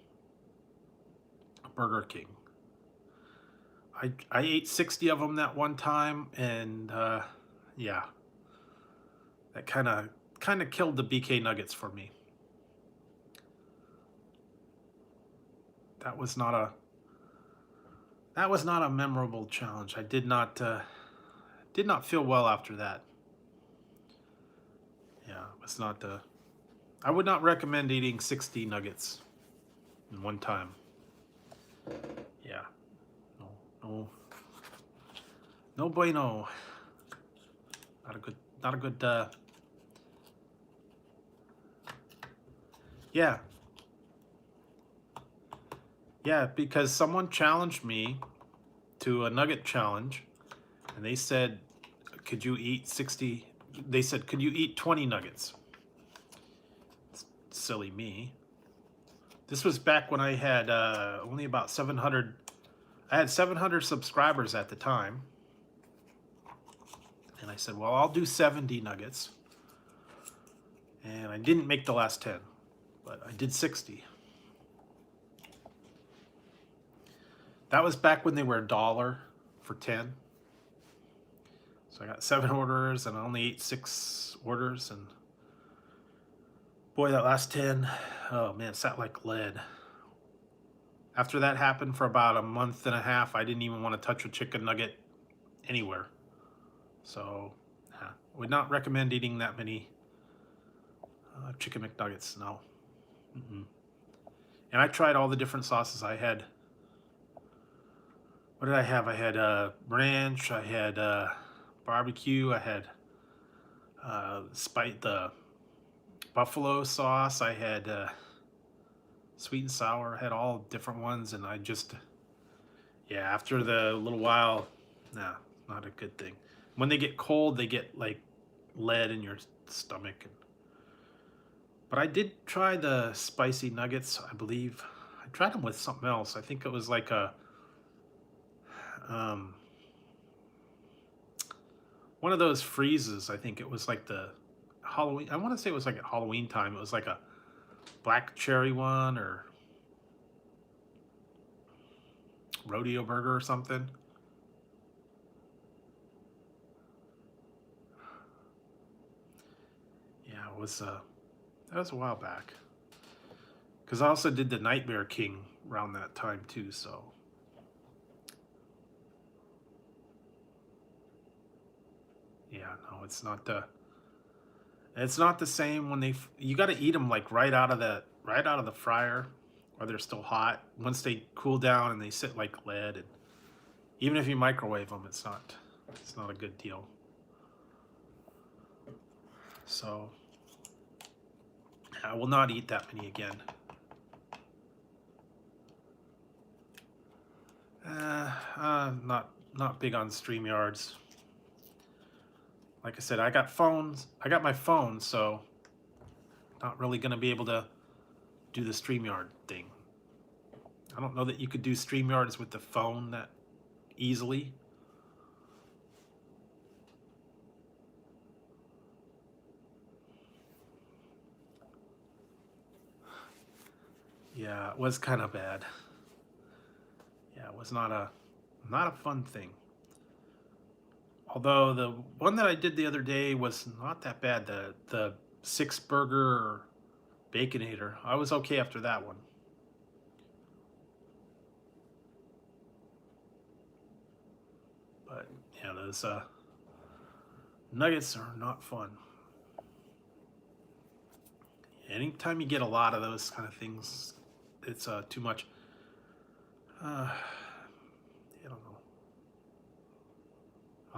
Speaker 1: Burger King. I ate 60 of them that one time, and yeah, that kind of killed the BK nuggets for me. That was not a memorable challenge. I did not feel well after that. Yeah, it was not I would not recommend eating 60 nuggets in one time. Yeah. No bueno. Not a good yeah. Yeah, because someone challenged me to a nugget challenge, and they said, could you eat 60? They said, could you eat 20 nuggets? Silly me. This was back when I had only about 700. I had 700 subscribers at the time. And I said, well, I'll do 70 nuggets. And I didn't make the last 10, but I did 60. That was back when they were $1 for 10. So I got 7 orders and I only ate 6 orders. And boy, that last 10, oh man, it sat like lead. After that happened for about a month and a half, I didn't even want to touch a chicken nugget anywhere. So, yeah, would not recommend eating that many chicken McNuggets, no. And I tried all the different sauces. I had, what did I have? I had ranch, I had barbecue, I had the buffalo sauce, I had sweet and sour. I had all different ones, and I just, yeah, after the little while, nah, not a good thing. When they get cold, they get like lead in your stomach. But I did try the spicy nuggets, I believe. I tried them with something else. I think it was like a one of those freezes. I think it was like the Halloween. I want to say it was like at Halloween time. It was like a black cherry one or rodeo burger or something. Yeah, it was that was a while back. Because I also did the Nightmare King around that time too, so. Yeah, no, it's not the same when you got to eat them like right out of the fryer, or they're still hot. Once they cool down and they sit like lead, and even if you microwave them, it's not a good deal. So I will not eat that many again. Not big on StreamYards. Like I said, I got my phone, so not really gonna be able to do the StreamYard thing. I don't know that you could do StreamYards with the phone that easily. Yeah, it was kind of bad. Yeah, it was not a fun thing. Although the one that I did the other day was not that bad. The 6 burger Baconator. I was okay after that one. But yeah, those nuggets are not fun. Anytime you get a lot of those kind of things, it's too much. I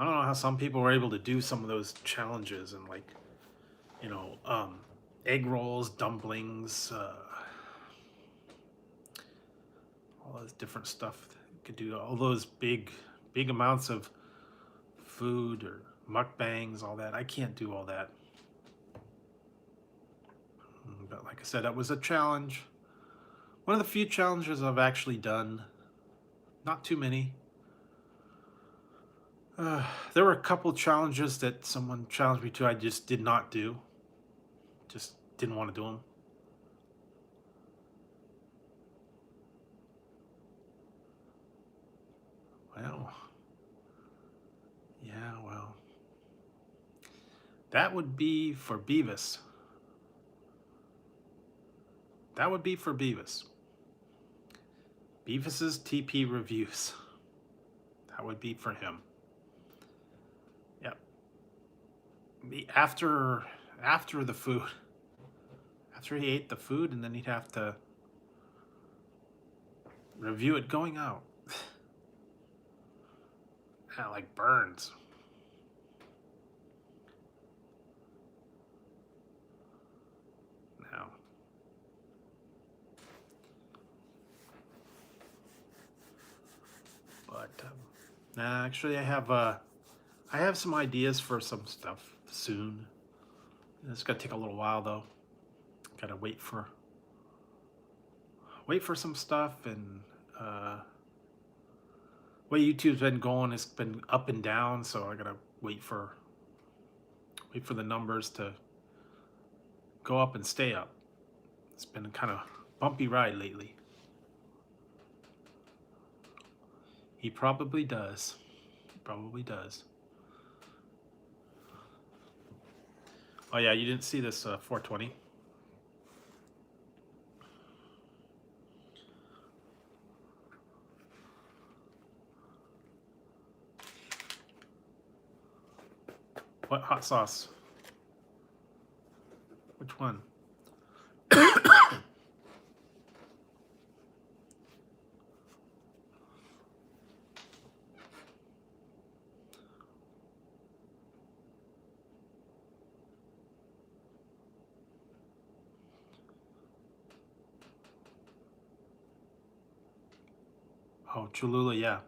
Speaker 1: don't know how some people were able to do some of those challenges and like, you know, egg rolls, dumplings, all this different stuff. You could do all those big amounts of food or mukbangs, all that. I can't do all that. But like I said, that was a challenge. One of the few challenges I've actually done. Not too many. There were a couple challenges that someone challenged me to I just did not do. Just didn't want to do them. Well, yeah, well. That would be for Beavis. That would be for Beavis. Beavis's TP reviews. That would be for him. Yep. After the food. After he ate the food, and then he'd have to review it going out. Yeah, like burns. Now. But actually, I have some ideas for some stuff soon. It's gonna take a little while though. Gotta wait for some stuff, and way YouTube's been going, it's been up and down, so I gotta wait for the numbers to go up and stay up. It's been a kind of bumpy ride lately. He probably does. He probably does. Oh yeah, you didn't see this 420? What hot sauce? Which one? Oh, Cholula, yeah.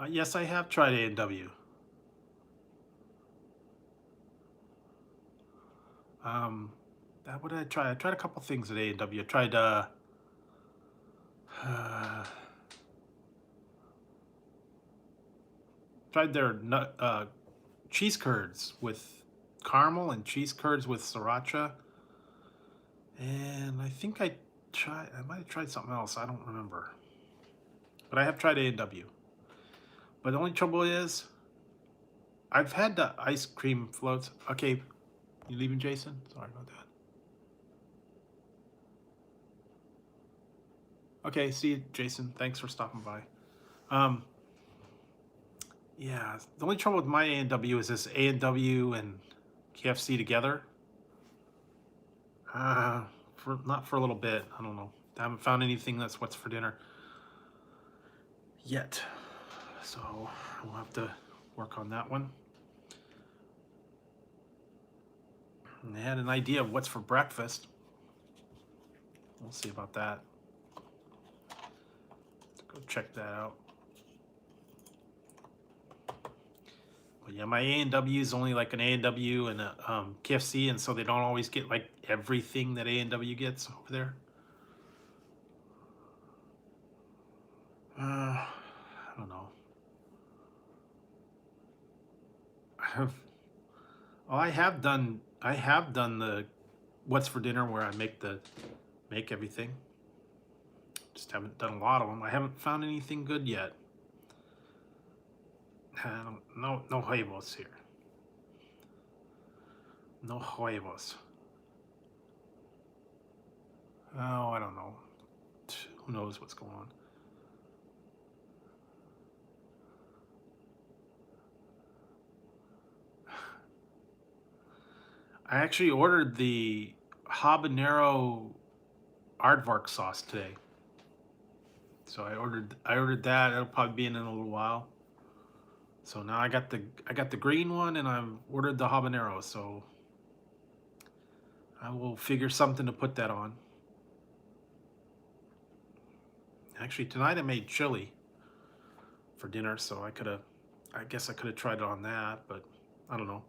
Speaker 1: Yes, I have tried A&W. What did I try? I tried a couple things at A&W. I tried tried their cheese curds with caramel and cheese curds with sriracha. And I think I might have tried something else. I don't remember. But I have tried A&W. But the only trouble is, I've had the ice cream floats. Okay, you leaving, Jason? Sorry about that. Okay, see you, Jason. Thanks for stopping by. Yeah, the only trouble with my A&W is this A&W and KFC together. Not for a little bit. I don't know. I haven't found anything that's what's for dinner yet. So we'll have to work on that one. And I had an idea of what's for breakfast. We'll see about that. check that out. But yeah, my A&W is only like an A&W and a KFC, and so they don't always get like everything that A&W gets over there. I don't know. I have done the what's for dinner where I make everything. Just haven't done a lot of them. I haven't found anything good yet. No huevos here. No huevos. Oh, I don't know. Who knows what's going on? I actually ordered the habanero aardvark sauce today. So I ordered that. It'll probably be in a little while. So now I got the green one, and I've ordered the habanero. So I will figure something to put that on. Actually, tonight I made chili for dinner, so I guess I could have tried it on that, but I don't know.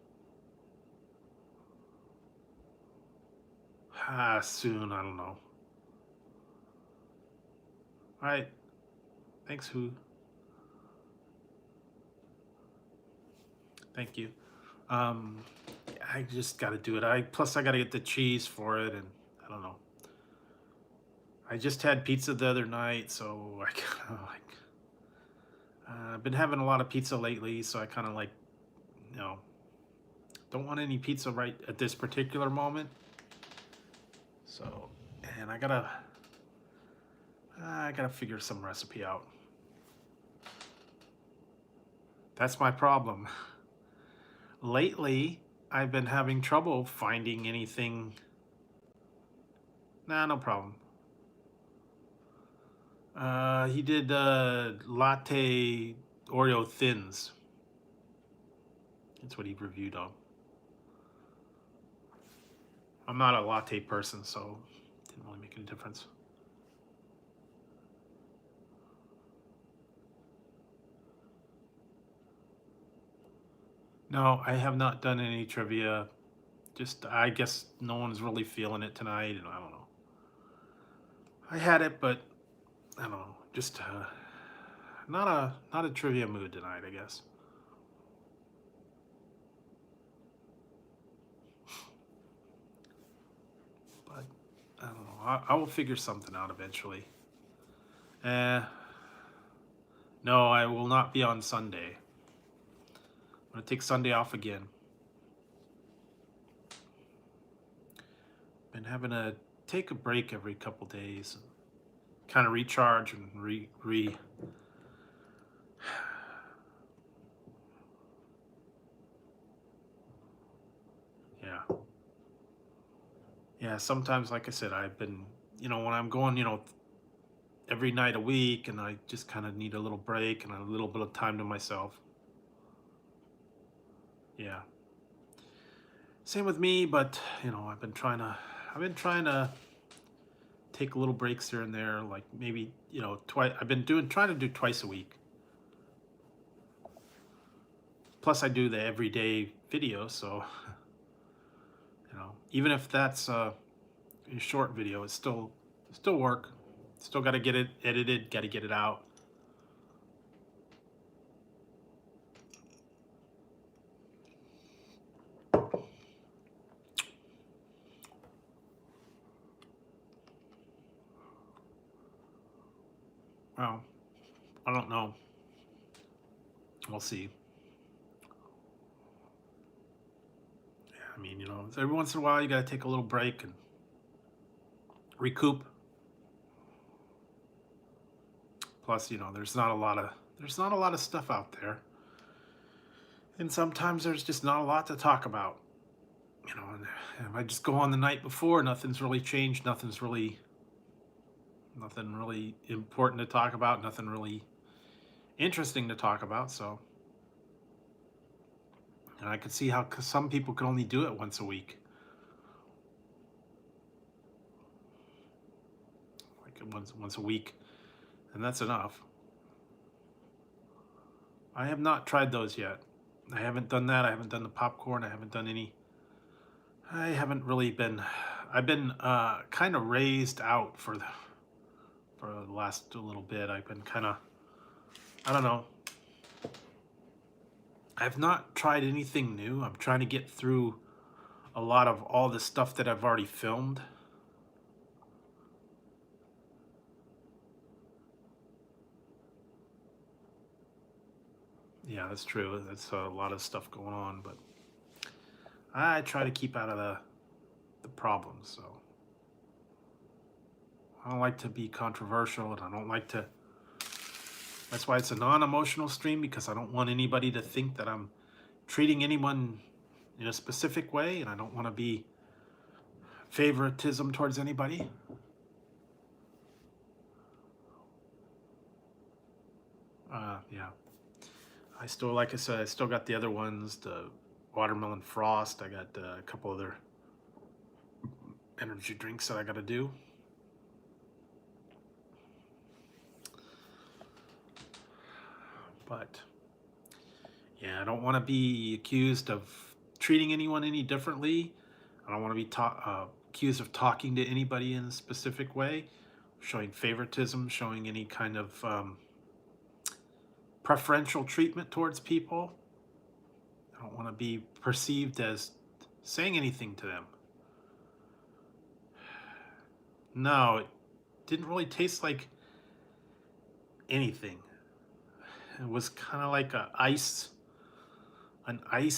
Speaker 1: Soon, I don't know. All right, thanks, Who. Thank you. I just got to do it. Plus I got to get the cheese for it, and I don't know. I just had pizza the other night, so I kind of like. I've been having a lot of pizza lately, so I kind of like, don't want any pizza right at this particular moment. So, and I gotta figure some recipe out. That's my problem. Lately, I've been having trouble finding anything. Nah, no problem. He did latte Oreo thins. That's what he reviewed on. I'm not a latte person, so it didn't really make any difference. No, I have not done any trivia. Just, I guess no one's really feeling it tonight, and I don't know. I had it, but I don't know. Just not a trivia mood tonight, I guess. But I don't know. I will figure something out eventually. No, I will not be on Sunday. I'm gonna take Sunday off again. Been having to take a break every couple days, and kind of recharge and yeah. Sometimes, like I said, I've been, when I'm going, every night a week, and I just kind of need a little break and a little bit of time to myself. Yeah. Same with me, but I've been trying to take little breaks here and there, like maybe twice. I've been trying to do twice a week. Plus, I do the everyday video, so even if that's a short video, it's still work. Still got to get it edited, got to get it out. Well, I don't know. We'll see. Yeah, I mean, every once in a while you got to take a little break and recoup. Plus, there's not a lot of stuff out there, and sometimes there's just not a lot to talk about. And if I just go on the night before, nothing's really changed. Nothing really important to talk about. Nothing really interesting to talk about. So, and I could see how some people can only do it once a week, like once a week, and that's enough. I have not tried those yet. I haven't done that. I haven't done the popcorn. I haven't done any. I haven't really been. I've been kind of raised out for the last little bit. I've been kind of. I don't know. I've not tried anything new. I'm trying to get through a lot of all the stuff that I've already filmed. Yeah, that's true. That's a lot of stuff going on, but I try to keep out of the problems. So I don't like to be controversial, and I don't like to. That's why it's a non-emotional stream, because I don't want anybody to think that I'm treating anyone in a specific way, and I don't want to be favoritism towards anybody. Yeah. I still, like I said, I still got the other ones, the watermelon frost. I got a couple other energy drinks that I got to do. But yeah, I don't want to be accused of treating anyone any differently. I don't want to be accused of talking to anybody in a specific way, showing favoritism, showing any kind of preferential treatment towards people. I don't want to be perceived as saying anything to them. No, it didn't really taste like anything. It was kind of like an ice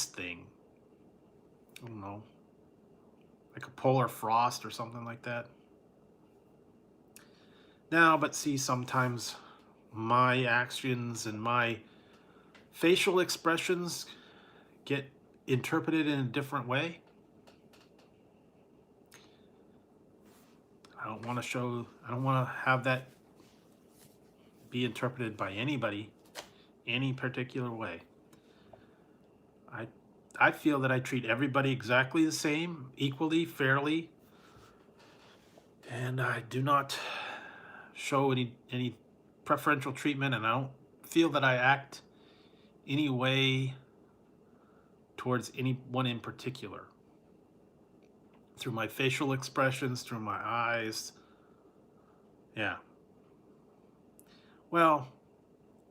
Speaker 1: thing. I don't know, like a polar frost or something like that. Now, but see, sometimes my actions and my facial expressions get interpreted in a different way. I don't want to have that be interpreted by anybody any particular way. I feel that I treat everybody exactly the same, equally, fairly, and I do not show any preferential treatment, and I don't feel that I act any way towards anyone in particular through my facial expressions, through my eyes. Yeah. Well,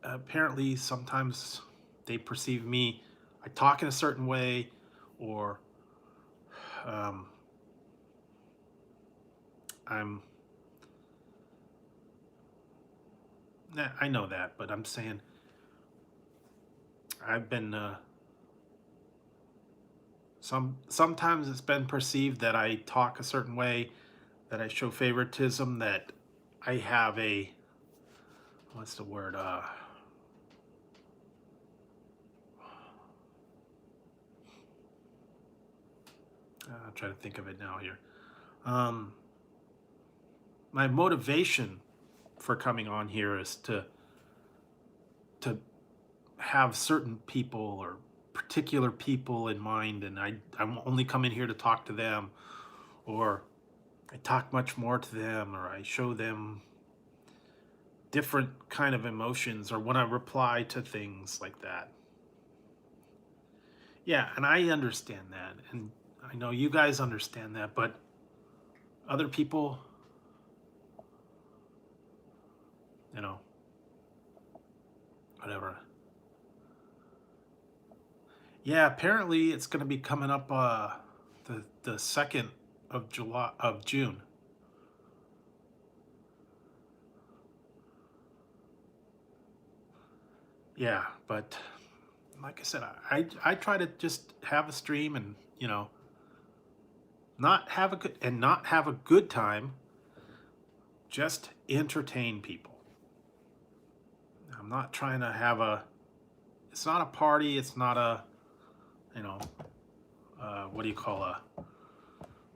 Speaker 1: apparently sometimes they perceive me, I talk in a certain way, or I know that, but I'm saying I've been sometimes it's been perceived that I talk a certain way, that I show favoritism, that I have a, what's the word, I'll try to think of it now here. My motivation for coming on here is to have certain people or particular people in mind, and I'm only coming here to talk to them, or I talk much more to them, or I show them different kind of emotions, or when I reply to things like that. Yeah, and I understand that, and I know you guys understand that, but other people, whatever. Yeah, apparently it's going to be coming up the 2nd of June. Yeah, but like I said, I try to just have a stream and not have a good time, just entertain people. I'm not trying to have it's not a party, it's not a what do you call a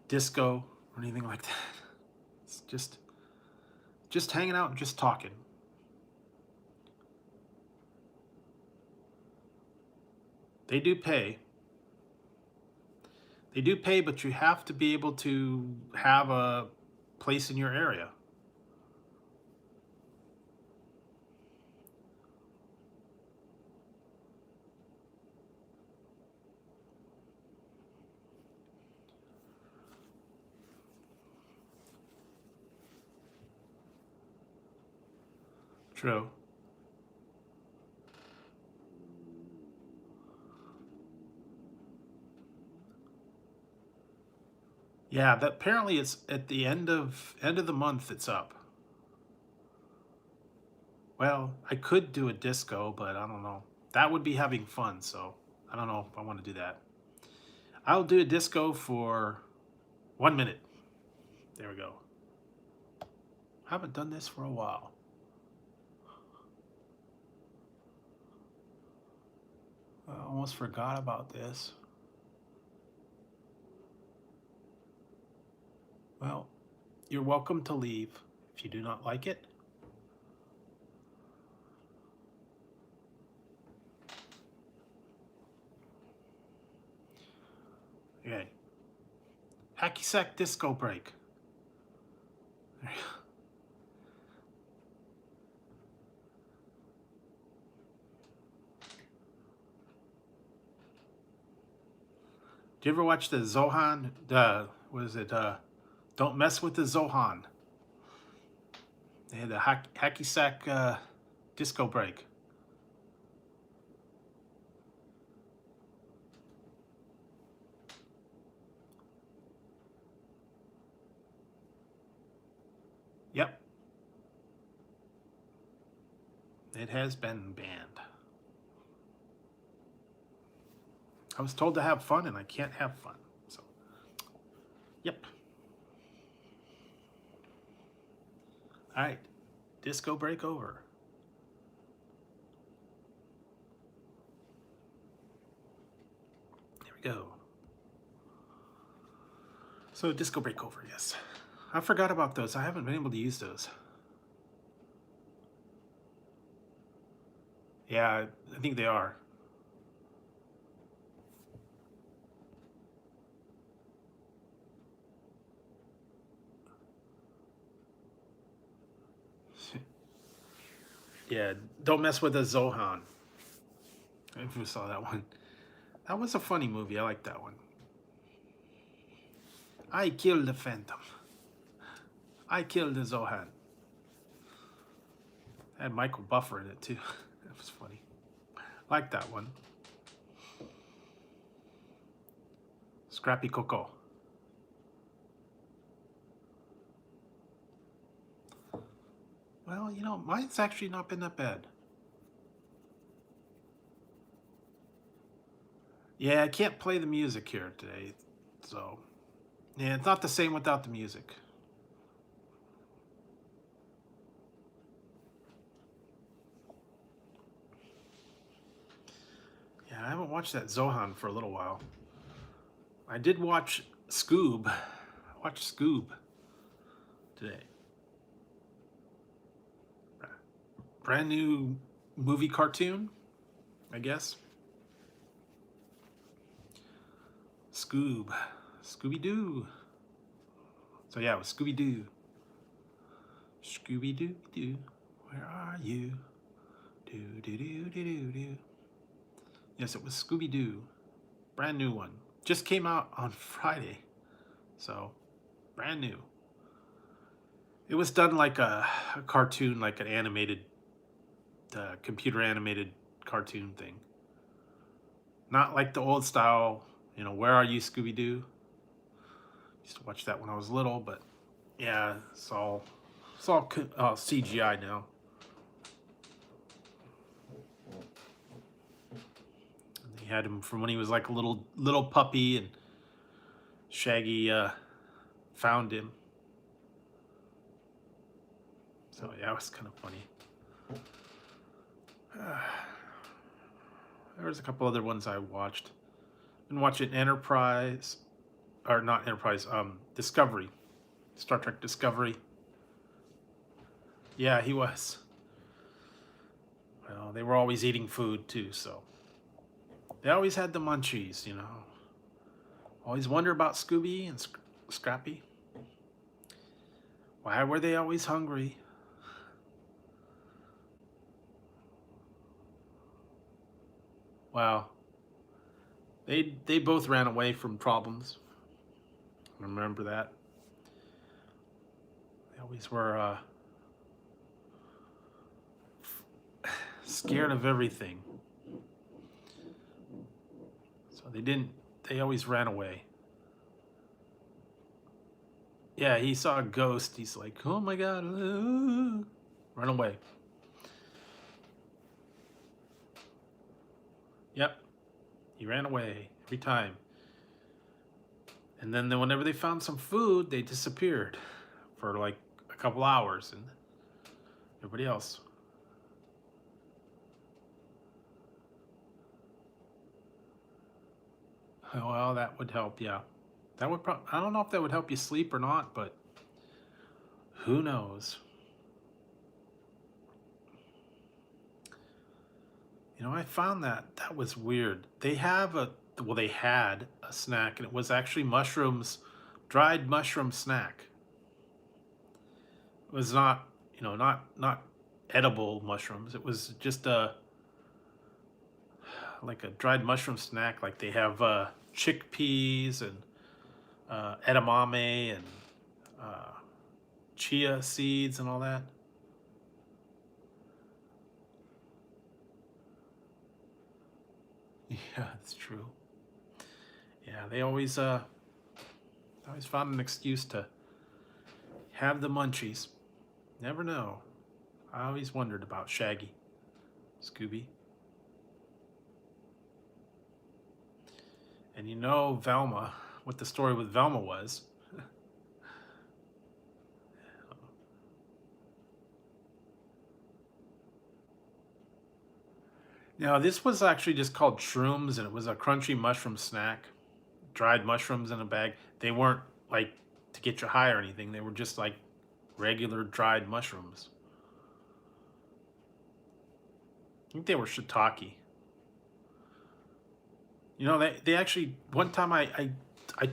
Speaker 1: disco or anything like that. It's just hanging out and just talking. They do pay. They do pay, but you have to be able to have a place in your area. True. Yeah, that apparently it's at the end of the month it's up. Well, I could do a disco, but I don't know. That would be having fun, so I don't know if I want to do that. I'll do a disco for 1 minute. There we go. I haven't done this for a while. I almost forgot about this. Well, you're welcome to leave if you do not like it. Okay. Hacky sack disco break. Do you ever watch the Zohan? What is it? Don't mess with the Zohan. They had the hacky sack disco break. Yep. It has been banned. I was told to have fun and I can't have fun. So, yep. All right. Disco break over. There we go. So, disco break over, yes. I forgot about those. I haven't been able to use those. Yeah, I think they are. Yeah, don't mess with the Zohan. If you saw that one. That was a funny movie. I like that one. I killed the Phantom. I killed the Zohan. I had Michael Buffer in it too. That was funny. Like that one. Scrappy Coco. Well, you know, mine's actually not been that bad. Yeah, I can't play the music here today, so yeah, it's not the same without the music. Yeah, I haven't watched that Zohan for a little while. I did watch Scoob. I watched Scoob today. Brand new movie cartoon, I guess. Scoob. Scooby-Doo. So yeah, it was Scooby-Doo. Scooby-Doo-Doo, where are you? Do-do-do-do-do-do. Yes, it was Scooby-Doo. Brand new one. Just came out on Friday. So, brand new. It was done like a cartoon, like an animated, computer animated cartoon thing. Not like the old style, you know, Where Are You, Scooby-Doo? Used to watch that when I was little, but yeah, it's all CGI now. And they had him from when he was like a little puppy, and Shaggy found him. So yeah, it was kind of funny. There was a couple other ones I watched. Been watching Enterprise, or not Enterprise, Discovery, Star Trek Discovery. Yeah, he was. Well, they were always eating food too, so they always had the munchies, you know. Always wonder about Scooby and Scrappy. Why were they always hungry? Wow. They both ran away from problems. I remember that. They always were scared of everything. So they always ran away. Yeah, he saw a ghost. He's like, oh my God, run away. Yep, he ran away every time. And then whenever they found some food, they disappeared for like a couple hours, and everybody else. Well, that would help, yeah. That would I don't know if that would help you sleep or not, but who knows? You know, I found that was weird. They had a snack, and it was actually mushrooms, dried mushroom snack. It was not, not edible mushrooms. It was just like a dried mushroom snack. Like they have chickpeas and edamame and uh, chia seeds and all that. Yeah, that's true. Yeah, they always found an excuse to have the munchies. Never know. I always wondered about Shaggy, Scooby. And you know Velma, what the story with Velma was. Now, this was actually just called shrooms, and it was a crunchy mushroom snack. Dried mushrooms in a bag. They weren't like to get you high or anything. They were just like regular dried mushrooms. I think they were shiitake. You know, they actually, one time I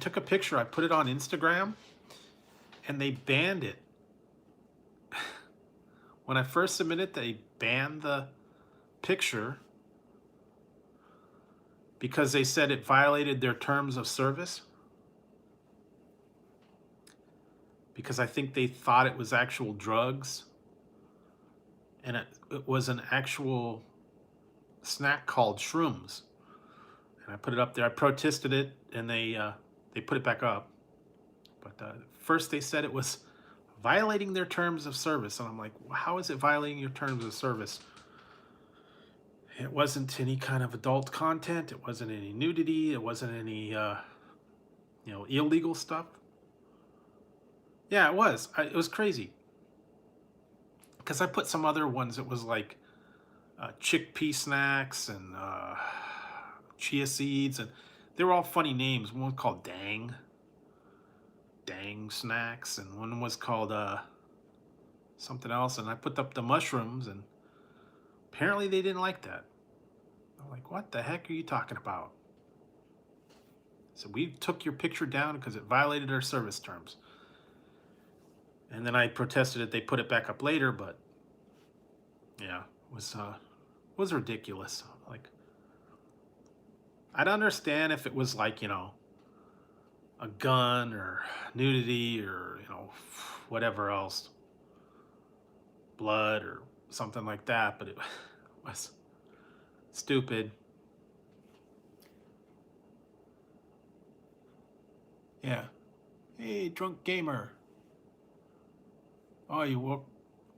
Speaker 1: took a picture, I put it on Instagram, and they banned it. When I first submitted, they banned the picture because they said it violated their terms of service. Because I think they thought it was actual drugs. And it was an actual snack called shrooms. And I put it up there. I protested it, and they put it back up. But first they said it was violating their terms of service. And I'm like, well, how is it violating your terms of service? It wasn't any kind of adult content. It wasn't any nudity. It wasn't any, illegal stuff. Yeah, it was. It was crazy. Because I put some other ones. It was like chickpea snacks and chia seeds, and they were all funny names. One was called Dang snacks, and one was called something else. And I put up the mushrooms, and apparently they didn't like that. I'm like, what the heck are you talking about? So we took your picture down because it violated our service terms. And then I protested it. They put it back up later, but yeah, it was ridiculous. Like, I'd understand if it was like, a gun or nudity or, whatever else, blood or something like that, but it was stupid. Yeah. Hey, drunk gamer. Oh, you woke.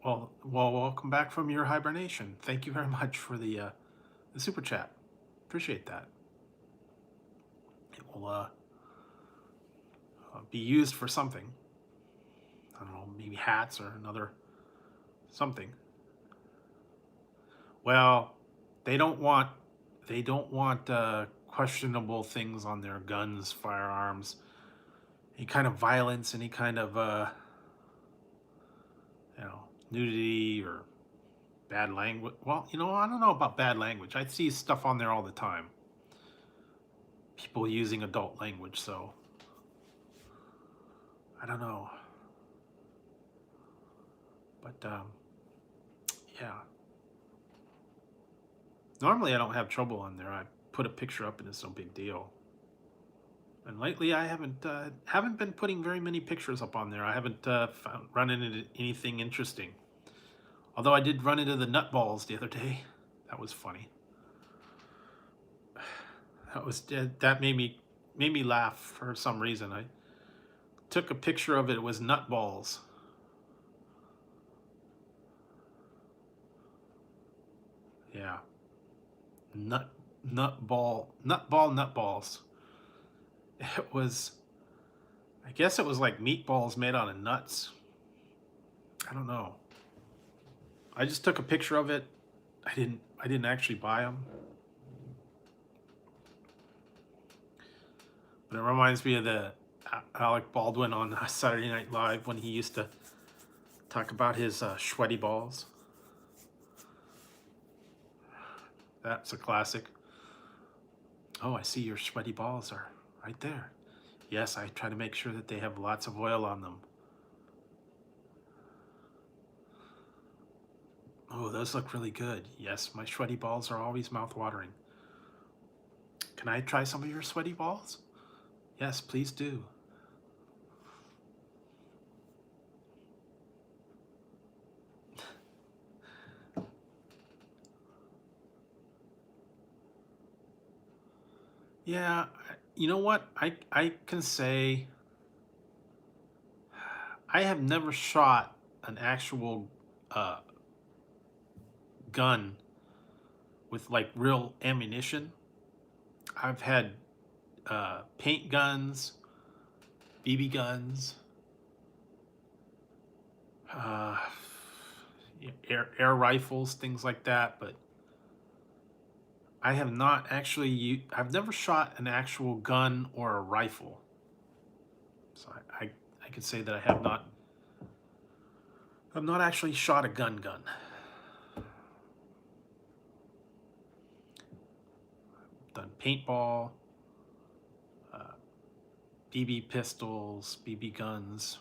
Speaker 1: Well, welcome back from your hibernation. Thank you very much for the super chat. Appreciate that. It will be used for something. I don't know, maybe hats or another something. Well, they don't want questionable things on their guns, firearms, any kind of violence, any kind of nudity or bad language. Well, I don't know about bad language. I see stuff on there all the time. People using adult language, so I don't know. But yeah. Normally I don't have trouble on there. I put a picture up and it's no big deal. And lately I haven't been putting very many pictures up on there. I haven't run into anything interesting. Although I did run into the nutballs the other day. That was funny. That made me laugh for some reason. I took a picture of it. It was nutballs. Yeah, nutballs. It was. I guess it was like meatballs made out of nuts. I don't know. I just took a picture of it. I didn't actually buy them. But it reminds me of the Alec Baldwin on Saturday Night Live when he used to talk about his sweaty balls. That's a classic. Oh, I see your sweaty balls are right there. Yes, I try to make sure that they have lots of oil on them. Oh, those look really good. Yes, my sweaty balls are always mouth-watering. Can I try some of your sweaty balls? Yes, please do. Yeah, you know what? I can say I have never shot an actual uh, gun with like real ammunition. I've had paint guns, BB guns, uh, air rifles, things like that. But I have not actually. I've never shot an actual gun or a rifle. So I could say that I have not. I've not actually shot a gun. Done paintball, BB pistols, BB guns.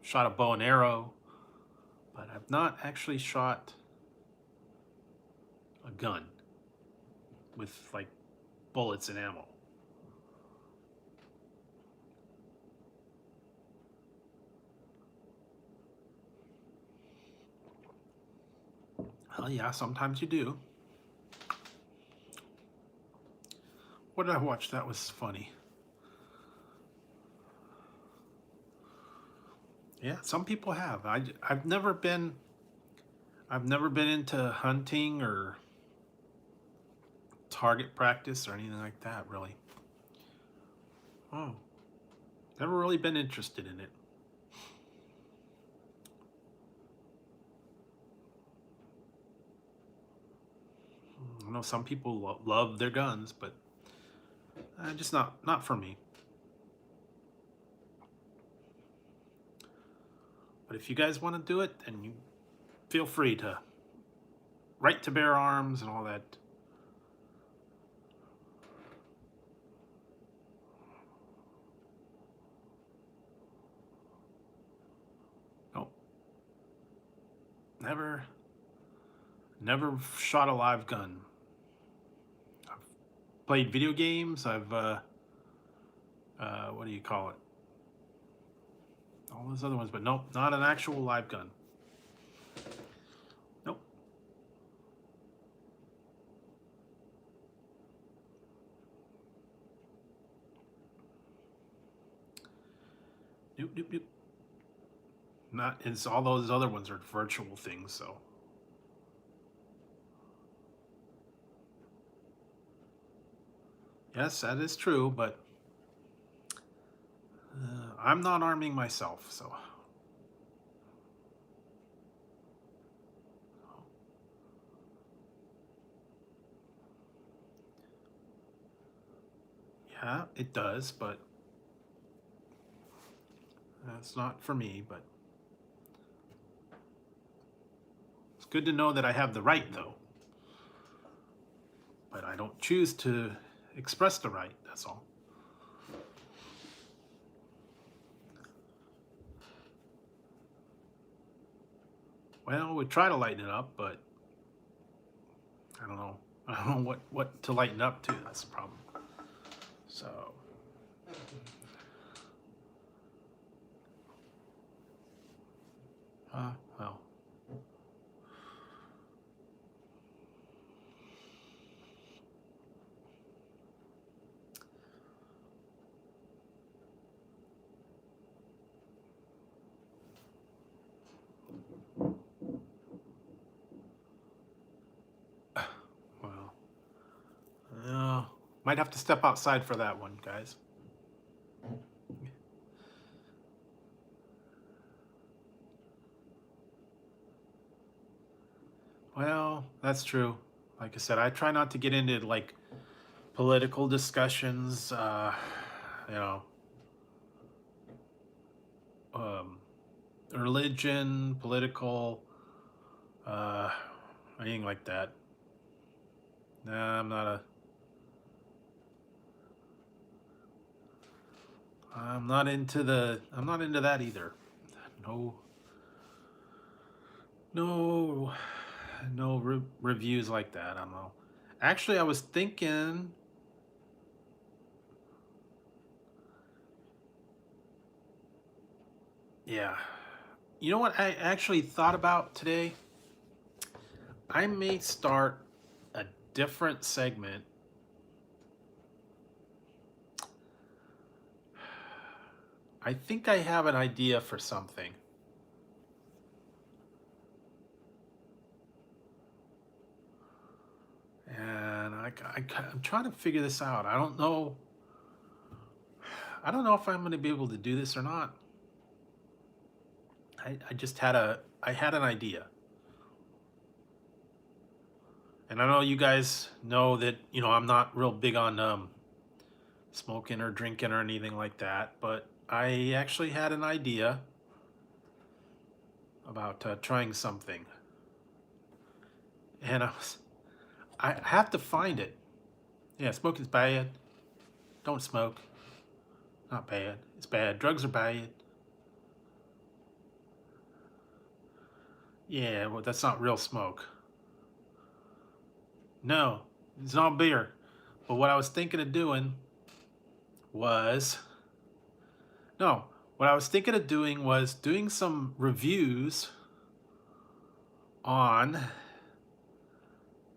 Speaker 1: Shot a bow and arrow, but I've not actually shot a gun with like bullets and ammo. Well, yeah, sometimes you do. What did I watch that was funny? Yeah, some people have. I've never been into hunting or target practice or anything like that, really. Oh, never really been interested in it. I know some people love their guns, but just not for me. But if you guys want to do it, then you feel free to right to bear arms and all that. Nope. Never shot a live gun. I've played video games. I've what do you call it? All those other ones, but nope, not an actual live gun. Nope. Nope. Not. It's all those other ones are virtual things. So. Yes, that is true, but I'm not arming myself, so. Yeah, it does, but that's not for me, but it's good to know that I have the right, though. But I don't choose to express the right, that's all. Well, we try to lighten it up, but I don't know. I don't know what to lighten up to. That's the problem. So. Well. Might have to step outside for that one, guys. Well, that's true. Like I said, I try not to get into like political discussions, you know, um, religion, political, uh, anything like that. Nah, I'm not into that either. No, no, no reviews like that. I don't know. Actually, I was thinking, yeah. You know what I actually thought about today? I may start a different segment. I think I have an idea for something. And I'm trying to figure this out. I don't know. I don't know if I'm going to be able to do this or not. I just had I had an idea. And I know you guys know that, you know, I'm not real big on smoking or drinking or anything like that, but I actually had an idea about trying something. And I have to find it. Yeah, smoking's bad. Don't smoke. Not bad. It's bad. Drugs are bad. Yeah, well, that's not real smoke. No, it's not beer. But what I was thinking of doing was, no, what I was thinking of doing was doing some reviews on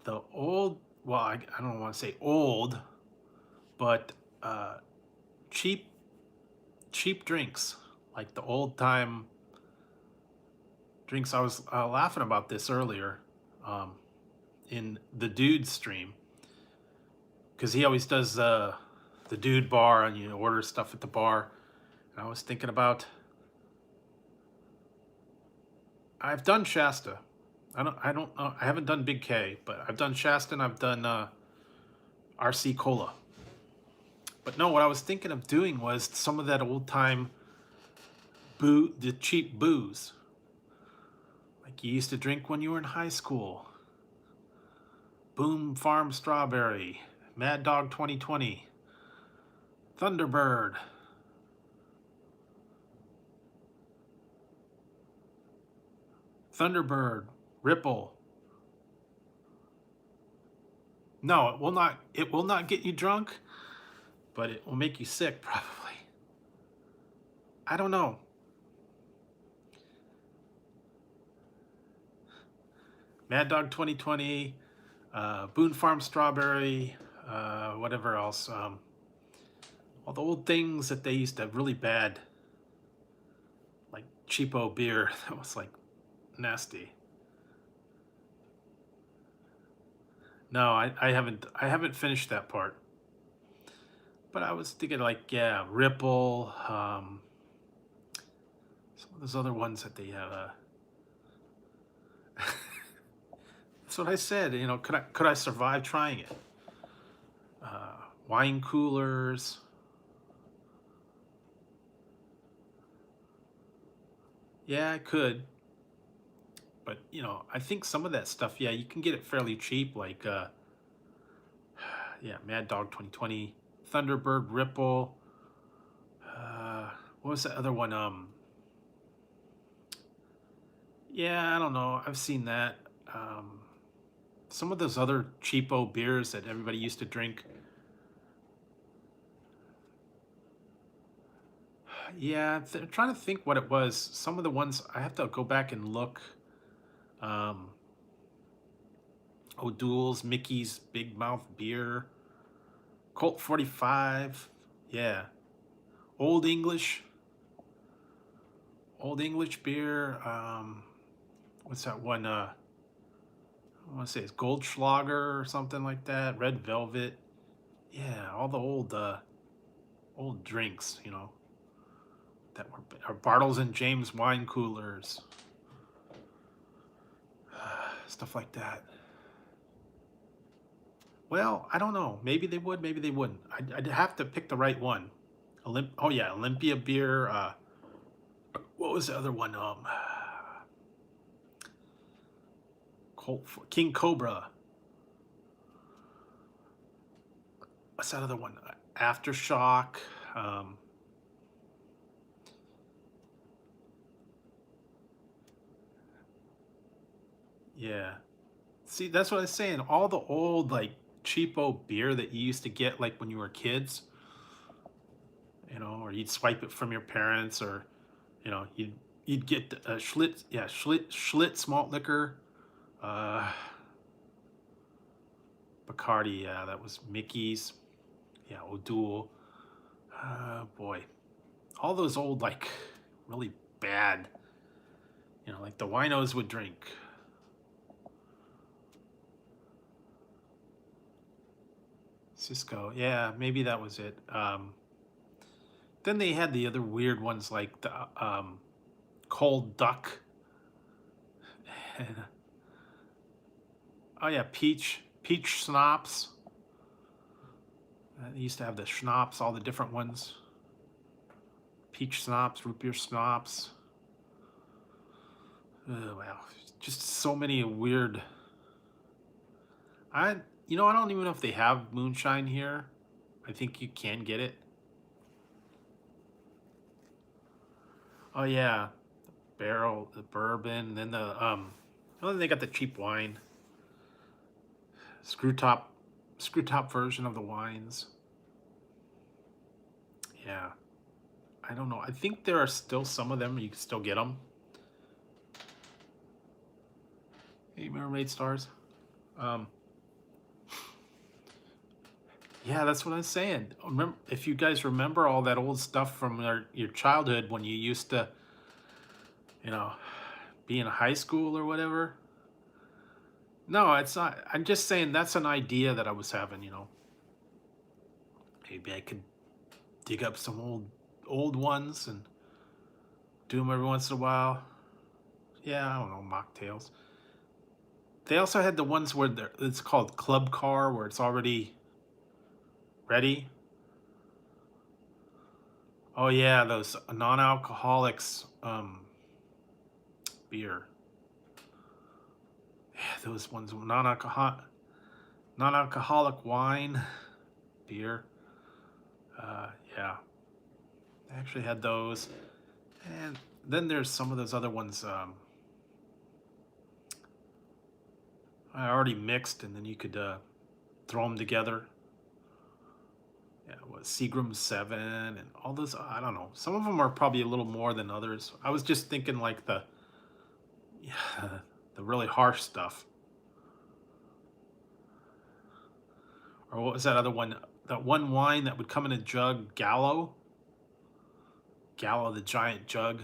Speaker 1: the old, well, I don't want to say old, but cheap, cheap drinks, like the old time drinks. I was laughing about this earlier in the dude stream, because he always does the dude bar and you order stuff at the bar. And I was thinking about, I've done Shasta. I don't know. I haven't done Big K, but I've done Shasta and I've done RC Cola. But no, what I was thinking of doing was some of that old time the cheap booze, like you used to drink when you were in high school. Boom Farm Strawberry, Mad Dog 2020, Thunderbird, Ripple. No, it will not. It will not get you drunk, but it will make you sick probably. I don't know. Mad Dog 2020, Boone Farm Strawberry, whatever else. All the old things that they used to have really bad, like cheapo beer that was like nasty. No, I haven't finished that part. But I was thinking like, yeah, Ripple, some of those other ones that they have. That's what I said. You know, could I survive trying it? Wine coolers. Yeah, I could. But you know, I think some of that stuff, yeah, you can get it fairly cheap. Like, yeah, Mad Dog 2020, Thunderbird, Ripple. What was the other one? Yeah, I don't know. I've seen that. Some of those other cheapo beers that everybody used to drink. Yeah, I'm trying to think what it was. Some of the ones I have to go back and look. Um, O'Doul's, Mickey's Big Mouth Beer, Colt 45. Yeah, Old English, Old English beer. What's that one? I want to say it's Goldschlager or something like that. Red Velvet. Yeah, all the old drinks, that were or Bartles and James wine coolers, stuff like that. Well, I don't know. Maybe they would, maybe they wouldn't. I'd have to pick the right one. Oh yeah, Olympia beer. What was the other one? King Cobra. What's that other one? Aftershock. Um, yeah. See, that's what I was saying. All the old like cheapo beer that you used to get like when you were kids, or you'd swipe it from your parents, or you'd get a Schlitz, yeah, Schlitz malt liquor, uh, Bacardi, yeah, that was Mickey's, yeah, O'Doul. Boy, all those old like really bad, like the winos would drink. Cisco, yeah, maybe that was it. Then they had the other weird ones like the cold duck. And, oh yeah, peach schnapps. They used to have the schnapps, all the different ones. Peach schnapps, root beer schnapps. Oh, wow, just so many weird. I I don't even know if they have moonshine here. I think you can get it. Oh yeah, barrel, the bourbon, then well, then they got the cheap wine, screw top, screw top version of the wines. Yeah, I don't know. I think there are still some of them. You can still get them. Hey, Mermaid Stars. Um, yeah, that's what I was saying. Remember, if you guys remember all that old stuff from your childhood when you used to, you know, be in high school or whatever. No, it's not. I'm just saying that's an idea that I was having. Maybe I could dig up some old ones and do them every once in a while. Yeah, I don't know, mocktails. They also had the ones where it's called Club Car, where it's already ready. Oh yeah, those non-alcoholics beer. Yeah, those ones non-alcoholic wine beer. Yeah, I actually had those, and then there's some of those other ones. I already mixed, and then you could throw them together. Yeah, what Seagram 7 and all those. I don't know. Some of them are probably a little more than others. I was just thinking like yeah, the really harsh stuff. Or what was that other one? That one wine that would come in a jug, Gallo. Gallo, the giant jug.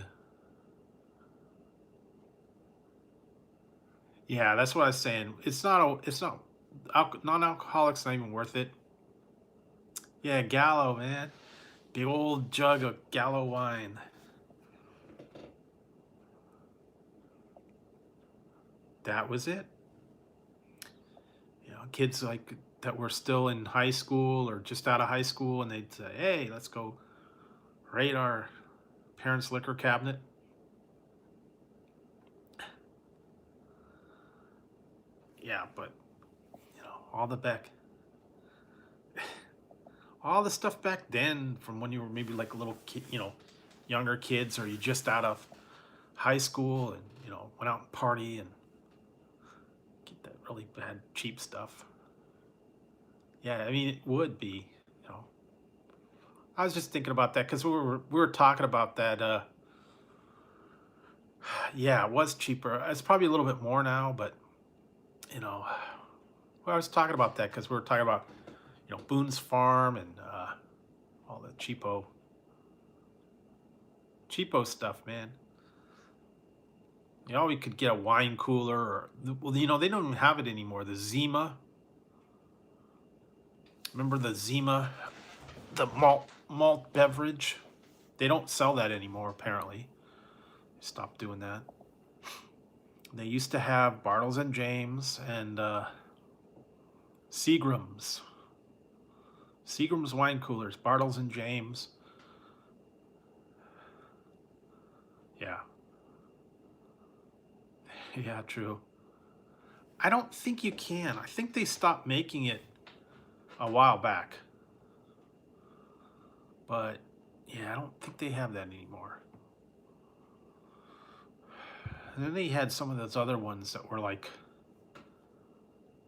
Speaker 1: Yeah, that's what I was saying. It's not, non-alcoholic's not even worth it. Yeah, Gallo, man. Big old jug of Gallo wine. That was it. Kids like that were still in high school or just out of high school, and they'd say, "Hey, let's go raid our parents' liquor cabinet." Yeah, but all the back, all the stuff back then, from when you were maybe like a little kid, younger kids, or you just out of high school and went out and party and get that really bad cheap stuff. Yeah, I mean it would be. You know, I was just thinking about that because we were talking about that. Yeah, it was cheaper. It's probably a little bit more now, but you know, well, I was talking about that because we were talking about Boone's Farm and all the cheapo stuff, man. We could get a wine cooler, or well, they don't even have it anymore. The Zima, Remember the Zima, the malt beverage? They don't sell that anymore, apparently. Stopped doing that. They used to have Bartles and James and Seagram's. Seagram's wine coolers, Bartles and James. Yeah. Yeah, true. I don't think you can. I think they stopped making it a while back. But yeah, I don't think they have that anymore. And then they had some of those other ones that were like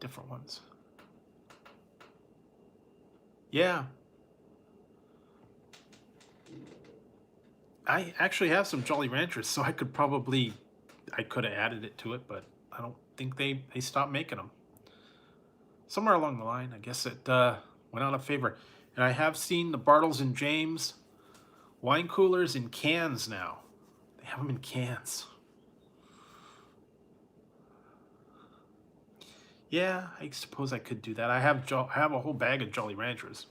Speaker 1: different ones. Yeah. I actually have some Jolly Ranchers, so I could have added it to it, but I don't think they stopped making them. Somewhere along the line, I guess it went out of favor. And I have seen the Bartles and James wine coolers in cans now. They have them in cans. Yeah, I suppose I could do that. I have a whole bag of Jolly Ranchers.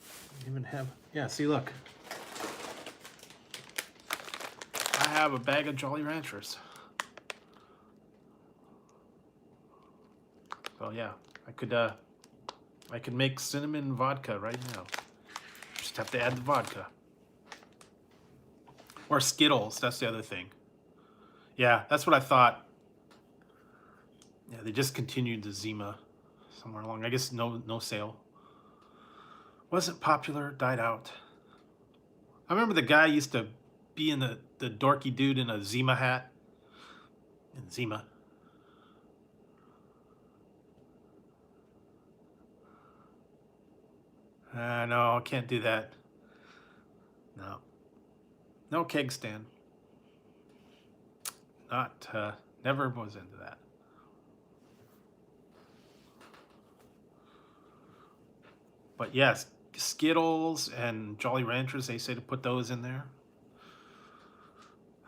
Speaker 1: I even have, yeah, see, look. I have a bag of Jolly Ranchers. So yeah, I could make cinnamon vodka right now. Just have to add the vodka. Or Skittles, that's the other thing. Yeah, that's what I thought. Yeah, they discontinued the Zima somewhere along. I guess no sale. Wasn't popular, died out. I remember the guy used to be in the dorky dude in a Zima hat. In Zima. No, I can't do that. No. No keg stand. Never was into that. But yes, Skittles and Jolly Ranchers, they say to put those in there.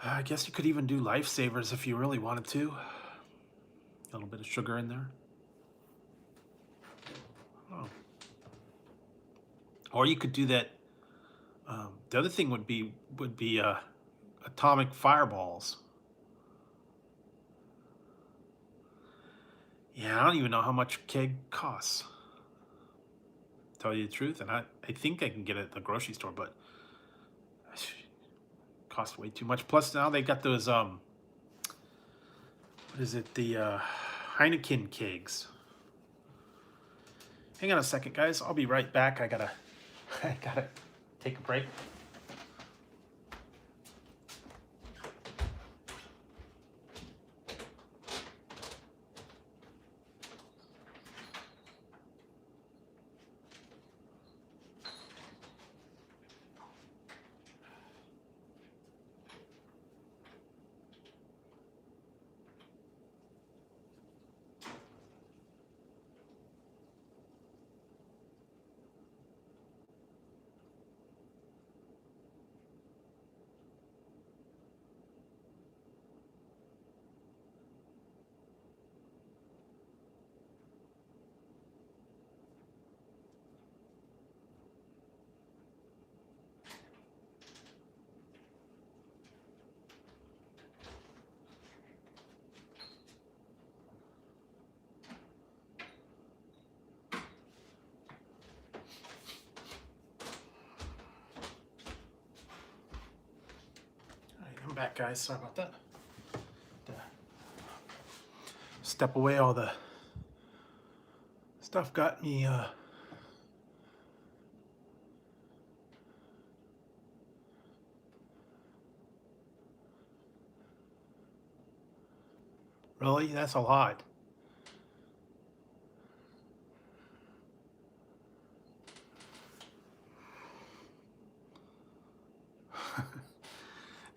Speaker 1: I guess you could even do Lifesavers if you really wanted to. A little bit of sugar in there. Oh. Or you could do that. The other thing would be atomic fireballs. Yeah, I don't even know how much a keg costs. Tell you the truth, and I think I can get it at the grocery store, but it costs way too much. Plus now they got those what is it, the Heineken kegs. Hang on a second, guys. I'll be right back. I gotta take a break. I'm back, guys. Sorry about that. Step away, all the stuff got me really? That's a lot.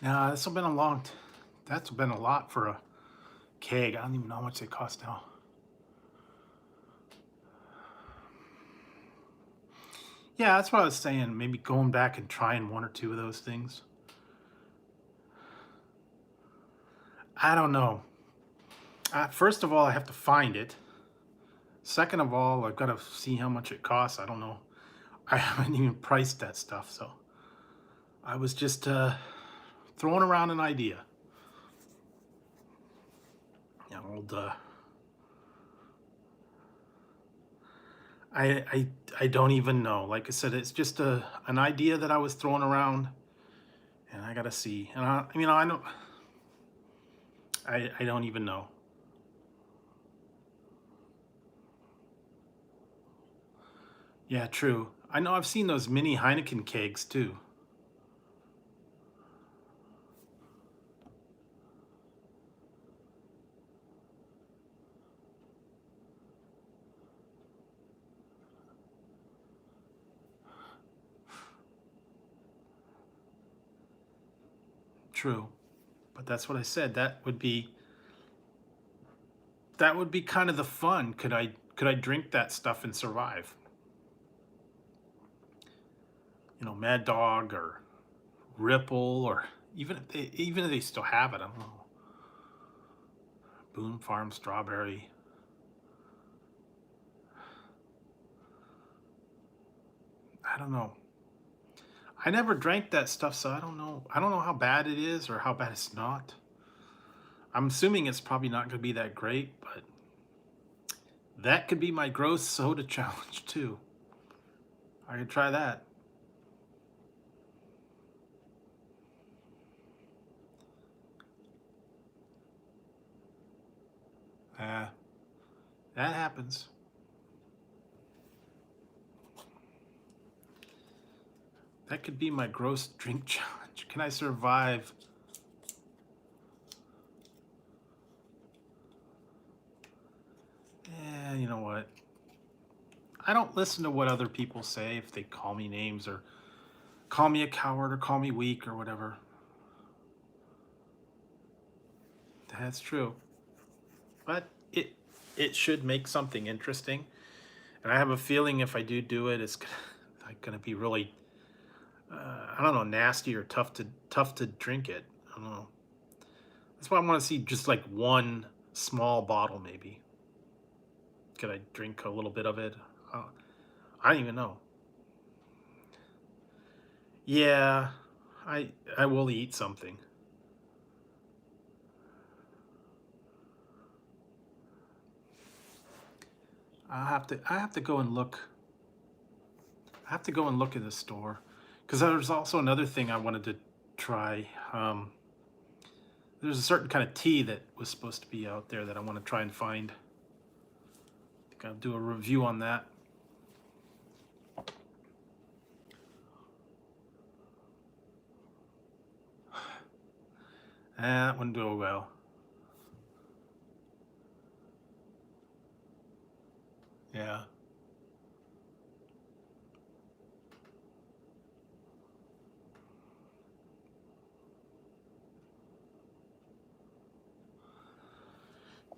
Speaker 1: Now, that's been a lot for a keg. I don't even know how much they cost now. Yeah, that's what I was saying. Maybe going back and trying one or two of those things. I don't know. First of all, I have to find it. Second of all, I've got to see how much it costs. I don't know. I haven't even priced that stuff, so I was just throwing around an idea. Old I don't even know. Like I said, it's just an idea that I was throwing around, and I gotta see. And I don't. I don't even know. Yeah, true. I know I've seen those mini Heineken kegs too. True. But that's what I said. That would be kind of the fun. Could I drink that stuff and survive? Mad Dog or Ripple, or even if they still have it, I don't know. Boone Farm Strawberry. I don't know. I never drank that stuff, so I don't know. I don't know how bad it is or how bad it's not. I'm assuming it's probably not going to be that great, but that could be my gross soda challenge too. I could try that. Uh, that happens. That could be my gross drink challenge. Can I survive? You know what? I don't listen to what other people say if they call me names or call me a coward or call me weak or whatever. That's true. But it should make something interesting. And I have a feeling if I do it, it's gonna be really, I don't know, nasty or tough to drink it. I don't know. That's why I want to see just like one small bottle, maybe. Could I drink a little bit of it? I don't even know. Yeah, I will eat something. I have to go and look. I have to go and look in the store because there's also another thing I wanted to try. There's a certain kind of tea that was supposed to be out there that I want to try and find. I think I'll do a review on that. That wouldn't do well. Yeah.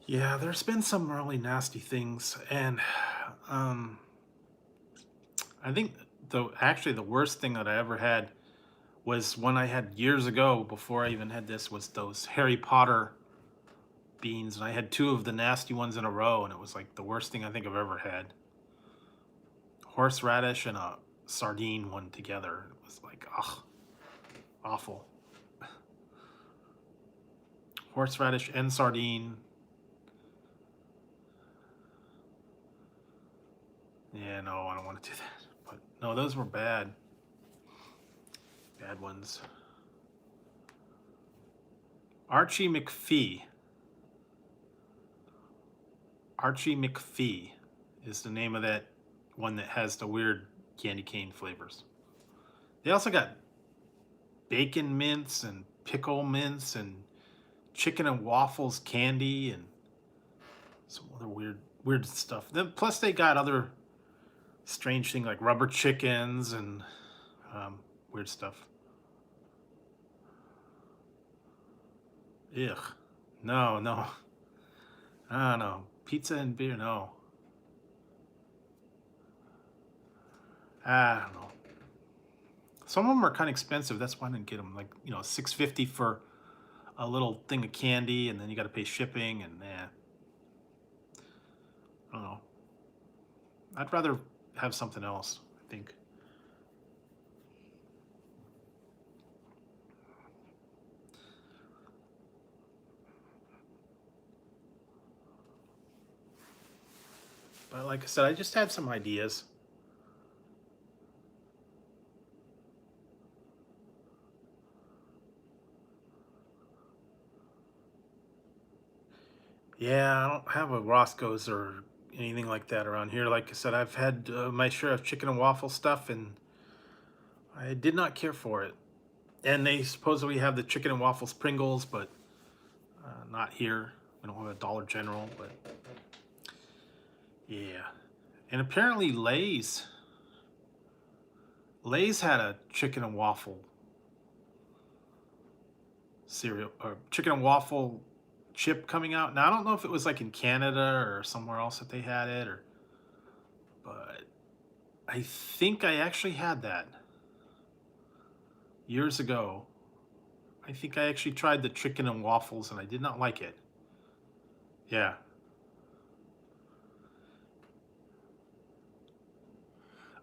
Speaker 1: Yeah, there's been some really nasty things, and um, I think the worst thing that I ever had was one I had years ago before I even had this was those Harry Potter beans, and I had two of the nasty ones in a row, and it was like the worst thing I think I've ever had. Horseradish and a sardine one together. It was like, ugh, awful. Horseradish and sardine. Yeah, no, I don't want to do that. But no, those were bad. Bad ones. Archie McPhee. Archie McPhee is the name of that one that has the weird candy cane flavors. They also got bacon mints and pickle mints and chicken and waffles candy and some other weird stuff. Then plus they got other strange things like rubber chickens and weird stuff. Ugh. No, no. I don't know. Pizza and beer, no. I don't know. Some of them are kind of expensive. That's why I didn't get them. Like, $6.50 for a little thing of candy, and then you got to pay shipping, and I don't know. I'd rather have something else, I think. But like I said, I just had some ideas. Yeah, I don't have a Roscoe's or anything like that around here. Like I said, I've had my share of chicken and waffle stuff, and I did not care for it. And they supposedly have the chicken and waffles Pringles, but not here. We don't have a Dollar General, but yeah. And apparently Lay's had a chicken and waffle cereal or chicken and waffle chip coming out. Now I don't know if it was like in Canada or somewhere else that they had it, or but I think I actually had that years ago. I think I actually tried the chicken and waffles and I did not like it. Yeah.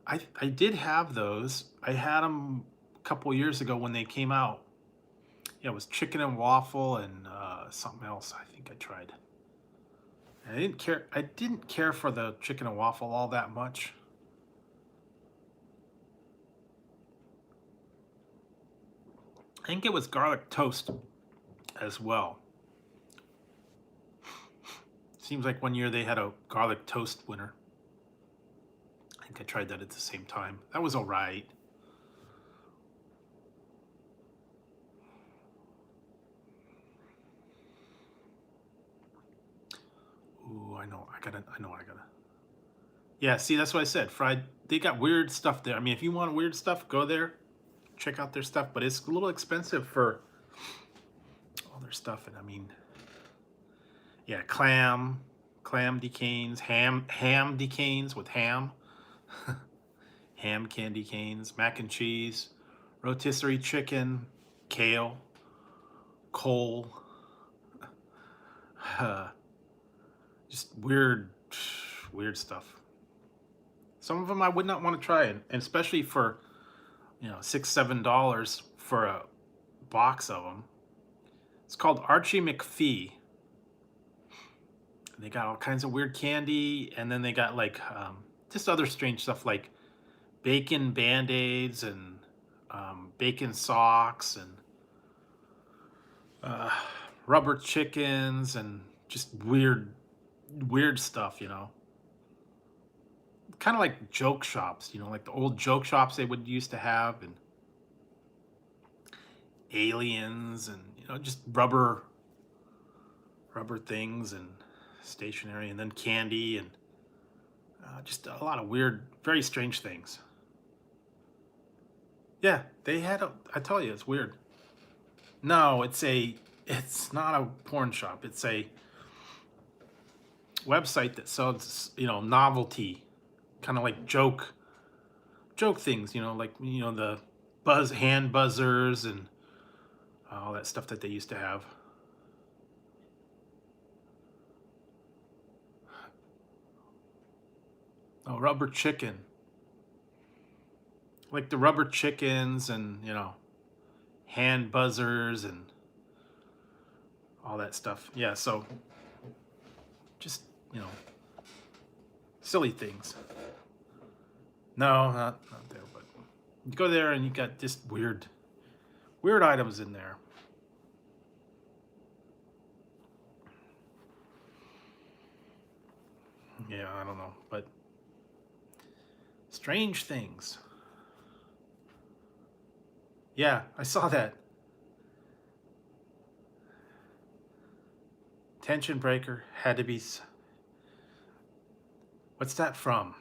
Speaker 1: I did have those. I had them a couple years ago when they came out. Yeah, it was chicken and waffle and something else I think I tried. And I didn't care for the chicken and waffle all that much. I think it was garlic toast as well. Seems like one year they had a garlic toast winner. I think I tried that at the same time. That was all right. Ooh, I know I gotta. Yeah, see, that's what I said. Fried. They got weird stuff there. I mean, if you want weird stuff, go there, check out their stuff. But it's a little expensive for all their stuff. And I mean, yeah, clam decanes, ham decanes with ham, ham candy canes, mac and cheese, rotisserie chicken, kale, coal, just weird stuff. Some of them I would not want to try, and especially for $6-7 for a box of them. It's called Archie McPhee. They got all kinds of weird candy, and then they got like just other strange stuff like bacon band-aids and bacon socks and rubber chickens and just weird stuff, kind of like joke shops, like the old joke shops they would used to have, and aliens and just rubber things and stationery, and then candy and just a lot of weird, very strange things. Yeah, they had I tell you, it's weird. No, it's not a porn shop. It's a website that sells, novelty, kind of like joke things, like the hand buzzers and all that stuff that they used to have. Oh, rubber chicken. Like the rubber chickens and, hand buzzers and all that stuff. Yeah, so just, silly things. No, not there, but you go there and you got just weird items in there. Yeah, I don't know, but strange things. Yeah, I saw that. Tension breaker had to be. What's that from?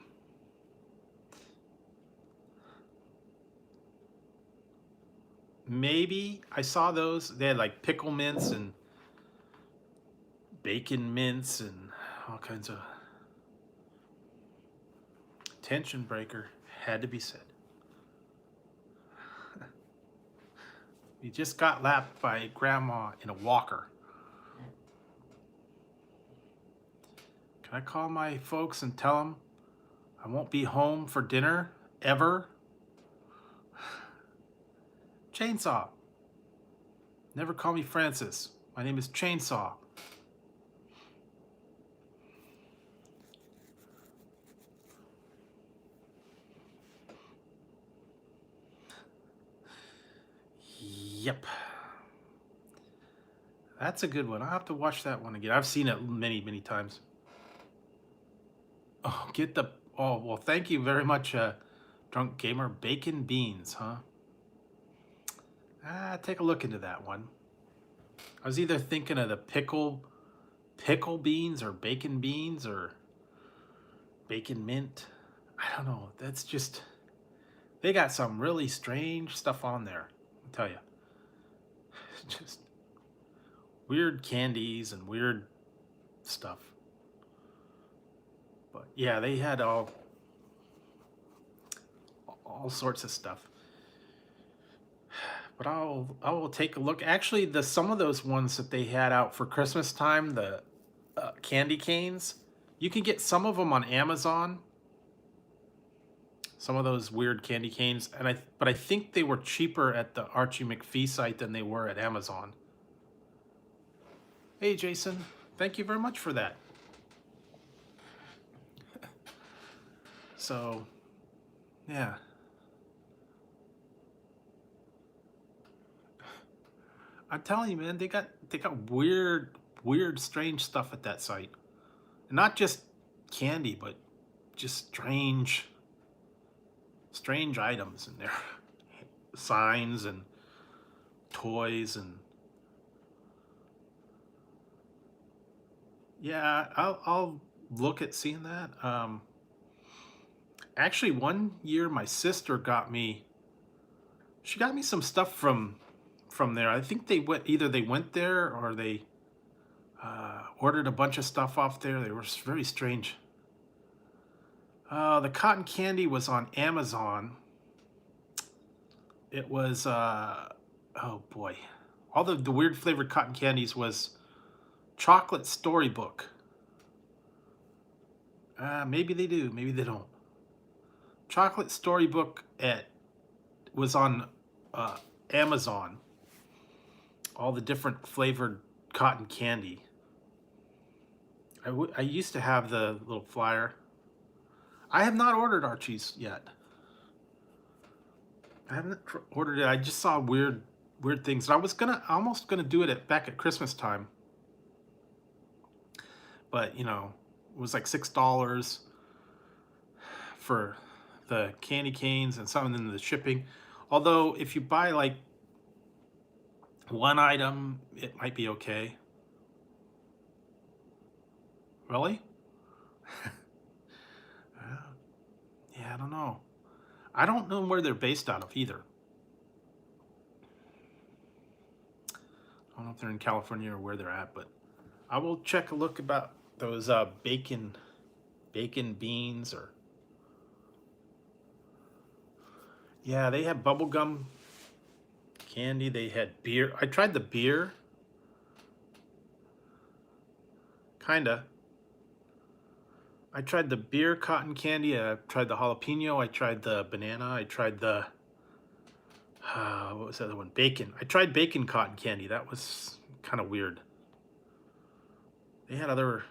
Speaker 1: Maybe I saw those. They had like pickle mints and bacon mints and all kinds of. Tension breaker had to be said. You just got lapped by grandma in a walker. Can I call my folks and tell them I won't be home for dinner ever. Chainsaw. Never call me Francis. My name is Chainsaw. Yep. That's a good one. I'll have to watch that one again. I've seen it many, many times. Oh, oh, well, thank you very much, Drunk Gamer. Bacon beans, huh? Take a look into that one. I was either thinking of the pickle beans or bacon beans or bacon mint. I don't know. That's just, they got some really strange stuff on there, I'll tell you. Just weird candies and weird stuff. But yeah, they had all sorts of stuff. But I will take a look. Actually, some of those ones that they had out for Christmas time, the candy canes, you can get some of them on Amazon. Some of those weird candy canes, but I think they were cheaper at the Archie McPhee site than they were at Amazon. Hey, Jason, thank you very much for that. So, yeah. I'm telling you, man, they got weird, strange stuff at that site. And not just candy, but just strange items in there. Signs and toys and yeah, I'll look at seeing that. Actually, one year my sister got me some stuff from there. I think either they went there or they ordered a bunch of stuff off there. They were very strange. The cotton candy was on Amazon. It was, oh boy. All the weird flavored cotton candies was Chocolate Storybook. Maybe they do, maybe they don't. Chocolate Storybook was on Amazon. All the different flavored cotton candy. I used to have the little flyer. I have not ordered Archie's yet. I haven't ordered it. I just saw weird things. I was almost gonna do it back at Christmas time, but you know, it was like $6 for the candy canes and some of them the shipping. Although if you buy like one item, it might be okay. Really? Yeah, I don't know. I don't know where they're based out of either. I don't know if they're in California or where they're at, but I will check a look about those bacon beans or yeah, they have bubblegum candy. They had beer. I tried the beer. Kinda. I tried the beer cotton candy. I tried the jalapeno. I tried the banana. I tried the what was the other one? Bacon. I tried bacon cotton candy. That was kind of weird. They had other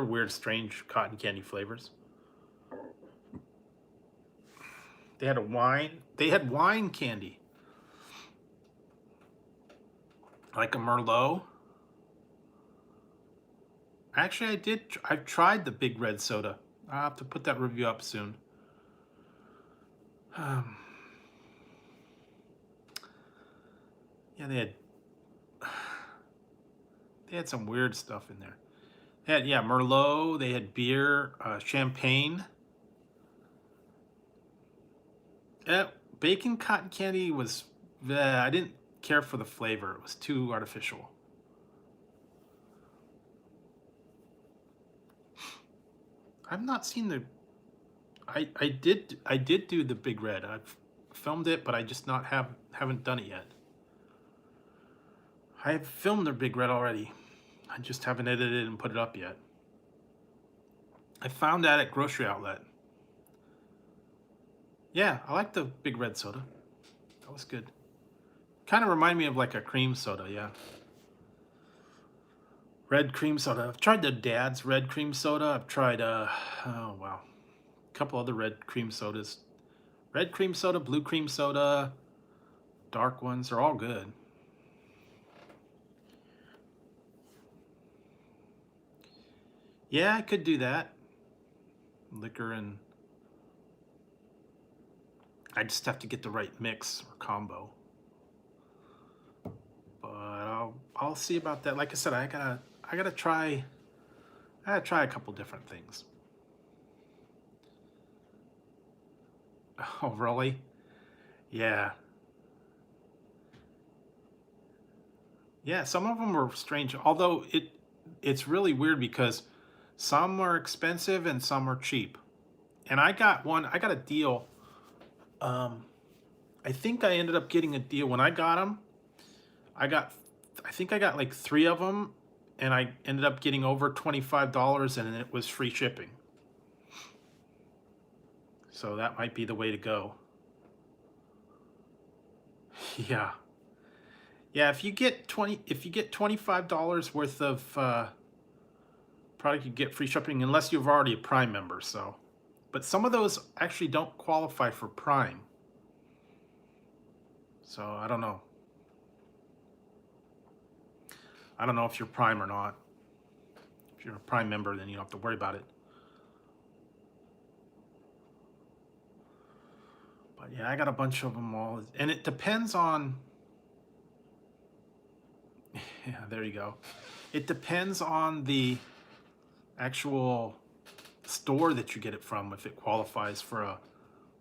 Speaker 1: weird, strange cotton candy flavors. They had wine candy. Like a Merlot. Actually, I've tried the Big Red Soda. I'll have to put that review up soon. Yeah, they had some weird stuff in there. They had, yeah, Merlot. They had beer, champagne. Bacon cotton candy was, I didn't care for the flavor. It was too artificial. I've not seen the. I did do the Big Red. I've filmed it, but I just haven't done it yet. I have filmed the Big Red already. I just haven't edited it and put it up yet. I found that at grocery outlet. Yeah, I like the big red soda. That was good. Kind of remind me of like a cream soda, yeah. Red cream soda. I've tried the Dad's red cream soda. I've tried, oh wow, a couple other red cream sodas. Red cream soda, blue cream soda, dark ones are all good. Yeah, I could do that. Liquor and I just have to get the right mix or combo. But I'll see about that. Like I said, I gotta try a couple different things. Oh, really? Yeah. Yeah, some of them are strange. Although it's really weird because some are expensive and some are cheap. And I got a deal. Um, I think I ended up getting a deal when I got them. I think I got like 3 of them, and I ended up getting over $25, and it was free shipping. So that might be the way to go. Yeah. Yeah, if you get $25 worth of product, you get free shipping unless you've already a Prime member. So, but some of those actually don't qualify for Prime. So I don't know. I don't know if you're Prime or not. If you're a Prime member, then you don't have to worry about it. But yeah, I got a bunch of them all, and it depends on. Yeah, there you go. It depends on the actual store that you get it from, if it qualifies for a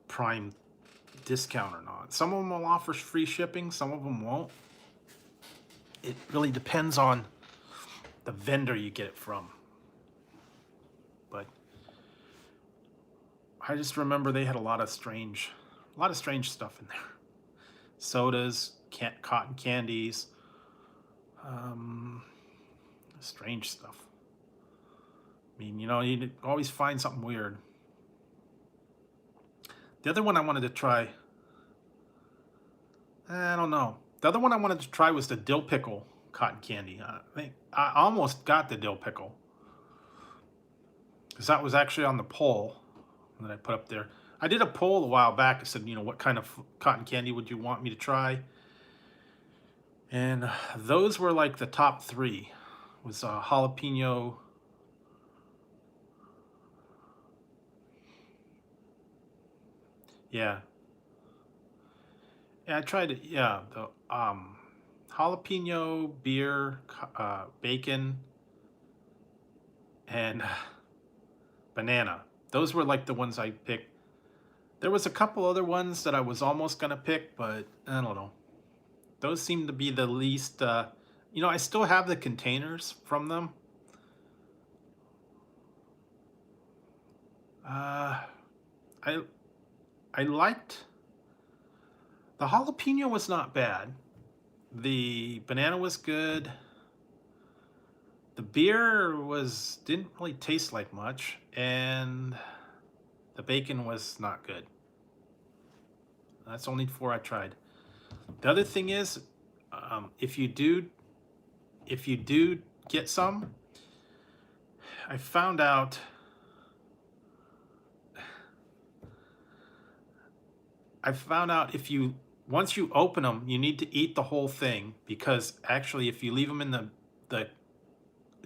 Speaker 1: Prime discount or not. Some of them will offer free shipping, some of them won't. It really depends on the vendor you get it from. But I just remember they had a lot of strange stuff in there. Sodas, cotton candies, strange stuff. I mean, you know, you always find something weird. The other one I wanted to try, I don't know. The other one I wanted to try was the dill pickle cotton candy. I almost got the dill pickle, because that was actually on the poll that I put up there. I did a poll a while back. I said, you know, what kind of cotton candy would you want me to try? And those were like the top 3. It was jalapeno. Yeah. Yeah, I tried it. Yeah, the jalapeno, beer, bacon, and banana. Those were like the ones I picked. There was a couple other ones that I was almost gonna pick, but I don't know. Those seem to be the least. You know, I still have the containers from them. I liked the jalapeno was not bad. The banana was good. The beer didn't really taste like much, and the bacon was not good. That's only 4 I tried. The other thing is, if you do get some, I found out if you once you open them, you need to eat the whole thing, because actually, if you leave them in the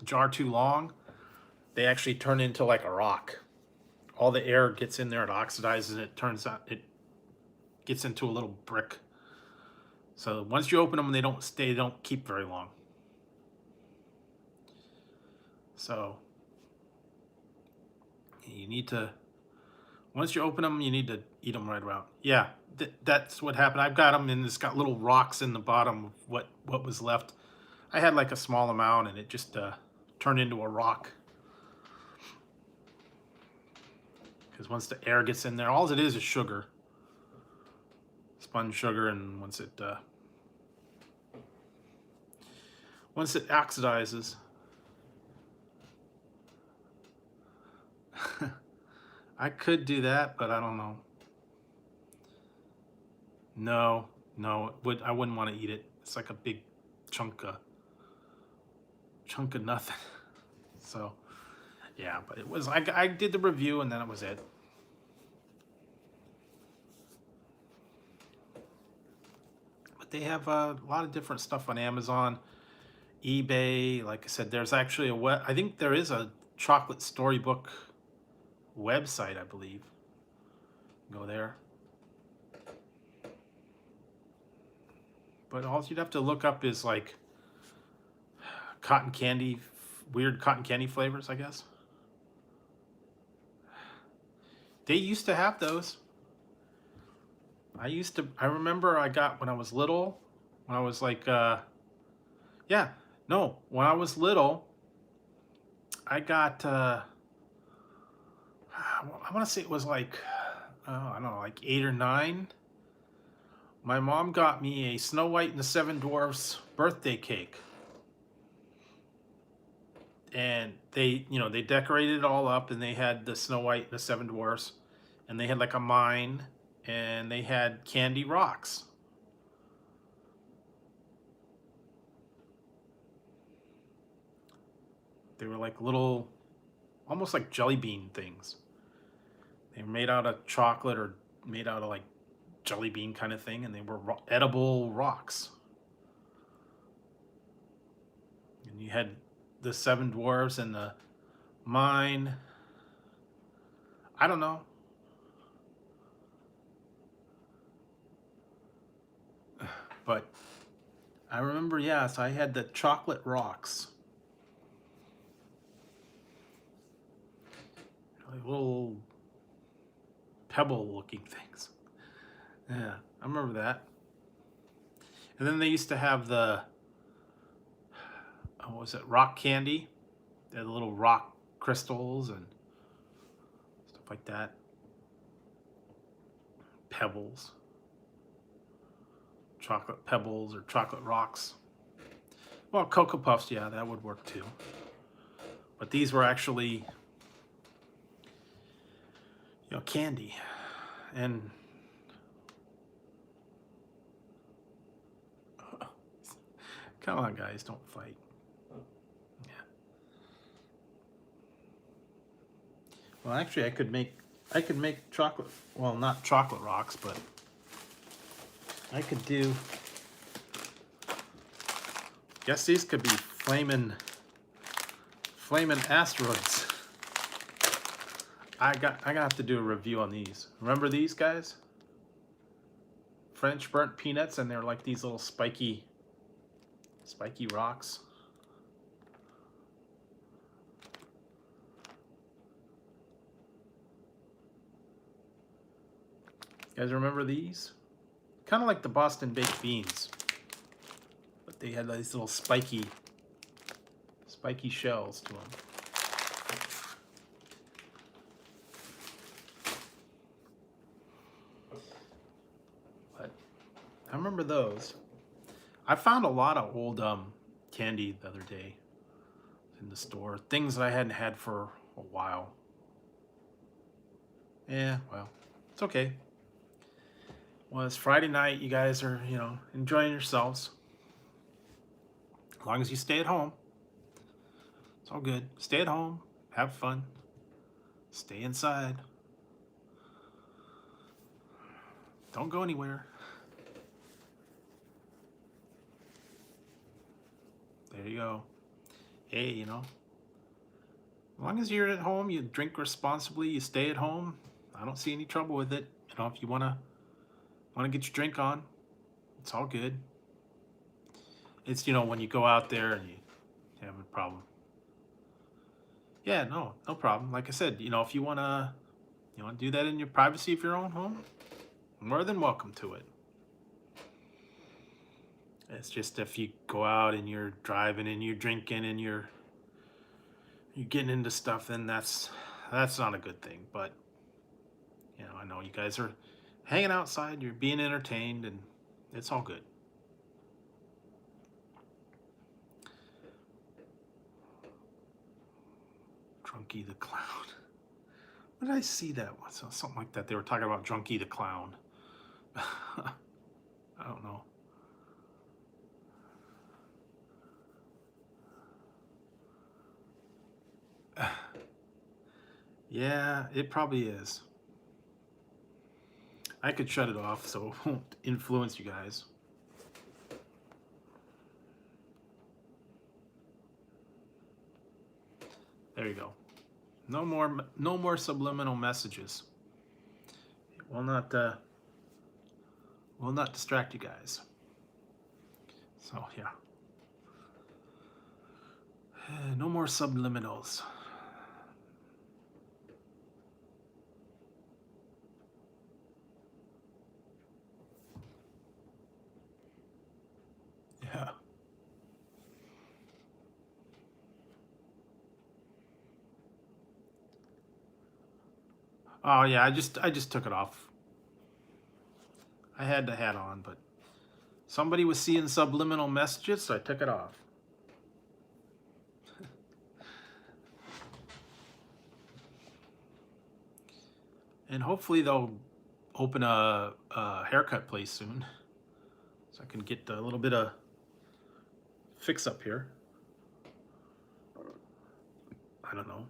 Speaker 1: jar too long, they actually turn into like a rock. All the air gets in there, it oxidizes, and it gets into a little brick. So once you open them, they don't keep very long. So you need to, once you open them, you need to eat them right around. Yeah, that's what happened. I've got them, and it's got little rocks in the bottom of what was left. I had like a small amount, and it just turned into a rock. Because once the air gets in there, all it is sugar, spun sugar, and once it oxidizes, I could do that, but I don't know. No, no, I wouldn't want to eat it. It's like a big chunk of nothing. So yeah, but it was, I did the review and then it was it. But they have a lot of different stuff on Amazon, eBay. Like I said, there's actually I think there is a chocolate storybook website, I believe. Go there. But all you'd have to look up is like cotton candy, weird cotton candy flavors, I guess. They used to have those. I remember I got when I was little, when I was like, yeah, no, when I was little, I got, I want to say it was like, I don't know, like 8 or 9. My mom got me a Snow White and the Seven Dwarfs birthday cake. And they, they decorated it all up, and they had the Snow White and the Seven Dwarfs, and they had like a mine, and they had candy rocks. They were like little, almost like jelly bean things. They were made out of chocolate or made out of like jelly bean kind of thing, and they were edible rocks. And you had the Seven Dwarfs and the mine. I don't know. But I remember, yes, I had the chocolate rocks. Like little pebble looking things. Yeah, I remember that. And then they used to have the, what was it, rock candy? They had little rock crystals and stuff like that. Pebbles. Chocolate pebbles or chocolate rocks. Well, Cocoa Puffs, yeah, that would work too. But these were actually, candy. And come on, guys, don't fight. Yeah. Well, actually, I could make chocolate. Well, not chocolate rocks, but I could do. Guess these could be flaming asteroids. I gotta have to do a review on these. Remember these guys? French burnt peanuts, and they're like these little spiky rocks. You guys remember these? Kind of like the Boston baked beans, but they had these little spiky shells to them. But I remember those. I found a lot of old candy the other day in the store. Things that I hadn't had for a while. Yeah, well, it's okay. Well, it's Friday night. You guys are, enjoying yourselves. As long as you stay at home. It's all good. Stay at home. Have fun. Stay inside. Don't go anywhere. There you go. Hey, as long as you're at home, you drink responsibly, you stay at home, I don't see any trouble with it. If you want to get your drink on, it's all good. It's, when you go out there and you have a problem. Yeah, no problem. Like I said, if you want to do that in your privacy of your own home, more than welcome to it. It's just if you go out and you're driving and you're drinking and you're getting into stuff, then that's not a good thing. But I know you guys are hanging outside, you're being entertained, and it's all good. Drunky the Clown. What did I see that? Something like that. They were talking about Drunky the Clown. I don't know. Yeah, it probably is. I could shut it off so it won't influence you guys. There you go. No more subliminal messages. It will not distract you guys. So yeah. No more subliminals. Yeah. Oh yeah, I just took it off. I had the hat on, but somebody was seeing subliminal messages, so I took it off. And hopefully they'll open a haircut place soon, so I can get a little bit of fix up here. I don't know.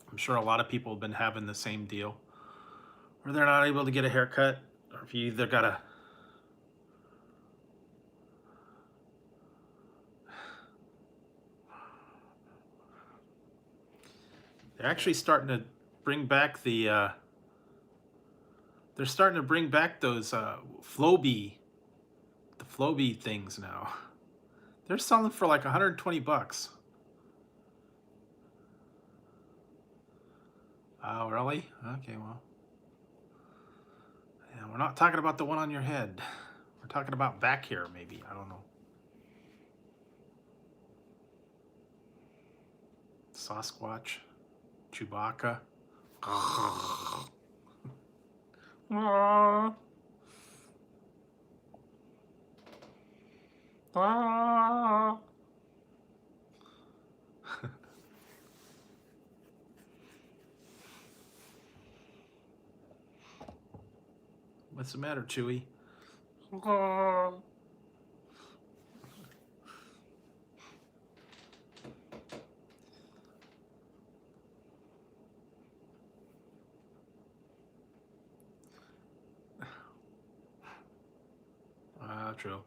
Speaker 1: I'm sure a lot of people have been having the same deal, where they're not able to get a haircut, or if you either gotta they're actually starting to bring back the they're starting to bring back those Flowbee things now. They're selling for like 120 bucks. Oh, really? Okay, well. Yeah, we're not talking about the one on your head. We're talking about back here, maybe. I don't know. Sasquatch. Chewbacca. What's the matter, Chewie? True.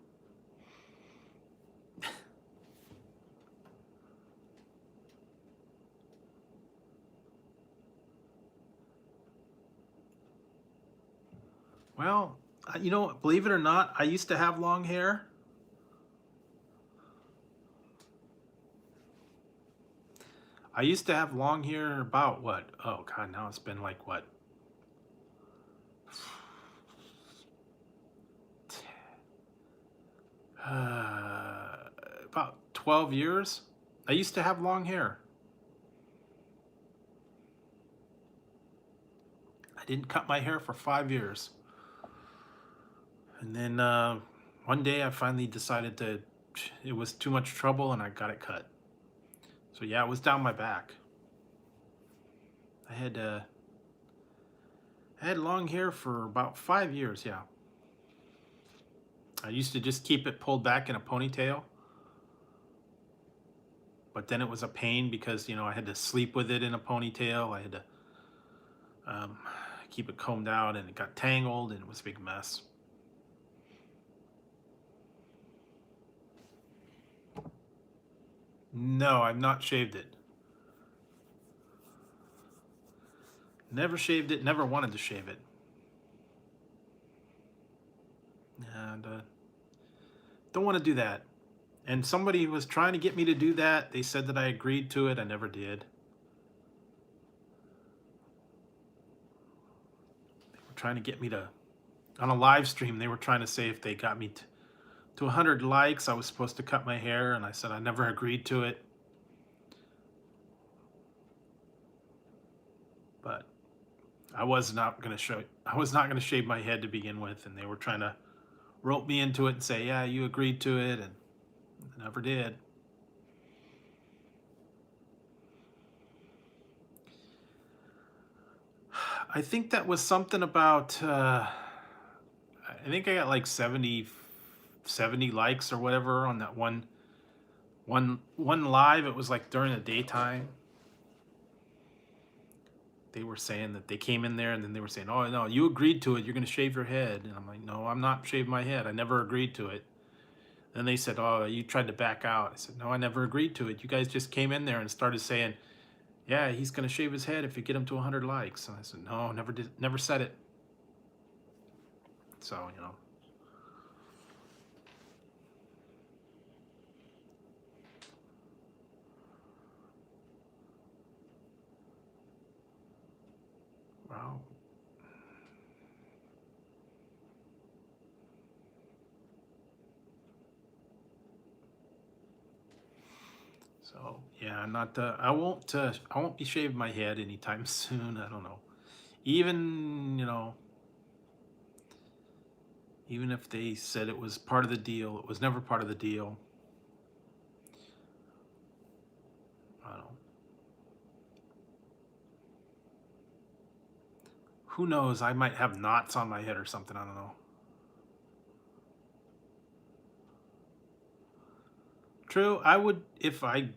Speaker 1: Well, you know, believe it or not, I used to have long hair. I used to have long hair about what? Oh God, now it's been like what? About 12 years. I used to have long hair. I didn't cut my hair for 5 years. And then one day I finally decided it was too much trouble and I got it cut. So yeah, it was down my back. I had long hair for about 5 years, yeah. I used to just keep it pulled back in a ponytail. But then it was a pain because, you know, I had to sleep with it in a ponytail. I had to keep it combed out and it got tangled and it was a big mess. No, I've not shaved it. Never shaved it, never wanted to shave it. And don't want to do that. And somebody was trying to get me to do that. They said that I agreed to it. I never did. They were trying to get me to, on a live stream, they were trying to say if they got me to 100 likes, I was supposed to cut my hair. And I said I never agreed to it. But I was not going to shave my head to begin with. And they were trying to rope me into it and say, yeah, you agreed to it. And I never did.
Speaker 2: I think that was something about, I think I got like 70 likes or whatever on that one live. It was like during the daytime. They were saying that they came in there and then they were saying, "Oh no, you agreed to it. You're going to shave your head." And I'm like, "No, I'm not shaving my head. I never agreed to it." Then they said, "Oh, you tried to back out." I said, "No, I never agreed to it. You guys just came in there and started saying, 'Yeah, he's going to shave his head if you get him to 100 likes.'" And I said, "No, never said it." So, well, so yeah, not I won't be shaving my head anytime soon. I don't know. Even, even if they said it was part of the deal, it was never part of the deal. I don't know. Who knows? I might have knots on my head or something. I don't know. True, I would if I,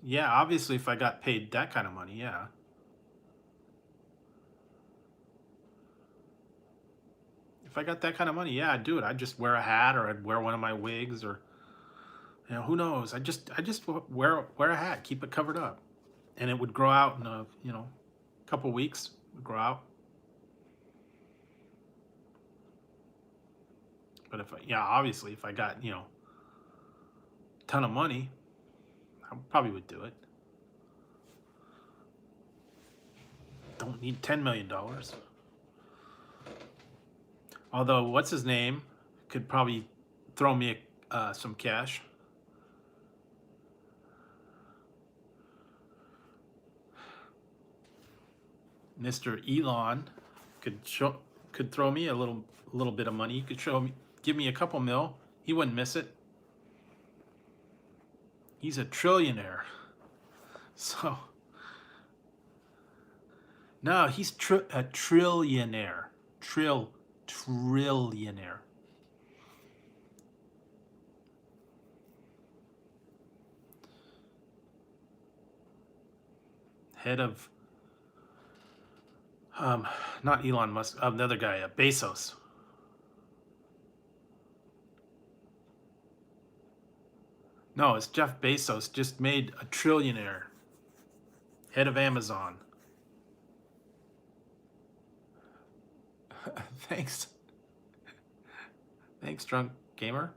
Speaker 2: yeah, obviously if I got paid that kind of money, yeah. If I got that kind of money, yeah, I'd do it. I'd just wear a hat or I'd wear one of my wigs or, who knows? I just wear a hat, keep it covered up, and it would grow out in a, couple weeks. It would grow out. But yeah, obviously if I got, a ton of money, I probably would do it. Don't need $10 million. Although, what's his name could probably throw me some cash. Mr. Elon could throw me a little bit of money. He could give me a couple mil. He wouldn't miss it. He's a trillionaire. So no, he's a trillionaire. Trillionaire. Head of not Elon Musk, another guy, Bezos. No, it's Jeff Bezos just made a trillionaire. Head of Amazon. Thanks. Thanks, drunk gamer.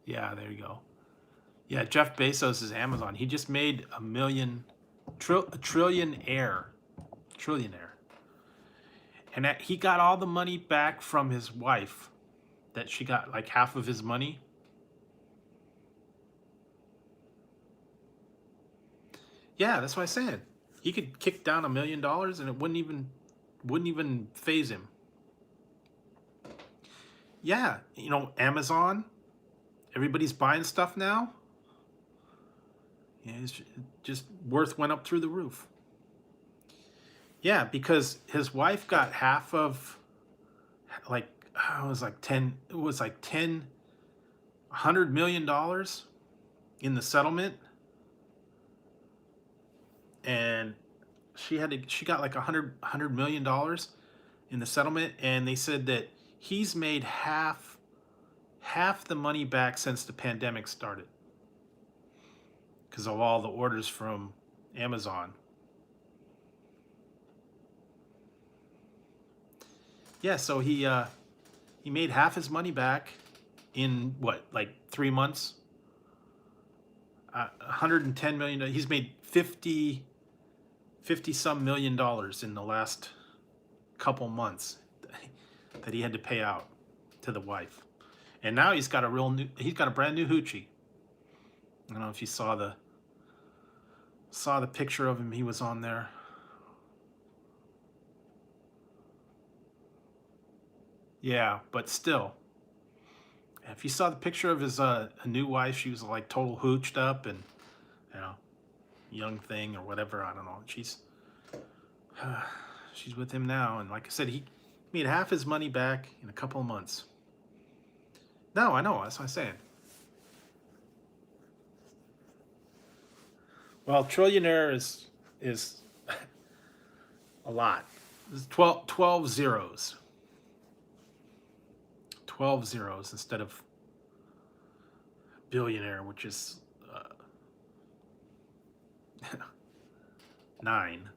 Speaker 2: Yeah, there you go. Yeah, Jeff Bezos is Amazon. He just made a trillionaire. And he got all the money back from his wife. That she got like half of his money. Yeah, that's what I said. He could kick down $1 million and it wouldn't even phase him. Yeah, Amazon. Everybody's buying stuff now. Yeah, it's just worth went up through the roof. Yeah, because his wife got half of, like, it was like 100 million dollars in the settlement, and she got like $100 million in the settlement, and they said that he's made half the money back since the pandemic started because of all the orders from Amazon. Yeah, so he made half his money back in what, like 3 months. 110 million. He's made 50 some $1 million in the last couple months that he had to pay out to the wife, and now he's got a brand new hoochie. I don't know if you saw the picture of him. He was on there. Yeah, but still, if you saw the picture of his new wife, she was like total hooched up and, you know, young thing or whatever. I don't know. She's with him now, and like I said, he made half his money back in a couple of months. No, I know. That's what I'm saying. Well, trillionaire is a lot. There's 12 zeros. 12 zeros instead of billionaire, which is 9.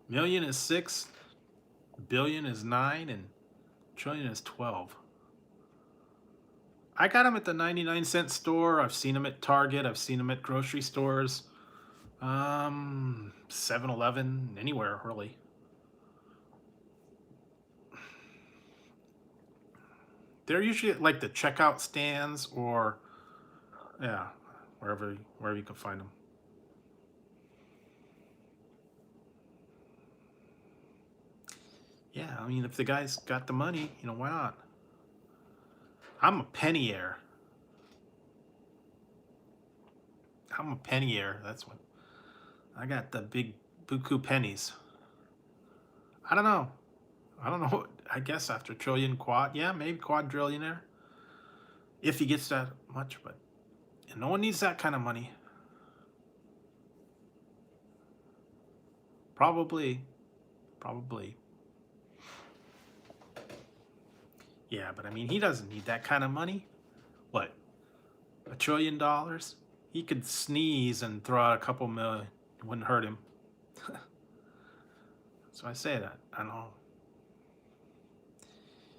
Speaker 2: Million is 6, billion is 9, and trillion is 12. I got them at the 99-cent store. I've seen them at Target. I've seen them at grocery stores. 7-Eleven, anywhere really. They're usually at like the checkout stands or, yeah, wherever you can find them. Yeah, I mean, if the guy's got the money, you know, why not? I'm a penny heir. I'm a penny heir. That's what I got, the big buku pennies. I don't know. I guess after trillion quad, yeah, maybe quadrillionaire. If he gets that much, but no one needs that kind of money. Probably. Yeah, but I mean, he doesn't need that kind of money. What? $1 trillion? He could sneeze and throw out a couple million. It wouldn't hurt him. So I say that. I know.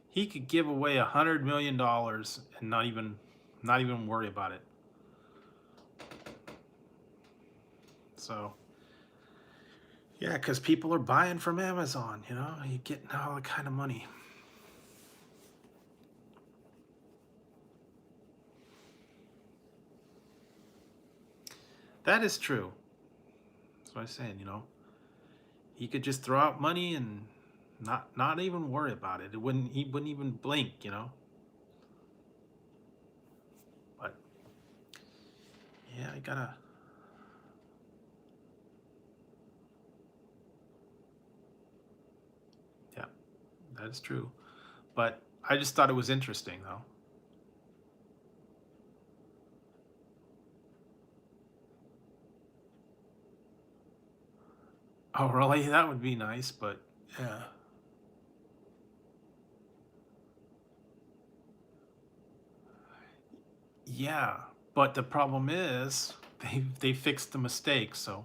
Speaker 2: He could give away $100 million and not even worry about it. So, yeah, because people are buying from Amazon, you know, you're getting all that kind of money. That is true. That's what I'm saying, you know. He could just throw out money and not even worry about it. He wouldn't even blink, you know. But yeah, I gotta. Yeah, that is true. But I just thought it was interesting, though. Oh, really? That would be nice, but yeah. Yeah, but the problem is they fixed the mistake, so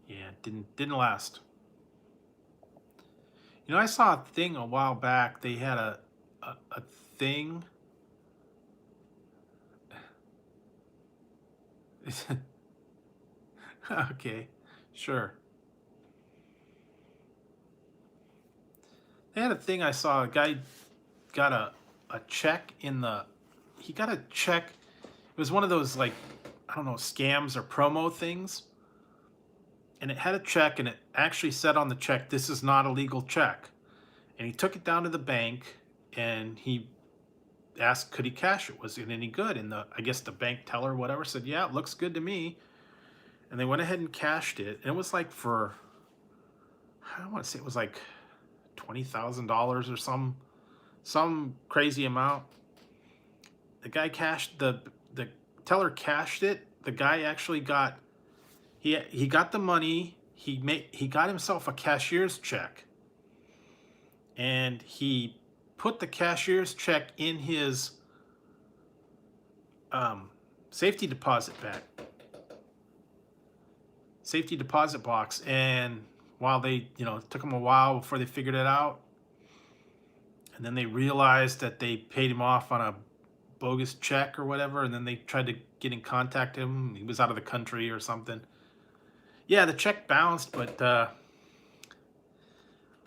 Speaker 2: yeah, it didn't last. You know, I saw a thing a while back. They had a thing. Okay, sure. They had a thing I saw. A guy got a check in the. He got a check. It was one of those, like, I don't know, scams or promo things. And it had a check, and it actually said on the check, "This is not a legal check." And he took it down to the bank, and he asked, could he cash it? Was it any good? And I guess the bank teller or whatever said, "Yeah, it looks good to me." And they went ahead and cashed it. And it was like for, I don't want to say, it was like $20,000 or some crazy amount. The guy cashed the teller cashed it. The guy actually got he got the money. He got himself a cashier's check, and he put the cashier's check in his safety deposit box. And while they, you know, it took them a while before they figured it out, and then they realized that they paid him off on a bogus check or whatever, and then they tried to get in contact with him. He was out of the country or something. Yeah, the check bounced, but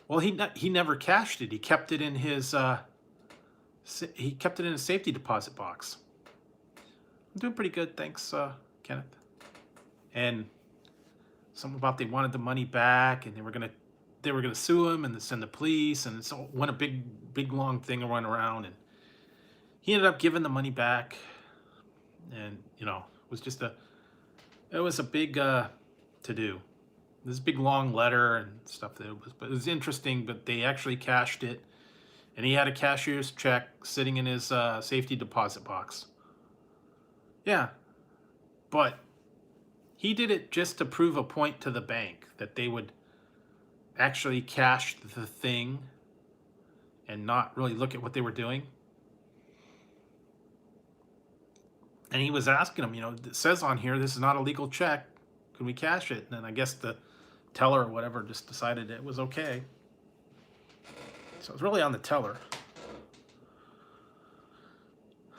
Speaker 2: well, he never cashed it. He kept it in his safety deposit box. I'm doing pretty good, thanks, Kenneth. And something about they wanted the money back, and they were gonna sue him and send the police, and so went a big long thing went around. And he ended up giving the money back, and it was it was a big to do. This big long letter and stuff but it was interesting. But they actually cashed it, and he had a cashier's check sitting in his safety deposit box. Yeah, but he did it just to prove a point to the bank that they would actually cash the thing and not really look at what they were doing. And he was asking him, it says on here, this is not a legal check. Can we cash it? And then I guess the teller or whatever just decided it was okay. So it's really on the teller.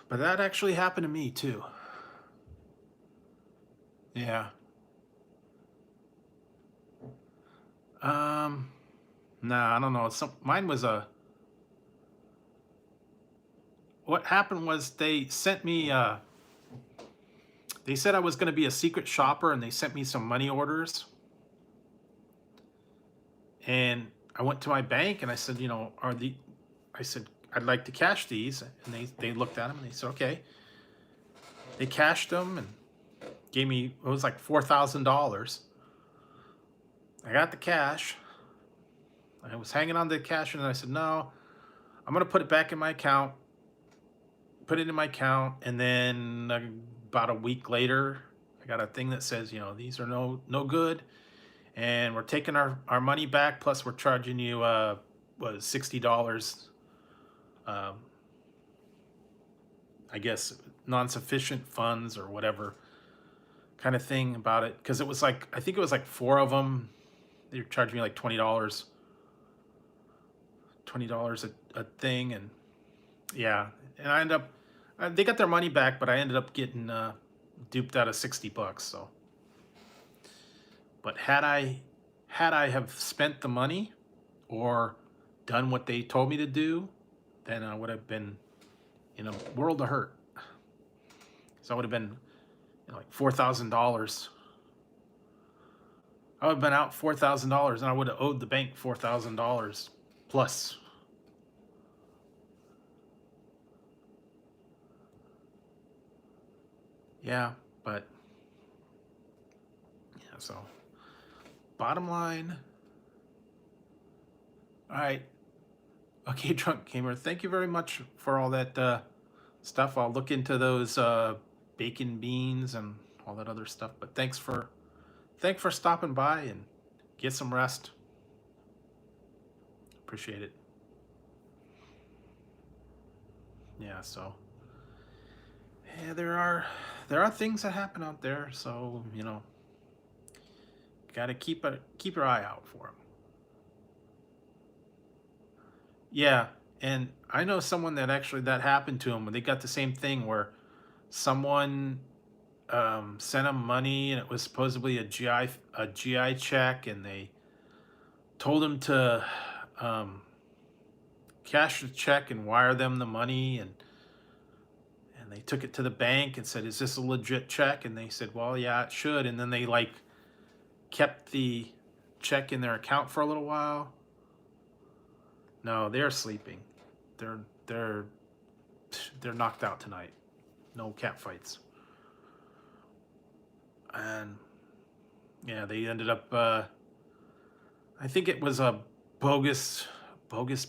Speaker 2: But that actually happened to me too. Yeah. Nah, I don't know. Mine was what happened was they sent me they said I was going to be a secret shopper, and they sent me some money orders. And I went to my bank and I said, I said, I'd like to cash these. And they looked at them and they said, okay. They cashed them and gave me, it was like $4,000. I got the cash. I was hanging on to the cash, and I said, no, I'm going to put it back in my account. Put it in my account. And then about a week later, I got a thing that says, these are no good. And we're taking our money back. Plus we're charging you, $60. I guess non-sufficient funds or whatever kind of thing about it. Cause it was like, I think it was like 4 of them. They were charging me like $20 a thing. And yeah, and I ended up, they got their money back, but I ended up getting duped out of $60. So, but had I have spent the money or done what they told me to do, then I would have been in a world of hurt. So I would have been like $4,000. I would have been out $4,000, and I would have owed the bank $4,000 plus. Yeah, but yeah, so bottom line. All right. Okay, Drunk Gamer, thank you very much for all that stuff. I'll look into those bacon beans and all that other stuff. But thanks for stopping by, and get some rest. Appreciate it. Yeah, so yeah, there are things that happen out there, so gotta keep your eye out for them. Yeah, and I know someone that happened to them. They got the same thing where someone sent them money, and it was supposedly a GI check, and they told him to cash the check and wire them the money, and they took it to the bank and said, is this a legit check? And they said, well, yeah, it should. And then they kept the check in their account for a little while. No, they're sleeping. They're knocked out tonight. No cat fights. And yeah, they ended up I think it was a bogus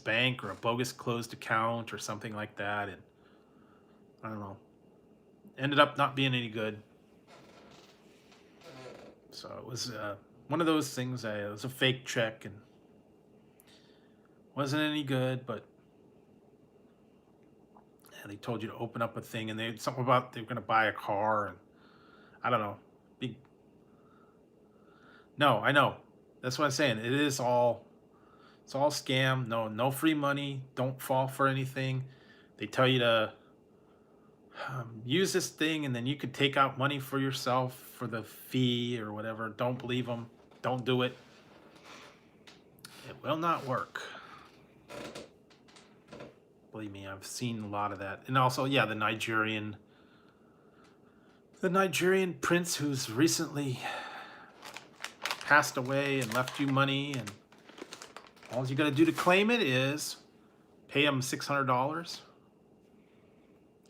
Speaker 2: bank or a bogus closed account or something like that, and I don't know. Ended up not being any good. So it was one of those things. It was a fake check and wasn't any good, but yeah, they told you to open up a thing, and they had something about they were going to buy a car, and I don't know. No, I know. That's what I'm saying. It's all scam. No free money. Don't fall for anything. They tell you to use this thing, and then you could take out money for yourself for the fee or whatever. Don't believe them. Don't do it. It will not work. Believe me, I've seen a lot of that. And also, yeah, the Nigerian prince who's recently passed away and left you money, and all you got to do to claim it is pay him $600.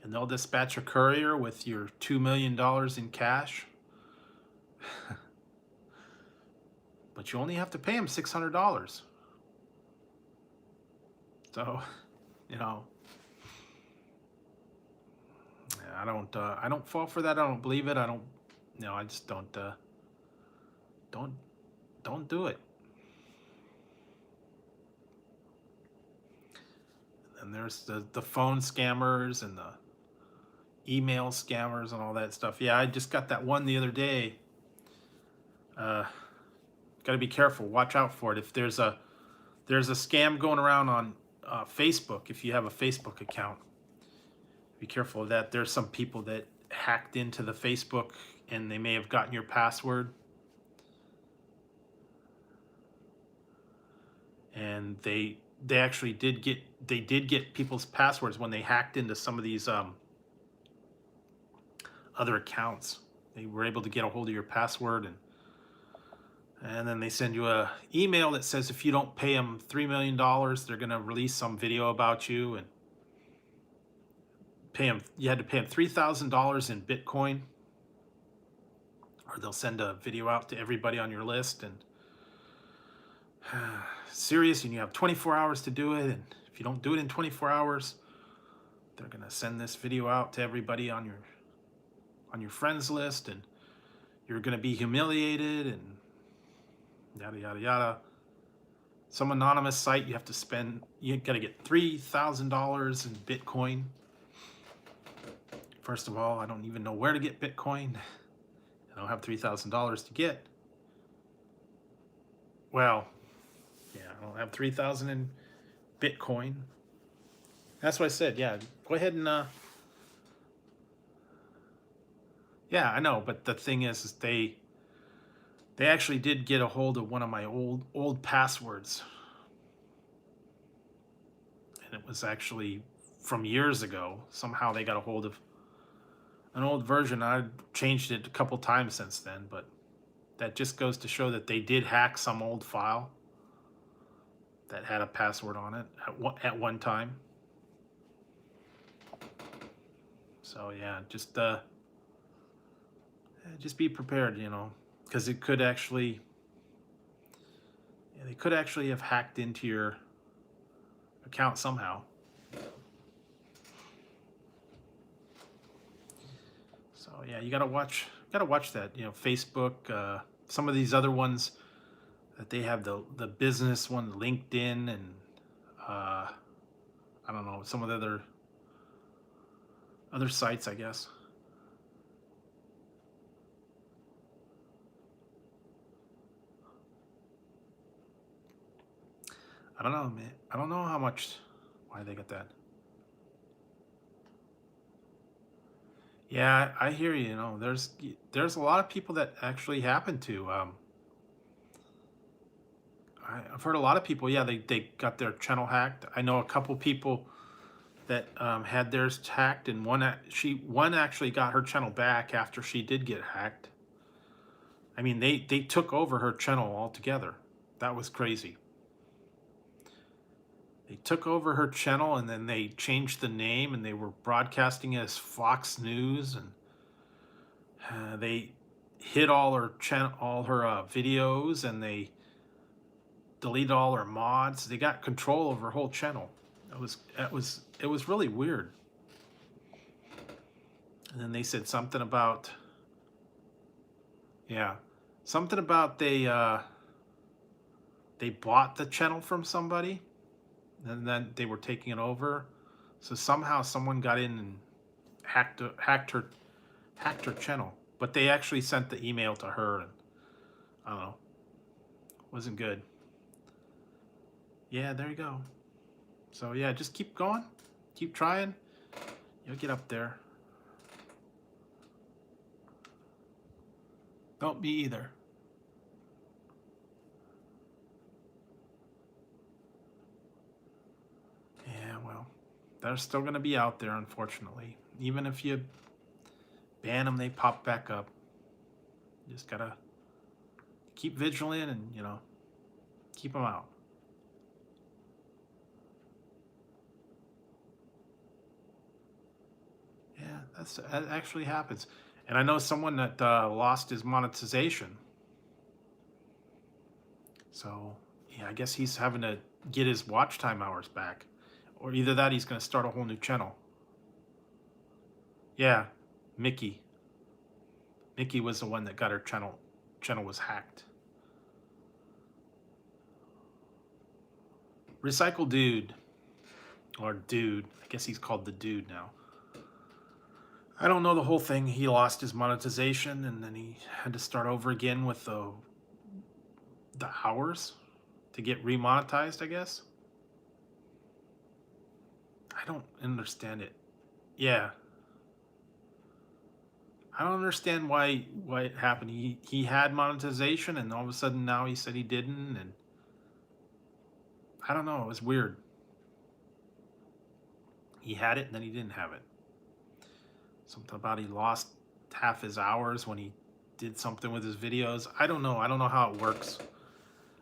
Speaker 2: and they'll dispatch a courier with your $2 million in cash. But you only have to pay them $600. So, you know, I don't fall for that. I don't believe it. I don't, I just don't do it. And there's the phone scammers and the email scammers and all that stuff. Yeah, I just got that one the other day. Got to be careful. Watch out for it. If there's a scam going around on Facebook, if you have a Facebook account, be careful of that. There's some people that hacked into the Facebook and they may have gotten your password. And they actually did get people's passwords when they hacked into some of these other accounts. They were able to get a hold of your password, and then they send you a email that says if you don't pay them $3 million, they're going to release some video about you, and you had to pay them $3,000 in Bitcoin, or they'll send a video out to everybody on your list. And serious, and you have 24 hours to do it, and if you don't do it in 24 hours, they're going to send this video out to everybody on your friends list, and you're going to be humiliated, and yada yada yada. Some anonymous site, you got to get $3,000 in Bitcoin. First of all, I don't even know where to get Bitcoin. I don't have $3,000 to get. Well, yeah, I don't have 3,000 in Bitcoin. That's what I said. Yeah, go ahead and yeah, I know, but the thing is they actually did get a hold of one of my old passwords, and it was actually from years ago. Somehow they got a hold of an old version. I changed it a couple times since then, but that just goes to show that they did hack some old file that had a password on it at one time. So yeah, just be prepared, because it could actually, they could actually have hacked into your account somehow. So yeah, you gotta watch that. Facebook, some of these other ones that they have, the business one, LinkedIn, and I don't know, some of the other sites, I guess. I don't know, man. I don't know why they got that. Yeah, I hear you. There's a lot of people that actually happen to. I've heard a lot of people. Yeah, they got their channel hacked. I know a couple people that had theirs hacked, and one actually got her channel back after she did get hacked. I mean, they took over her channel altogether. That was crazy. They took over her channel, and then they changed the name, and they were broadcasting as Fox News, and they hid all her videos, and they deleted all her mods. They got control over her whole channel. It was really weird. And then they said something about they bought the channel from somebody, and then they were taking it over. So somehow someone got in and hacked her channel. But they actually sent the email to her, and I don't know. Wasn't good. Yeah, there you go. So yeah, just keep going. Keep trying. You'll get up there. Don't be either. Yeah, well, they're still going to be out there, unfortunately. Even if you ban them, they pop back up. You just got to keep vigilant and, keep them out. That actually happens. And I know someone that lost his monetization. So yeah, I guess he's having to get his watch time hours back, or either that he's going to start a whole new channel. Yeah, Mickey. Mickey was the one that got her channel. Channel was hacked. Recycle Dude, or Dude. I guess he's called the Dude now. I don't know the whole thing. He lost his monetization, and then he had to start over again with the hours to get remonetized, I guess. I don't understand it. Yeah. I don't understand why it happened. He had monetization, and all of a sudden now he said he didn't, and I don't know. It was weird. He had it, and then he didn't have it. Something about he lost half his hours when he did something with his videos. I don't know. I don't know how it works.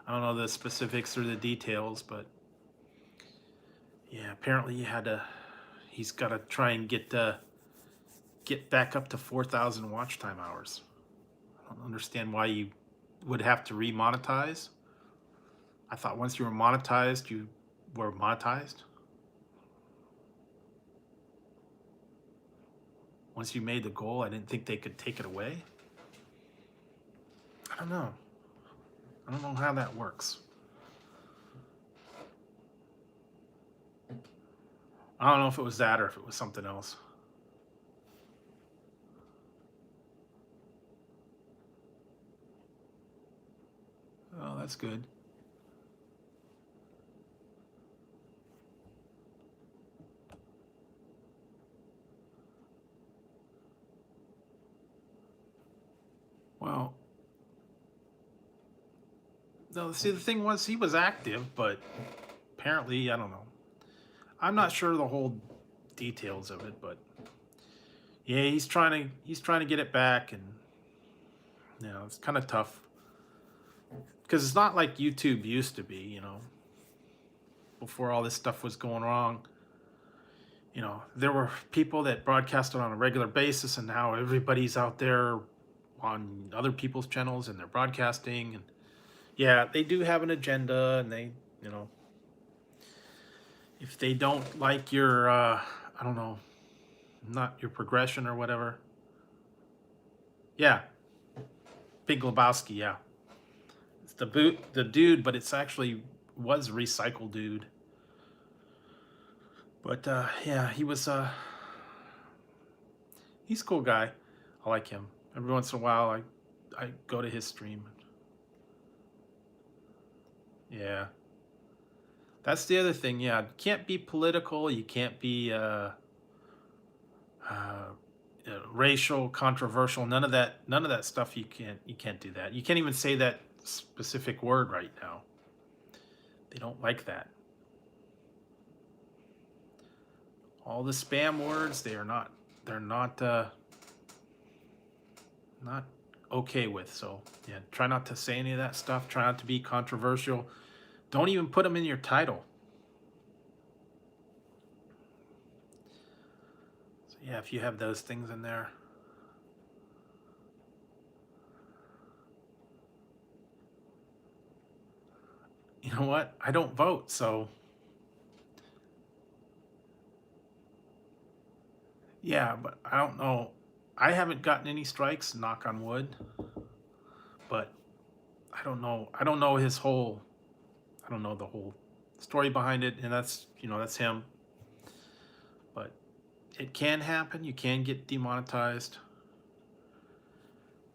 Speaker 2: I don't know the specifics or the details, but yeah, apparently he's got to try and get back up to 4,000 watch time hours. I don't understand why you would have to remonetize. I thought once you were monetized, you were monetized. Once you made the goal, I didn't think they could take it away. I don't know. I don't know how that works. I don't know if it was that or if it was something else. Oh, that's good. Well, no, see, the thing was he was active, but apparently, I don't know. I'm not sure the whole details of it, but yeah, he's trying to get it back, and you know, it's kind of tough because it's not like YouTube used to be, you know, before all this stuff was going wrong. You know, there were people that broadcasted on a regular basis, and now everybody's out there on other people's channels and they're broadcasting, and yeah, they do have an agenda, and they, you know, if they don't like your I don't know, not your progression or whatever. Yeah, Big Lebowski, yeah. It's the dude, but it's actually was Recycle Dude. But yeah, he's a cool guy. I like him. Every once in a while I go to his stream. Yeah. That's the other thing. Yeah, you can't be political. You can't be racial, controversial. None of that. None of that stuff. You can't do that. You can't even say that specific word right now. They don't like that. All the spam words. They're not okay with. So yeah, try not to say any of that stuff. Try not to be controversial. Don't even put them in your title. So yeah, if you have those things in there. You know what? I don't vote, so yeah, but I don't know. I haven't gotten any strikes, knock on wood. But I don't know. I don't know his whole I don't know the whole story behind it, and that's, you know, that's him. But it can happen. You can get demonetized.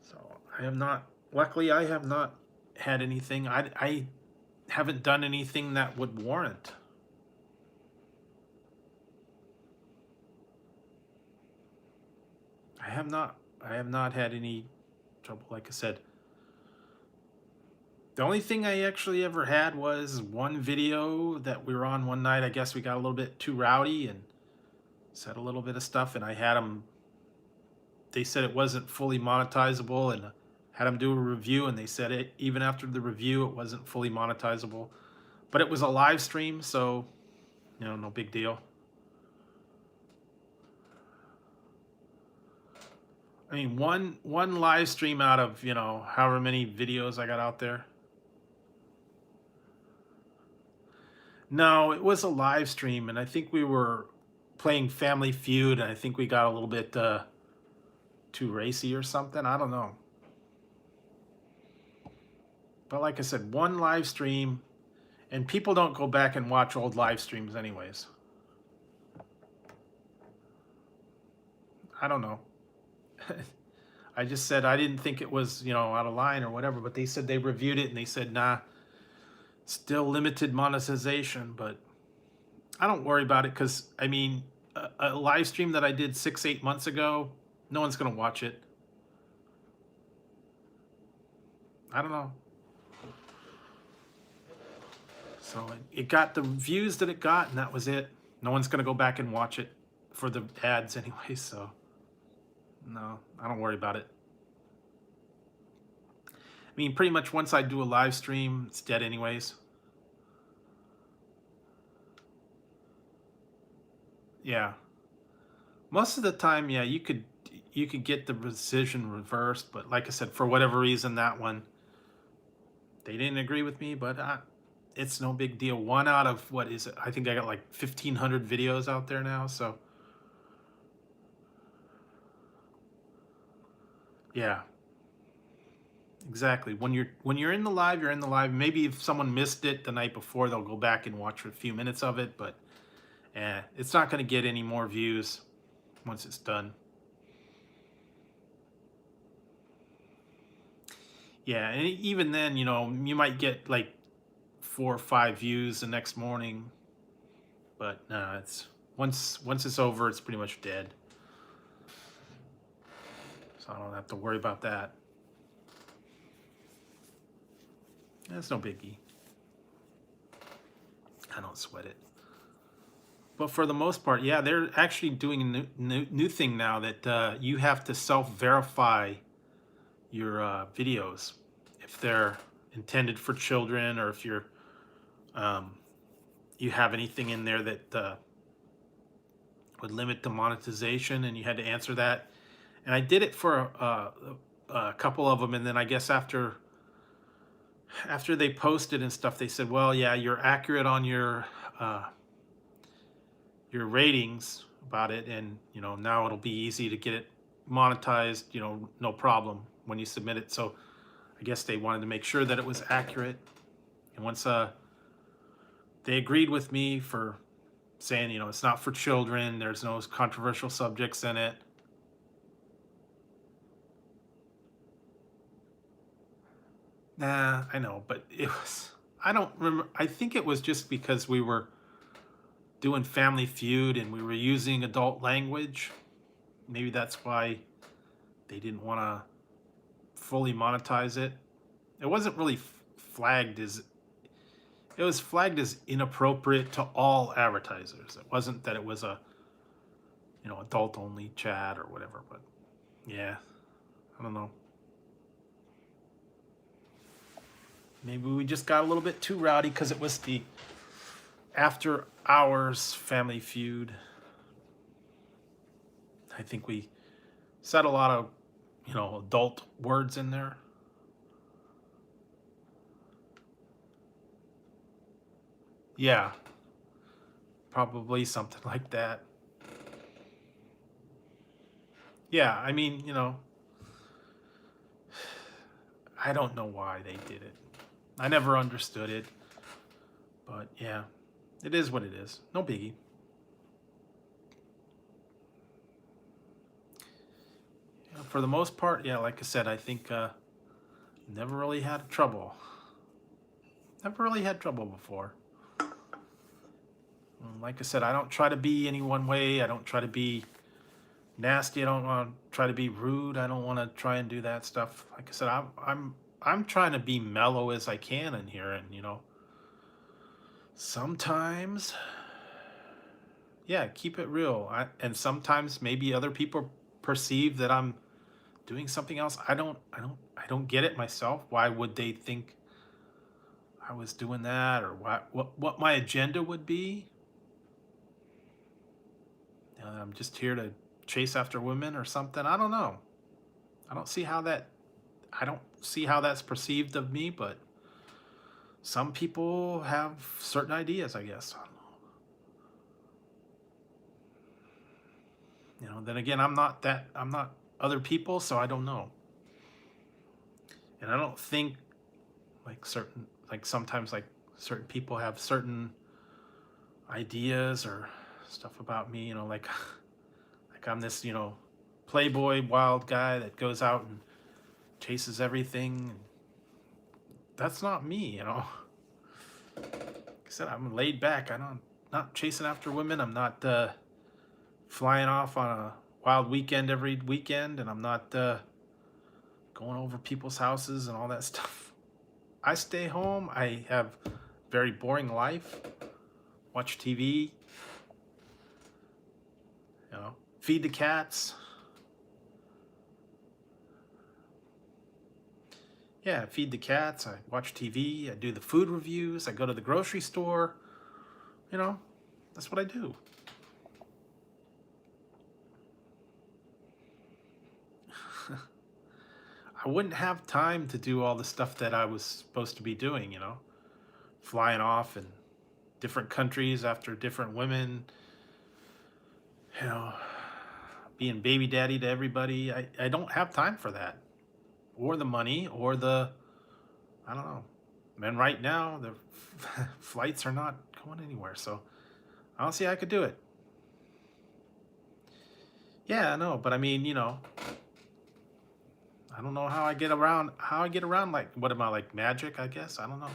Speaker 2: So I have not, luckily I have not had anything. I haven't done anything that would warrant. I have not had any trouble, like I said. The only thing I actually ever had was one video that we were on one night. I guess we got a little bit too rowdy and said a little bit of stuff, and I had them, they said it wasn't fully monetizable, and had them do a review, and they said it, even after the review, it wasn't fully monetizable. But it was a live stream, so, you know, no big deal. I mean, one live stream out of, however many videos I got out there. No, it was a live stream, and I think we were playing Family Feud, and I think we got a little bit too racy or something. I don't know. But like I said, one live stream, and people don't go back and watch old live streams anyways. I don't know. I just said I didn't think it was, out of line or whatever, but they said they reviewed it and they said, nah, still limited monetization, but I don't worry about it because, I mean, a live stream that I did 6, 8 months ago, no one's going to watch it. I don't know. So it got the views that it got, and that was it. No one's going to go back and watch it for the ads anyway, so no, I don't worry about it. I mean, pretty much once I do a live stream, it's dead anyways. Yeah. Most of the time, yeah, you could get the decision reversed, but like I said, for whatever reason, that one, they didn't agree with me, but it's no big deal. One out of, what is it? I think I got like 1,500 videos out there now, so yeah. Exactly. When you're in the live, you're in the live. Maybe if someone missed it the night before, they'll go back and watch a few minutes of it, but it's not going to get any more views once it's done. Yeah, and even then, you might get like 4 or 5 views the next morning, but it's once it's over, it's pretty much dead. So I don't have to worry about that. That's no biggie. I don't sweat it. But for the most part, yeah, they're actually doing a new thing now that you have to self-verify your videos if they're intended for children, or if you have anything in there that would limit the monetization, and you had to answer that. And I did it for a couple of them, and then I guess after they posted and stuff, they said, well, yeah, you're accurate on your ratings about it, and now it'll be easy to get it monetized, no problem when you submit it. So I guess they wanted to make sure that it was accurate. And once they agreed with me for saying, it's not for children, there's no controversial subjects in it. Nah, I know, but I don't remember. I think it was just because we were doing Family Feud and we were using adult language. Maybe that's why they didn't want to fully monetize it. It wasn't really flagged as, it was flagged as inappropriate to all advertisers. It wasn't that it was a, adult only chat or whatever, but yeah, I don't know. Maybe we just got a little bit too rowdy because it was the after hours Family Feud. I think we said a lot of, adult words in there. Yeah, probably something like that. Yeah, I mean, I don't know why they did it. I never understood it. But yeah, it is what it is. No biggie. Yeah, for the most part, yeah, like I said, I think never really had trouble. Never really had trouble before. Like I said, I don't try to be any one way. I don't try to be nasty. I don't want to try to be rude. I don't want to try and do that stuff. Like I said, I'm trying to be mellow as I can in here, and sometimes, yeah, keep it real. And sometimes maybe other people perceive that I'm doing something else. I don't get it myself. Why would they think I was doing that, or what my agenda would be? I'm just here to chase after women or something. I don't know. I don't see how that's perceived of me, but some people have certain ideas, I guess. I don't know. Then again, I'm not other people, so I don't know. And I don't think sometimes certain people have certain ideas or stuff about me, like I'm this, playboy wild guy that goes out and chases everything. That's not me. Like I said, I'm laid back. Not chasing after women. I'm not flying off on a wild weekend every weekend, and I'm not going over people's houses and all that stuff. I stay home. I have a very boring life. Watch TV. Feed the cats. Yeah, I feed the cats. I watch TV. I do the food reviews. I go to the grocery store. That's what I do. I wouldn't have time to do all the stuff that I was supposed to be doing, flying off in different countries after different women, being baby daddy to everybody. I don't have time for that, or the money, or I don't know. And right now, the flights are not going anywhere, so I don't see how I could do it. Yeah, I know, but I mean, I don't know how I get around. Like, what am I, like magic? I guess, I don't know.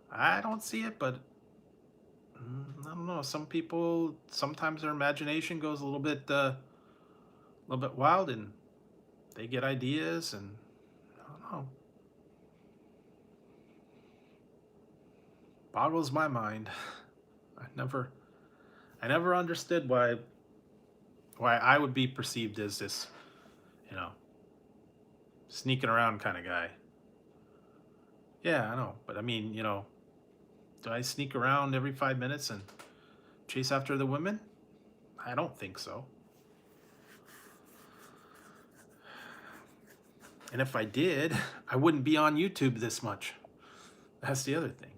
Speaker 2: I don't see it, but I don't know. Some people, sometimes their imagination goes a little bit wild, and they get ideas, and I don't know. Boggles my mind. I never understood why I would be perceived as this, sneaking around kind of guy. Yeah, I know, but I mean, do I sneak around every 5 minutes and chase after the women? I don't think so. And if I did, I wouldn't be on YouTube this much. That's the other thing.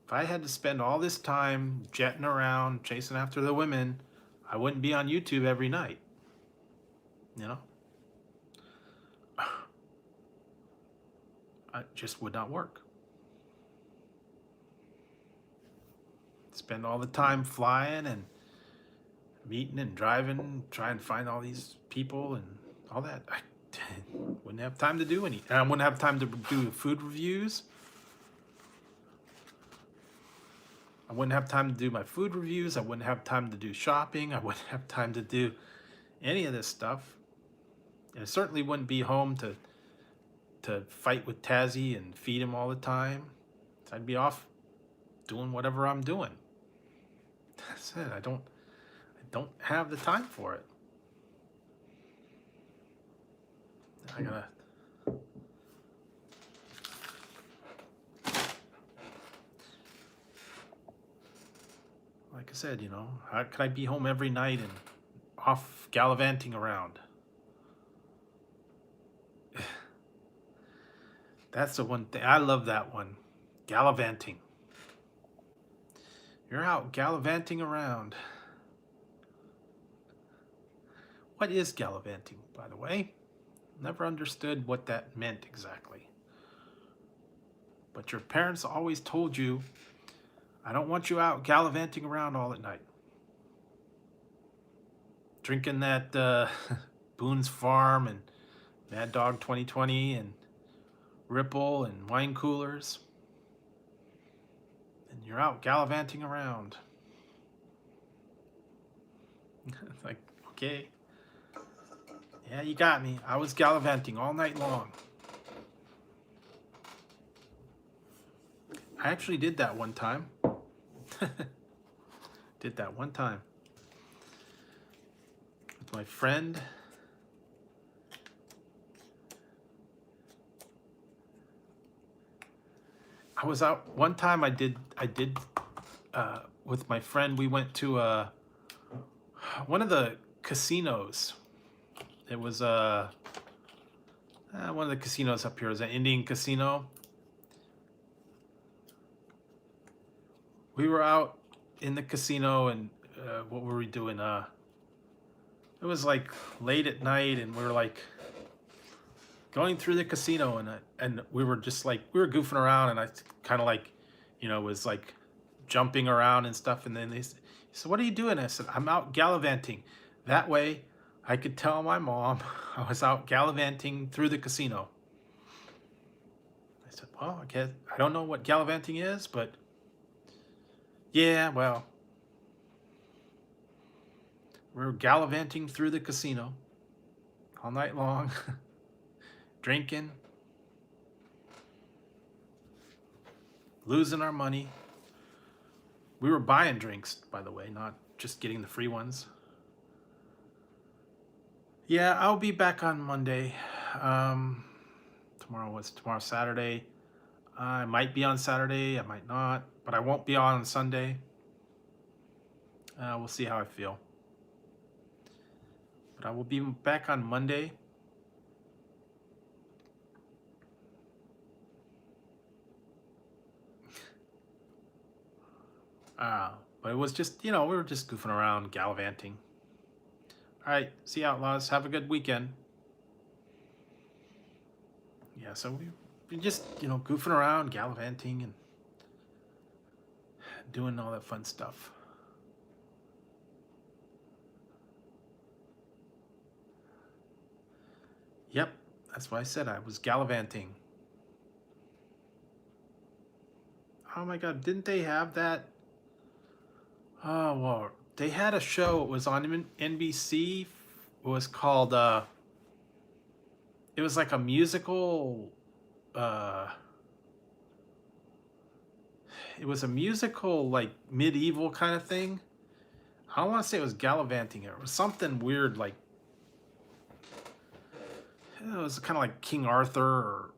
Speaker 2: If I had to spend all this time jetting around, chasing after the women, I wouldn't be on YouTube every night. It just would not work. Spend all the time flying and meeting and driving, trying to find all these people and all that. I wouldn't have time to do any. And I wouldn't have time to do food reviews. I wouldn't have time to do my food reviews. I wouldn't have time to do shopping. I wouldn't have time to do any of this stuff. And I certainly wouldn't be home to fight with Tazzy and feed him all the time. I'd be off doing whatever I'm doing. That's it. I don't have the time for it. I gotta. Like I said, how could I be home every night and off gallivanting around? That's the one thing. I love that one. Gallivanting. You're out gallivanting around. What is gallivanting, by the way? Never understood what that meant exactly. But your parents always told you, I don't want you out gallivanting around all at night. Drinking that Boone's Farm and Mad Dog 2020 and Ripple and wine coolers. And you're out gallivanting around. Like, okay. Yeah, you got me. I was gallivanting all night long. I actually did that one time. Did that one time. With my friend. I was out one time. I did with my friend, we went to one of the casinos. It was one of the casinos up here. It was an Indian casino. We were out in the casino, and what were we doing? It was like late at night, and we were like going through the casino, and we were just like, we were goofing around, and I kind of like, was like jumping around and stuff. And then they said, "What are you doing?" I said, "I'm out gallivanting." That way I could tell my mom I was out gallivanting through the casino. I said, "Well, I don't know what gallivanting is, but yeah, well, we're gallivanting through the casino all night long, drinking, losing our money." We were buying drinks, by the way, not just getting the free ones. Yeah, I'll be back on Monday. Tomorrow Saturday. I might be on Saturday, I might not, but I won't be on Sunday. We'll see how I feel. But I will be back on Monday. But it was just, we were just goofing around, gallivanting. All right, see you, Outlaws. Have a good weekend. Yeah, so we just, goofing around, gallivanting, and doing all that fun stuff. Yep, that's why I said I was gallivanting. Oh my God, didn't they have that? Oh, well, they had a show. It was on NBC. It was called, it was like a musical, it was a musical, like medieval kind of thing. I don't want to say it was gallivanting. It was something weird, like, it was kind of like King Arthur or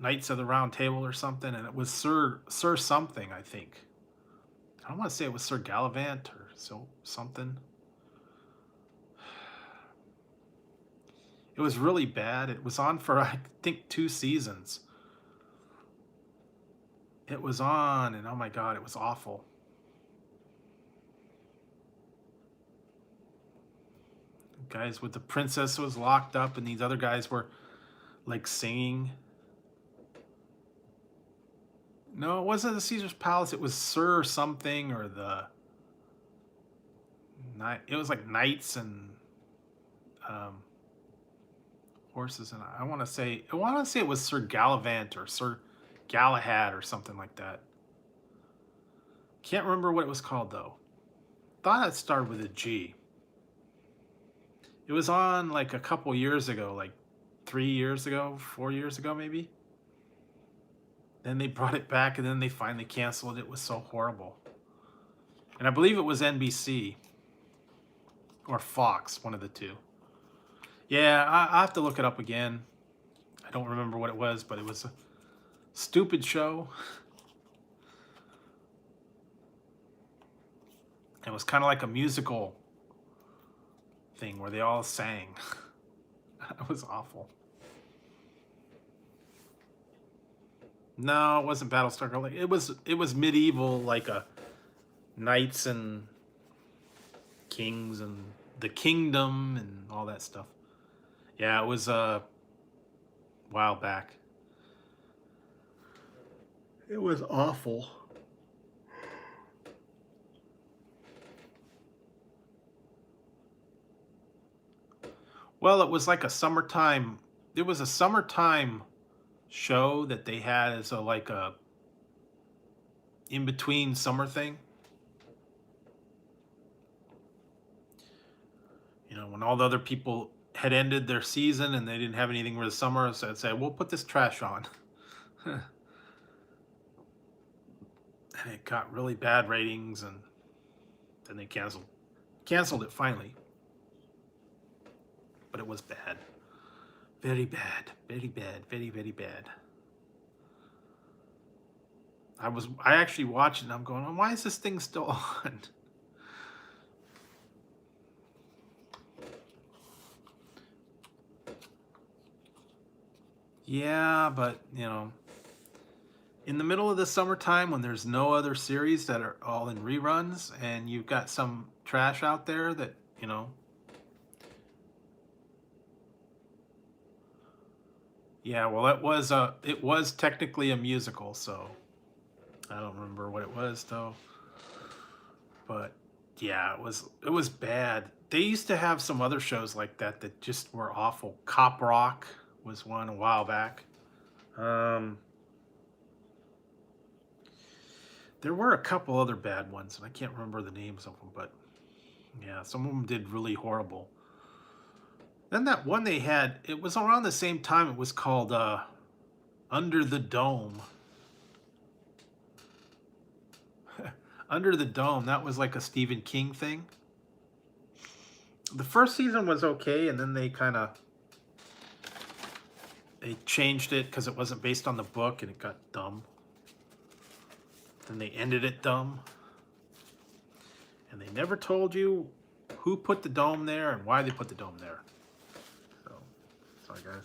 Speaker 2: Knights of the Round Table or something. And it was Sir something, I think. I don't want to say it was Sir Gallivant or something. It was really bad. It was on for, I think, 2 seasons. It was on, and oh my God, it was awful. Guys with the princess was locked up, and these other guys were like singing. No, it wasn't the Caesar's Palace. It was Sir something, or it was like knights and horses, and I want to say it was Sir Gallivant or Sir Galahad or something like that. Can't remember what it was called though. Thought it started with a G. It was on like a couple years ago, like 3 years ago, 4 years ago maybe. Then they brought it back, and then they finally canceled it. It was so horrible. And I believe it was NBC or Fox, one of the two. Yeah, I have to look it up again. I don't remember what it was, but it was a stupid show. It was kind of like a musical thing where they all sang. It was awful. No, it wasn't Battlestar Galactica. It was medieval, like a knights and kings and the kingdom and all that stuff. Yeah, it was a while back. It was awful. Well, it was like a summertime. It was a summertime show that they had as a in between summer thing. When all the other people had ended their season and they didn't have anything for the summer, so I'd say, "We'll put this trash on." And it got really bad ratings, and then they canceled it finally. But it was bad. Very bad. Very bad. Very, very bad. I actually watched it and I'm going, oh, why is this thing still on? Yeah, but you know, in the middle of the summertime when there's no other series that are all in reruns and you've got some trash out there that, you know, yeah, well it was technically a musical, so I don't remember what it was though. But yeah, it was bad. They used to have some other shows like that that just were awful. Cop Rock was one a while back. Um there were a couple other bad ones, and I can't remember the names of them, but yeah, some of them did really horrible. Then that one they had, it was around the same time. It was called Under the Dome. Under the Dome. That was like a Stephen King thing. The first season was okay, and then they changed it because it wasn't based on the book, and it got dumb. Then they ended it dumb, and they never told you who put the dome there and why they put the dome there. So, sorry guys,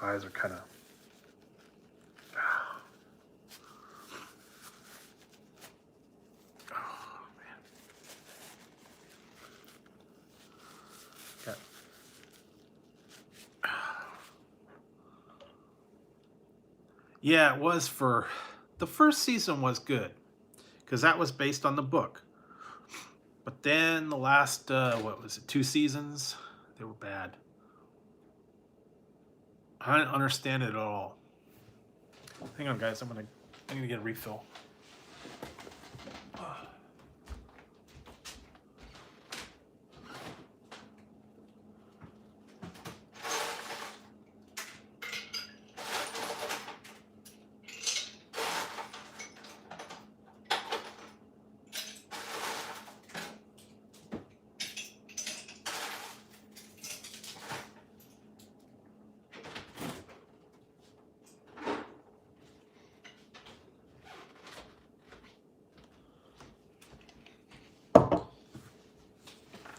Speaker 2: eyes are kind of. Oh man. Got Yeah, it was for the first season was good because that was based on the book. But then the last what was it, 2 seasons, they were bad. I didn't understand it at all. Hang on, guys. I'm gonna get a refill.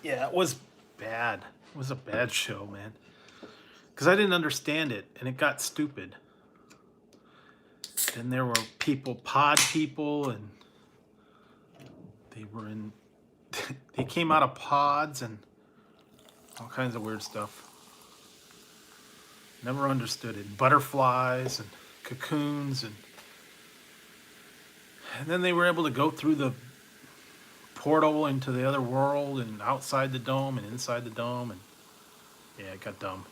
Speaker 2: Yeah, it was bad. It was a bad show, man. Because I didn't understand it, and it got stupid. Then there were pod people, and they were in. They came out of pods and all kinds of weird stuff. Never understood it. Butterflies and cocoons, and then they were able to go through the portal into the other world and outside the dome and inside the dome, and yeah, it got dumb.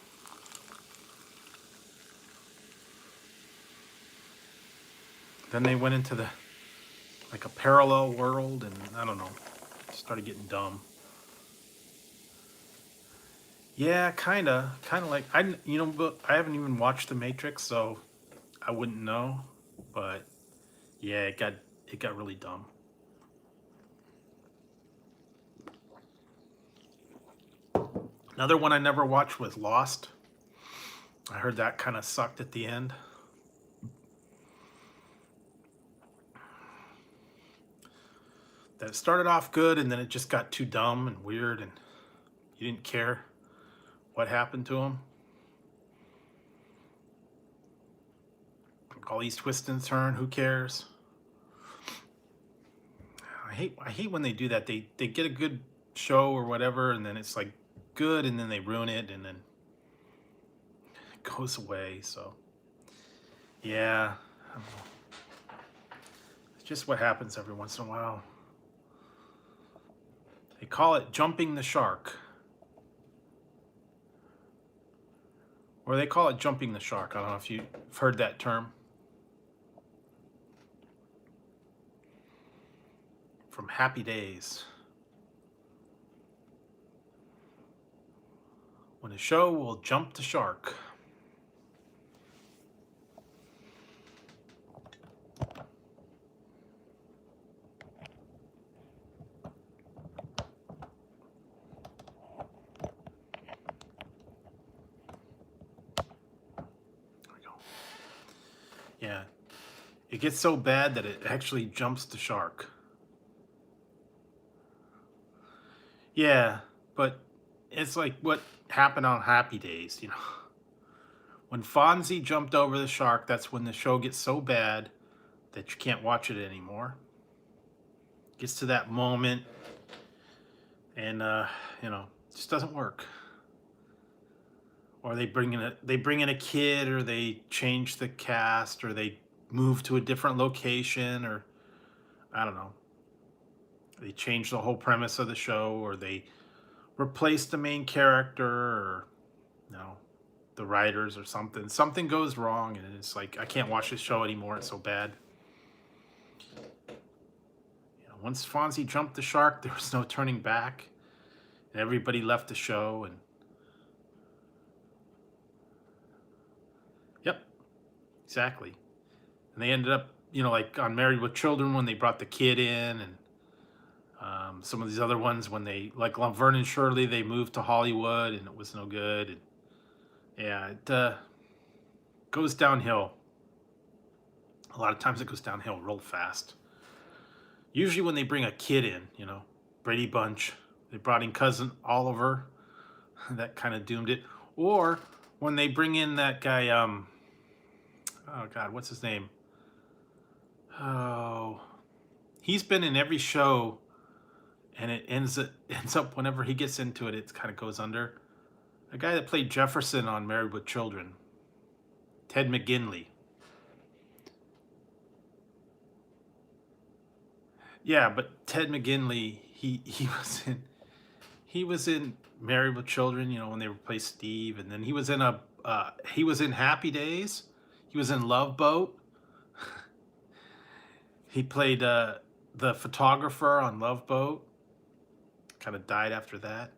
Speaker 2: Then they went into like a parallel world, and I don't know, it started getting dumb. Yeah, kind of like but I haven't even watched The Matrix, so I wouldn't know. But yeah, it got really dumb. Another one I never watched was Lost. I heard that kind of sucked at the end. That started off good, and then it just got too dumb and weird, and you didn't care what happened to him. All these twists and turns, who cares? I hate when they do that. They get a good show or whatever, and then it's like good, and then they ruin it, and then it goes away. So yeah, I don't know. It's just what happens every once in a while. They call it jumping the shark. Or they call it jumping the shark. I don't know if you've heard that term. From Happy Days. When a show will jump the shark. Yeah. It gets so bad that it actually jumps the shark. Yeah, but it's like what happened on Happy Days, you know. When Fonzie jumped over the shark, that's when the show gets so bad that you can't watch it anymore. Gets to that moment, and you know, it just doesn't work. Or they bring in a kid, or they change the cast, or they move to a different location, or I don't know. They change the whole premise of the show, or they replace the main character, or you know, the writers or something. Something goes wrong, and it's like I can't watch this show anymore. It's so bad. You know, once Fonzie jumped the shark, there was no turning back, and everybody left the show. And yep, exactly. And they ended up, you know, like on Married with Children when they brought the kid in, and some of these other ones when they, like Laverne and Shirley, they moved to Hollywood, and it was no good. And yeah, it goes downhill. A lot of times it goes downhill real fast. Usually when they bring a kid in, you know, Brady Bunch, they brought in cousin Oliver, that kind of doomed it. Or when they bring in that guy, oh God, what's his name? Oh, he's been in every show, and it ends up whenever he gets into it, it kind of goes under. A guy that played Jefferson on Married with Children, Ted McGinley. Yeah, but Ted McGinley, he was in Married with Children, you know, when they replaced Steve, and then he was in he was in Happy Days. He was in Love Boat. He played the photographer on Love Boat. Kind of died after that.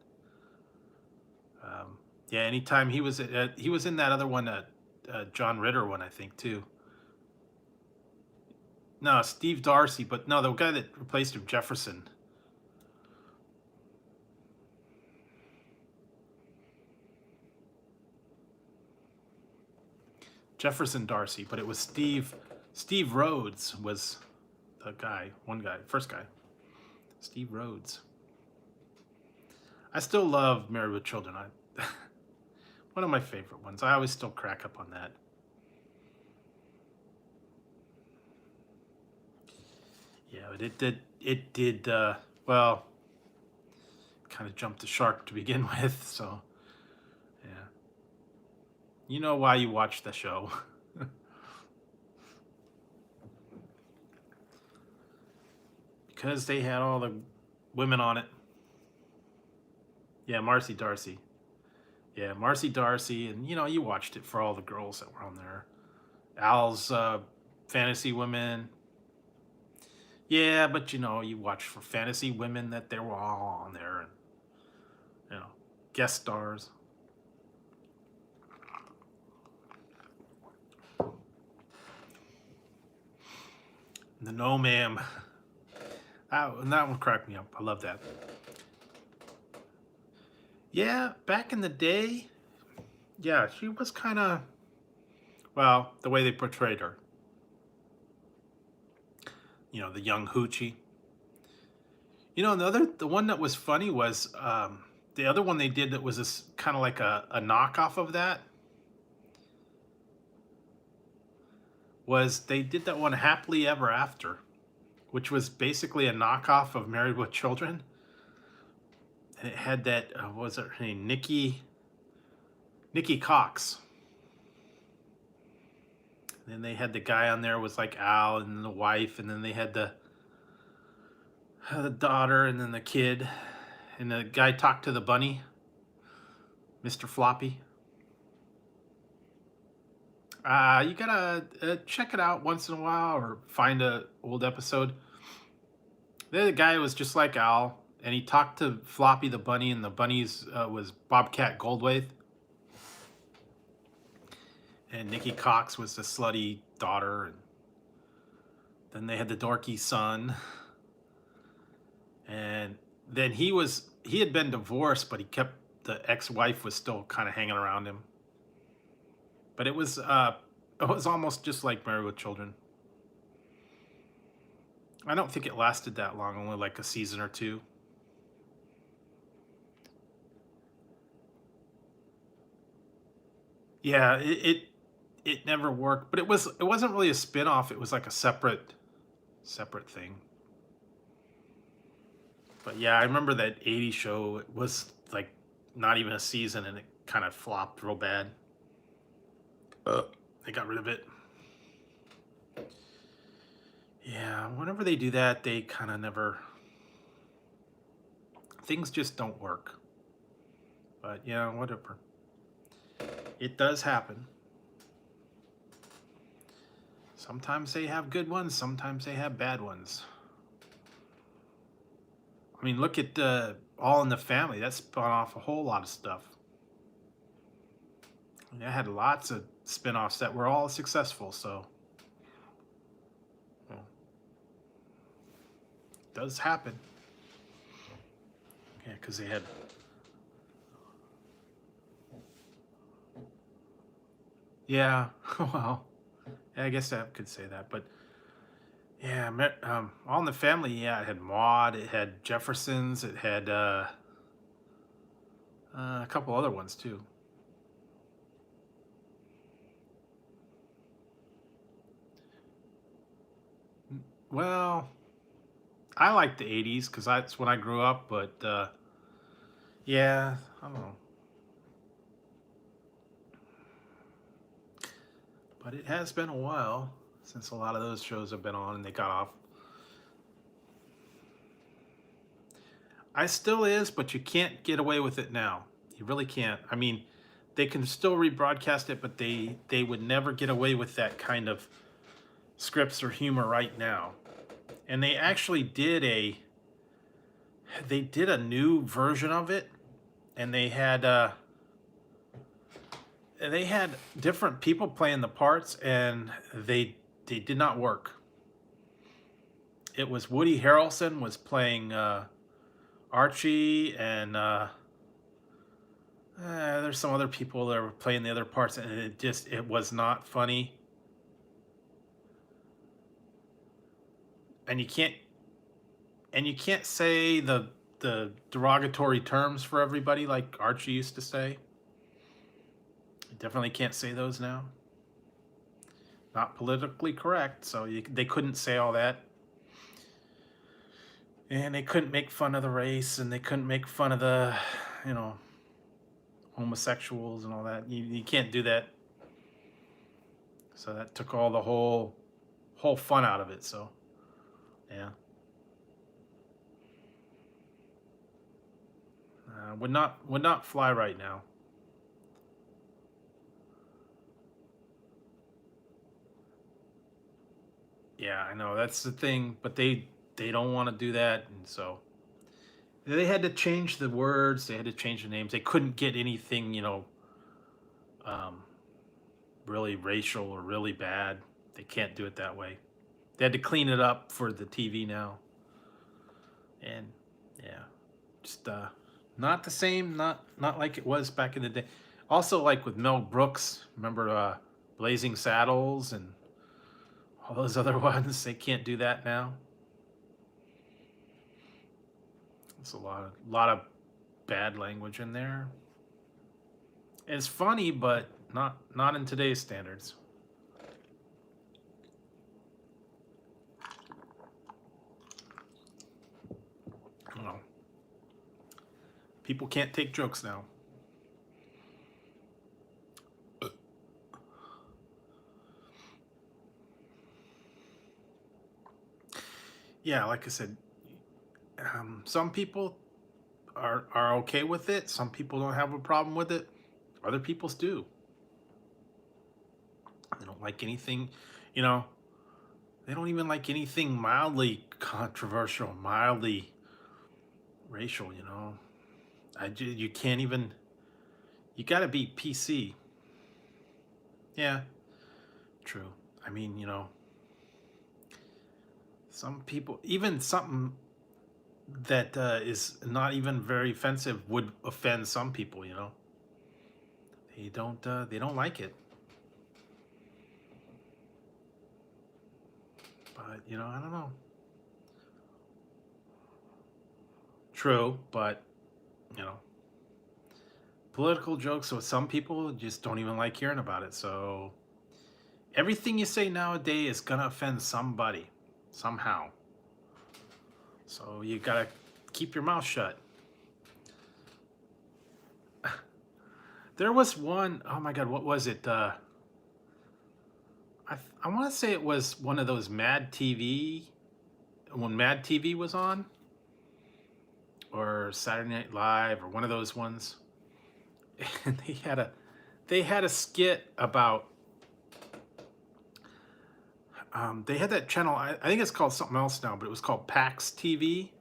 Speaker 2: Yeah, anytime he was in that other one, John Ritter one, I think too. No, Steve Darcy, but no, the guy that replaced him, Jefferson. Jefferson Darcy, but it was Steve Rhodes was the guy, first guy. Steve Rhodes. I still love Married with Children. One of my favorite ones. I always still crack up on that. Yeah, but it did well, kind of jumped the shark to begin with, so yeah. You know why you watch the show. Because they had all the women on it. Yeah, Marcy Darcy. Yeah, Marcy Darcy, and you know, you watched it for all the girls that were on there. Al's fantasy women. Yeah, but you know, you watch for fantasy women that they were all on there, and you know, guest stars. The No Ma'am. That one cracked me up. I love that. Yeah, back in the day, yeah, she was kind of, well, the way they portrayed her. You know, the young hoochie. You know, the one that was funny was the other one they did that was this kind of like a knockoff of that. Was they did that one Happily Ever After, which was basically a knockoff of Married with Children. And it had that, what was her name? Nikki Cox. And then they had the guy on there was like Al, and then the wife, and then they had the daughter, and then the kid. And the guy talked to the bunny, Mr. Floppy. You gotta check it out once in a while, or find a old episode. The guy was just like Al, and he talked to Floppy the bunny, and the bunny's was Bobcat Goldthwait, and Nikki Cox was the slutty daughter, and then they had the dorky son, and then he had been divorced, but the ex-wife was still kind of hanging around him. But it was almost just like Married with Children. I don't think it lasted that long, only like a season or two. Yeah, it never worked, but it wasn't really a spin-off. It was like a separate thing. But yeah, I remember that '80s show. It was like not even a season, and it kind of flopped real bad. They got rid of it. Yeah, whenever they do that, they kind of never. Things just don't work. But yeah, whatever. It does happen. Sometimes they have good ones. Sometimes they have bad ones. I mean, look at All in the Family. That spun off a whole lot of stuff. I had lots of spin-offs that were all successful, so well, it does happen. Yeah, because they had. Yeah, well, yeah, I guess I could say that, but yeah, All in the Family. Yeah, it had Maude, it had Jeffersons, it had a couple other ones too. Well, I like the '80s because that's when I grew up, but yeah, I don't know. But it has been a while since a lot of those shows have been on and they got off. I still is, but you can't get away with it now. You really can't. I mean, they can still rebroadcast it, but they would never get away with that kind of scripts or humor right now. And they did a new version of it, and they had different people playing the parts, and they did not work. It was Woody Harrelson was playing Archie, and there's some other people that were playing the other parts, and it was not funny. And you can't say the derogatory terms for everybody like Archie used to say. You definitely can't say those now. Not politically correct, so they couldn't say all that. And they couldn't make fun of the race, and they couldn't make fun of the, you know, homosexuals and all that. You can't do that. So that took all the whole fun out of it. So yeah, would not fly right now. Yeah, I know that's the thing, but they don't want to do that, and so they had to change the words. They had to change the names. They couldn't get anything, um, really racial or really bad. They can't do it that way. They had to clean it up for the TV now, and yeah, just not the same. Not like it was back in the day. Also, like with Mel Brooks, remember Blazing Saddles and all those other ones. They can't do that now. It's a lot of bad language in there. It's funny, but not in today's standards. I don't know. People can't take jokes now. Yeah, like I said, some people are okay with it. Some people don't have a problem with it. Other people's do. They don't like anything, you know. They don't even like anything mildly controversial, mildly racial. You can't even. You got to be PC. Yeah, true. I mean, some people, even something that is not even very offensive would offend some people. They don't like it. But I don't know. true, but political jokes with some people just don't even like hearing about it. So everything you say nowadays is gonna offend somebody somehow. So you gotta keep your mouth shut. There was one, oh my God, what was it? I want to say it was one of those Mad TV, when Mad TV was on, or Saturday Night Live, or one of those ones. And they had a skit about, they had that channel, I think it's called something else now, but it was called PAX TV. It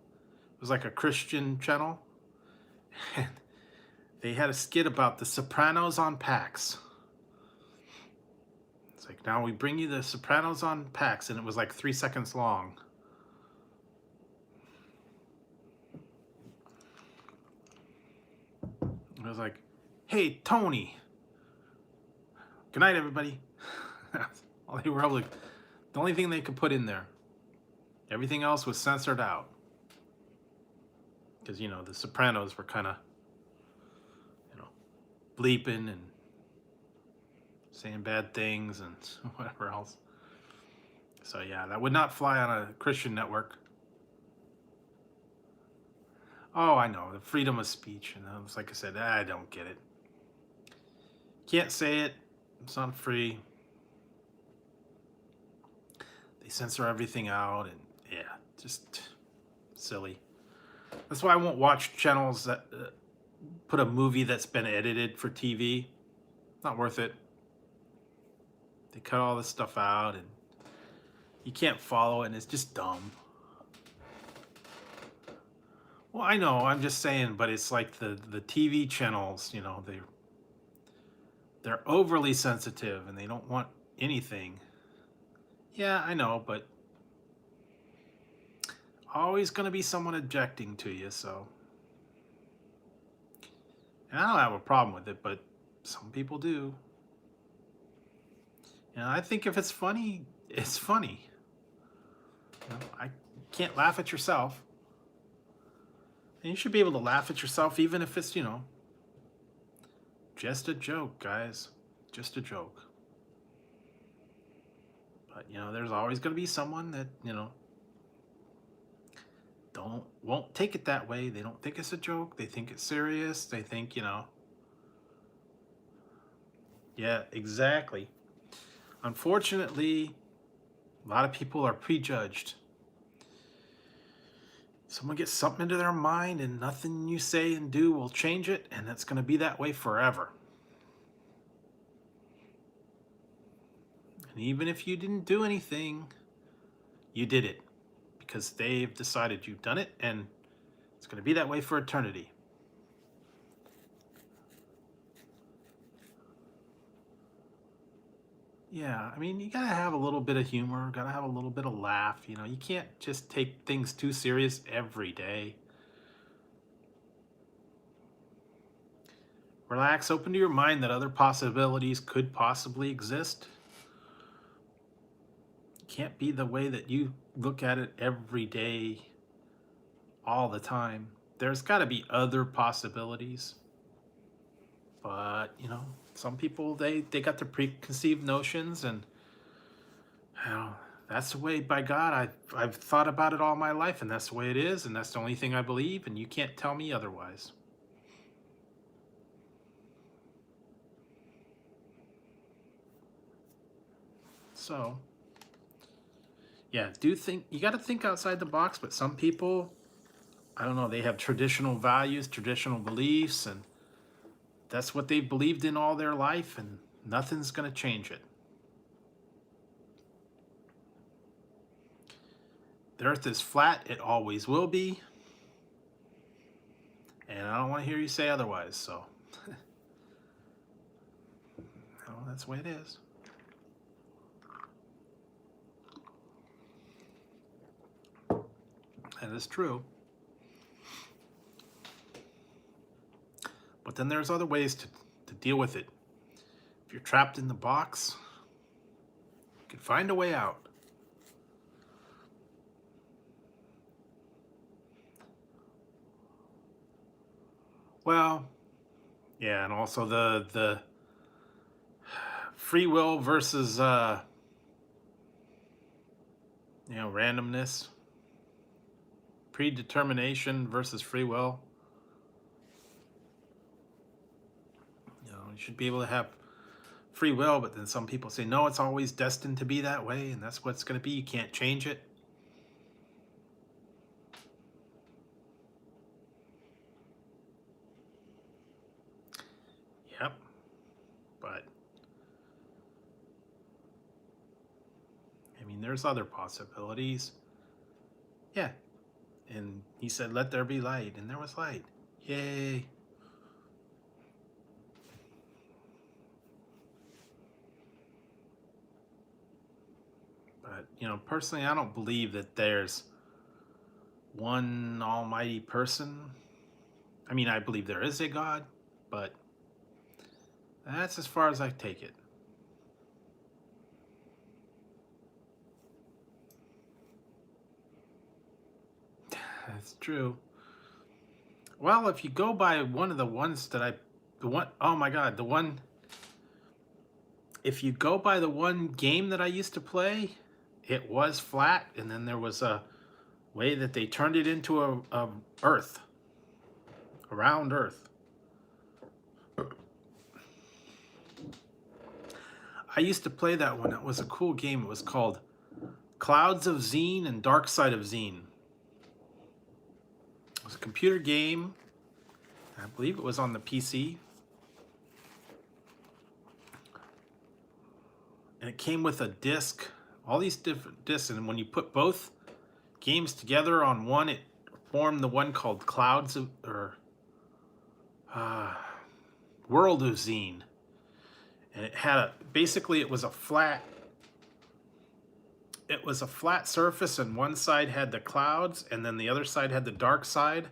Speaker 2: was like a Christian channel. And they had a skit about the Sopranos on PAX. It's like, now we bring you the Sopranos on PAX, and it was like 3 seconds long. It was like, hey, Tony. Good night, everybody. All they were able to, the only thing they could put in there. Everything else was censored out. Because, the Sopranos were kind of, bleeping and saying bad things and whatever else. So yeah, that would not fly on a Christian network. Oh, I know, the freedom of speech. It's like I said, I don't get it. Can't say it. It's not free. They censor everything out, and yeah, just silly. That's why I won't watch channels that put a movie that's been edited for TV. Not worth it. They cut all this stuff out, and you can't follow it, and it's just dumb. Well, I know, I'm just saying, but it's like the TV channels, they're overly sensitive, and they don't want anything. Yeah, I know, but always going to be someone objecting to you, so. And I don't have a problem with it, but some people do. I think if it's funny, it's funny. I can't laugh at yourself. And you should be able to laugh at yourself even if it's, just a joke, guys. Just a joke. But, there's always going to be someone that, won't take it that way. They don't think it's a joke. They think it's serious. They think, yeah, exactly. Unfortunately, a lot of people are prejudged. Someone gets something into their mind, and nothing you say and do will change it, and it's going to be that way forever. And even if you didn't do anything, you did it because they've decided you've done it, and it's going to be that way for eternity. Yeah, I mean, you gotta have a little bit of humor, gotta have a little bit of laugh. You can't just take things too serious every day. Relax, open to your mind that other possibilities could possibly exist. It can't be the way that you look at it every day, all the time. There's gotta be other possibilities. But, some people, they got their preconceived notions, and that's the way, by God, I've thought about it all my life, and that's the way it is, and that's the only thing I believe, and you can't tell me otherwise. So, yeah, you got to think outside the box, but some people, I don't know, they have traditional values, traditional beliefs, and that's what they've believed in all their life, and nothing's going to change it. The earth is flat, it always will be. And I don't want to hear you say otherwise, so. That's the way it is. That is true. But then there's other ways to deal with it. If you're trapped in the box, you can find a way out. Well, yeah, and also the free will versus randomness, predetermination versus free will. You should be able to have free will, but then some people say no, it's always destined to be that way, and that's what it's going to be. You can't change it. Yep, but I mean, there's other possibilities. Yeah, and he said, "Let there be light," and there was light. Yay! But personally, I don't believe that there's one almighty person. I mean, I believe there is a God, but that's as far as I take it. That's true. Well, if you go by one of the ones that oh my God, the one, if you go by the one game that I used to play, it was flat, and then there was a way that they turned it into a Earth, a round Earth. I used to play that one. It was a cool game. It was called Clouds of Zine and Dark Side of Zine. It was a computer game. I believe it was on the PC. And it came with a disc, all these different discs. And when you put both games together on one, it formed the one called Clouds of, or World of Zine. And it had basically it was a flat surface, and one side had the clouds and then the other side had the dark side.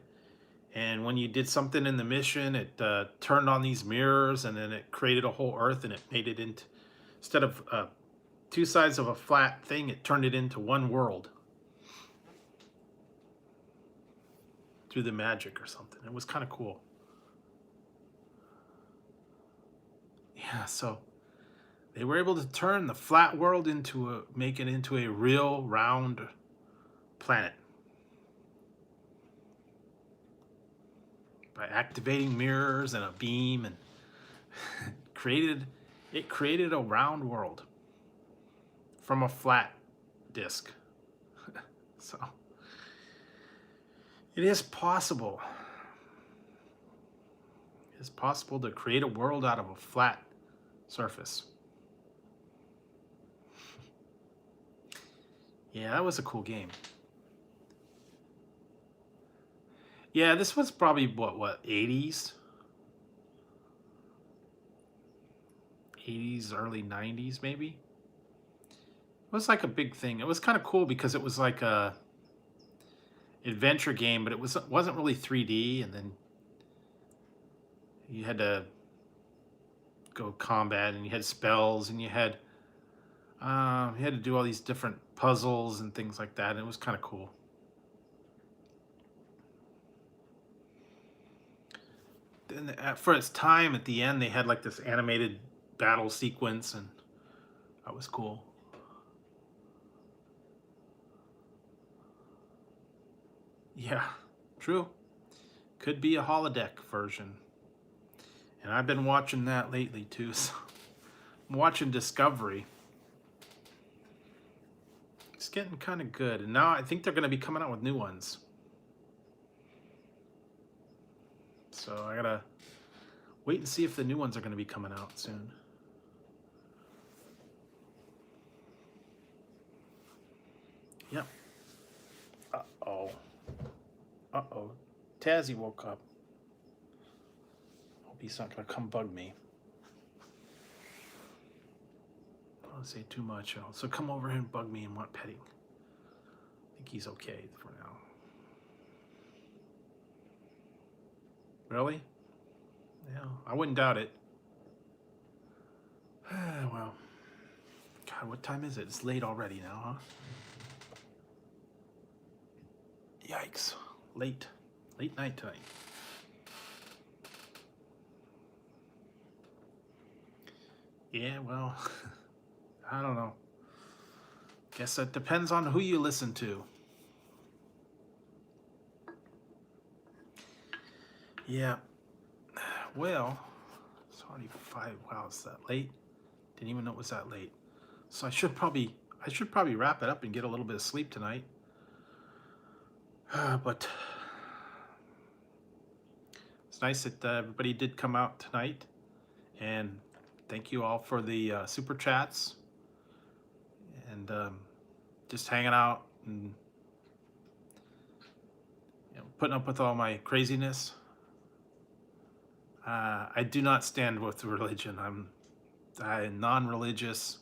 Speaker 2: And when you did something in the mission, it turned on these mirrors, and then it created a whole Earth, and it made it into, instead of two sides of a flat thing, it turned it into one world through the magic or something. It was kind of cool. Yeah, so they were able to turn the flat world make it into a real round planet by activating mirrors and a beam, and it created a round world from a flat disk. So it is possible. It's possible to create a world out of a flat surface. Yeah, that was a cool game. Yeah, this was probably what 80s? 80s, early 90s maybe. It was like a big thing. It was kind of cool because it was like a adventure game, but it wasn't really 3D, and then you had to go combat, and you had spells, and you had to do all these different puzzles and things like that, and it was kind of cool. Then for its time, at the end, they had like this animated battle sequence, and that was cool. Yeah, true. Could be a holodeck version. And I've been watching that lately too. So I'm watching Discovery. It's getting kind of good. And now I think they're going to be coming out with new ones. So I got to wait and see if the new ones are going to be coming out soon. Yep. Uh-oh. Uh-oh. Tazzy woke up. Hope he's not going to come bug me. I don't want to say too much. So come over here and bug me and want petting. I think he's okay for now. Really? Yeah, I wouldn't doubt it. Well. God, what time is it? It's late already now, huh? Yikes. Late night tonight. Yeah, well, I don't know. Guess that depends on who you listen to. Yeah. Well, it's already 5. Wow, is that late? Didn't even know it was that late. So I should probably wrap it up and get a little bit of sleep tonight. But it's nice that everybody did come out tonight, and thank you all for the super chats and just hanging out and putting up with all my craziness. I do not stand with religion. I'm non-religious.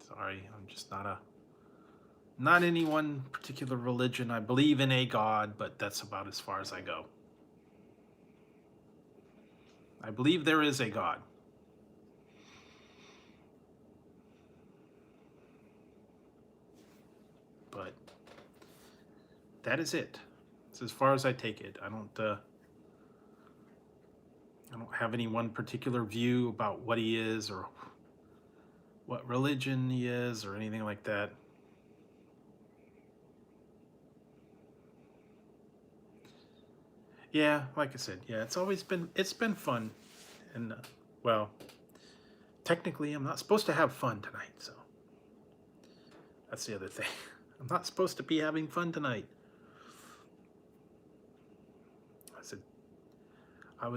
Speaker 2: Sorry, I'm just not any one particular religion. I believe in a God, but that's about as far as I go. I believe there is a God. But that is it. It's as far as I take it. I don't have any one particular view about what he is or what religion he is or anything like that. Yeah, like I said, yeah, it's been fun, and well, technically I'm not supposed to have fun tonight, so that's the other thing. I'm not supposed to be having fun tonight. I said I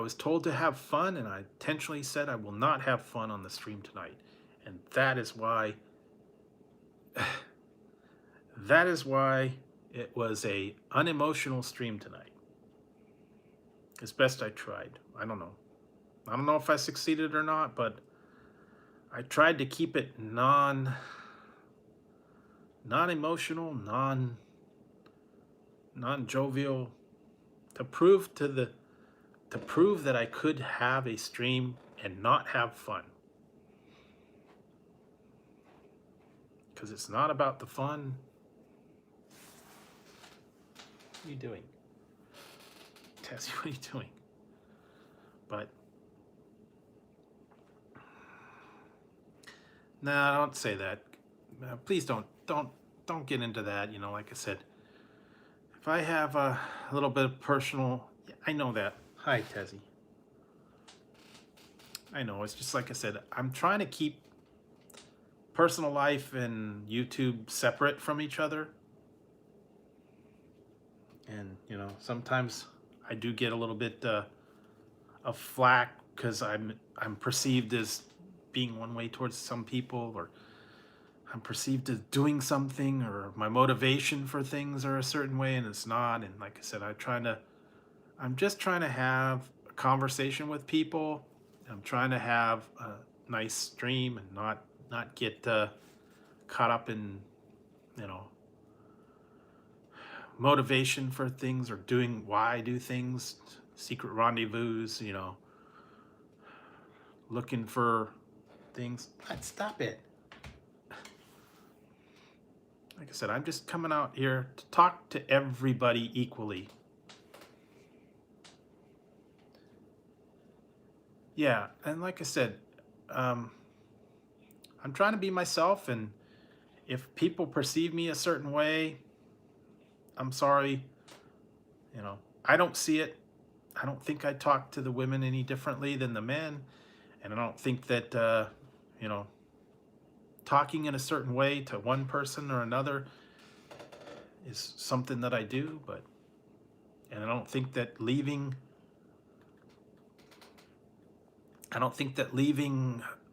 Speaker 2: was told to have fun, and I intentionally said I will not have fun on the stream tonight, and that is why it was a unemotional stream tonight. As best I tried. I don't know if I succeeded or not, but I tried to keep it non-emotional, non-jovial, to prove that I could have a stream and not have fun. Because it's not about the fun. What are you doing? Tessie, what are you doing? But no, don't say that. Please don't get into that. Like I said, if I have a little bit of personal, I know that. Hi, Tessie. I know, it's just like I said, I'm trying to keep personal life and YouTube separate from each other. And, sometimes I do get a little bit of flack because I'm perceived as being one way towards some people, or I'm perceived as doing something, or my motivation for things are a certain way and it's not. And like I said, I'm just trying to have a conversation with people. I'm trying to have a nice stream and not get caught up in, motivation for things or doing why I do things, secret rendezvous, looking for things. Stop it. Like I said, I'm just coming out here to talk to everybody equally. Yeah, and like I said, I'm trying to be myself, and if people perceive me a certain way, I'm sorry. I don't see it. I don't think I talk to the women any differently than the men, and I don't think that talking in a certain way to one person or another is something that I do. And I don't think that leaving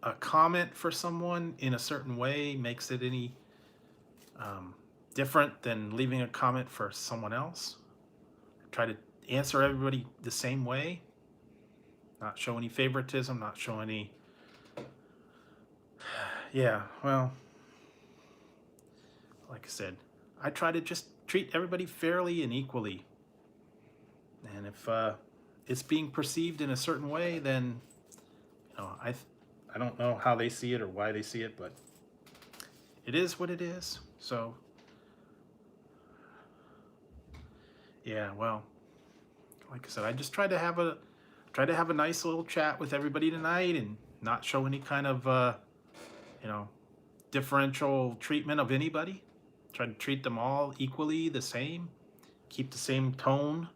Speaker 2: a comment for someone in a certain way makes it any different than leaving a comment for someone else. I try to answer everybody the same way, not show any favoritism, not show any. Yeah, well, like I said, I try to just treat everybody fairly and equally. And if it's being perceived in a certain way, then I don't know how they see it or why they see it, but it is what it is. So yeah, well, like I said, I just tried to have a nice little chat with everybody tonight, and not show any kind of, you know, differential treatment of anybody. Try to treat them all equally the same, keep the same tone,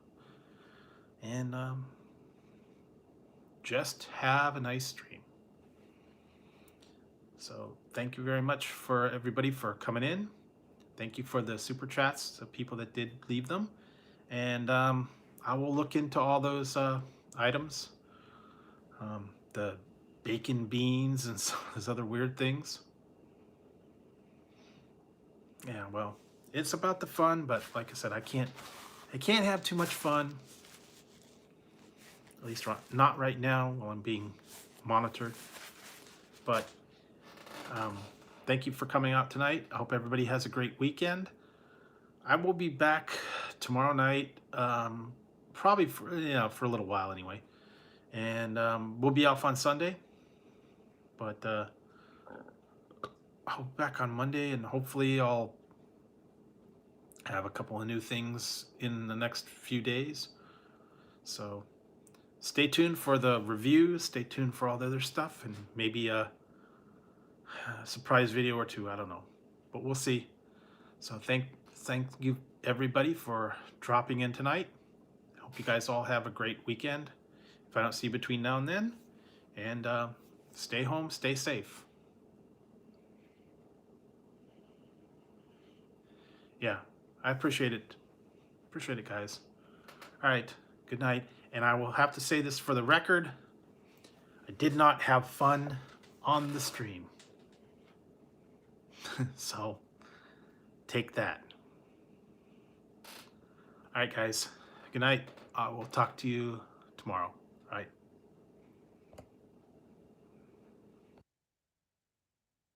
Speaker 2: and just have a nice stream. So thank you very much for everybody for coming in. Thank you for the super chats, the people that did leave them. And I will look into all those items, the bacon beans and some of those other weird things. Yeah, well, it's about the fun, but like I said, I can't have too much fun. At least not right now while I'm being monitored. But thank you for coming out tonight. I hope everybody has a great weekend. I will be back tomorrow night, probably for a little while anyway, and we'll be off on Sunday. But I'll be back on Monday, and hopefully I'll have a couple of new things in the next few days. So stay tuned for the reviews. Stay tuned for all the other stuff, and maybe a surprise video or two. I don't know, but we'll see. So thank you everybody for dropping in tonight. I hope you guys all have a great weekend. If I don't see you between now and then, and stay home, stay safe. Yeah, I appreciate it. Appreciate it, guys. All right, good night. And I will have to say this for the record. I did not have fun on the stream. So take that. All right, guys. Good night. I will talk to you tomorrow. All right.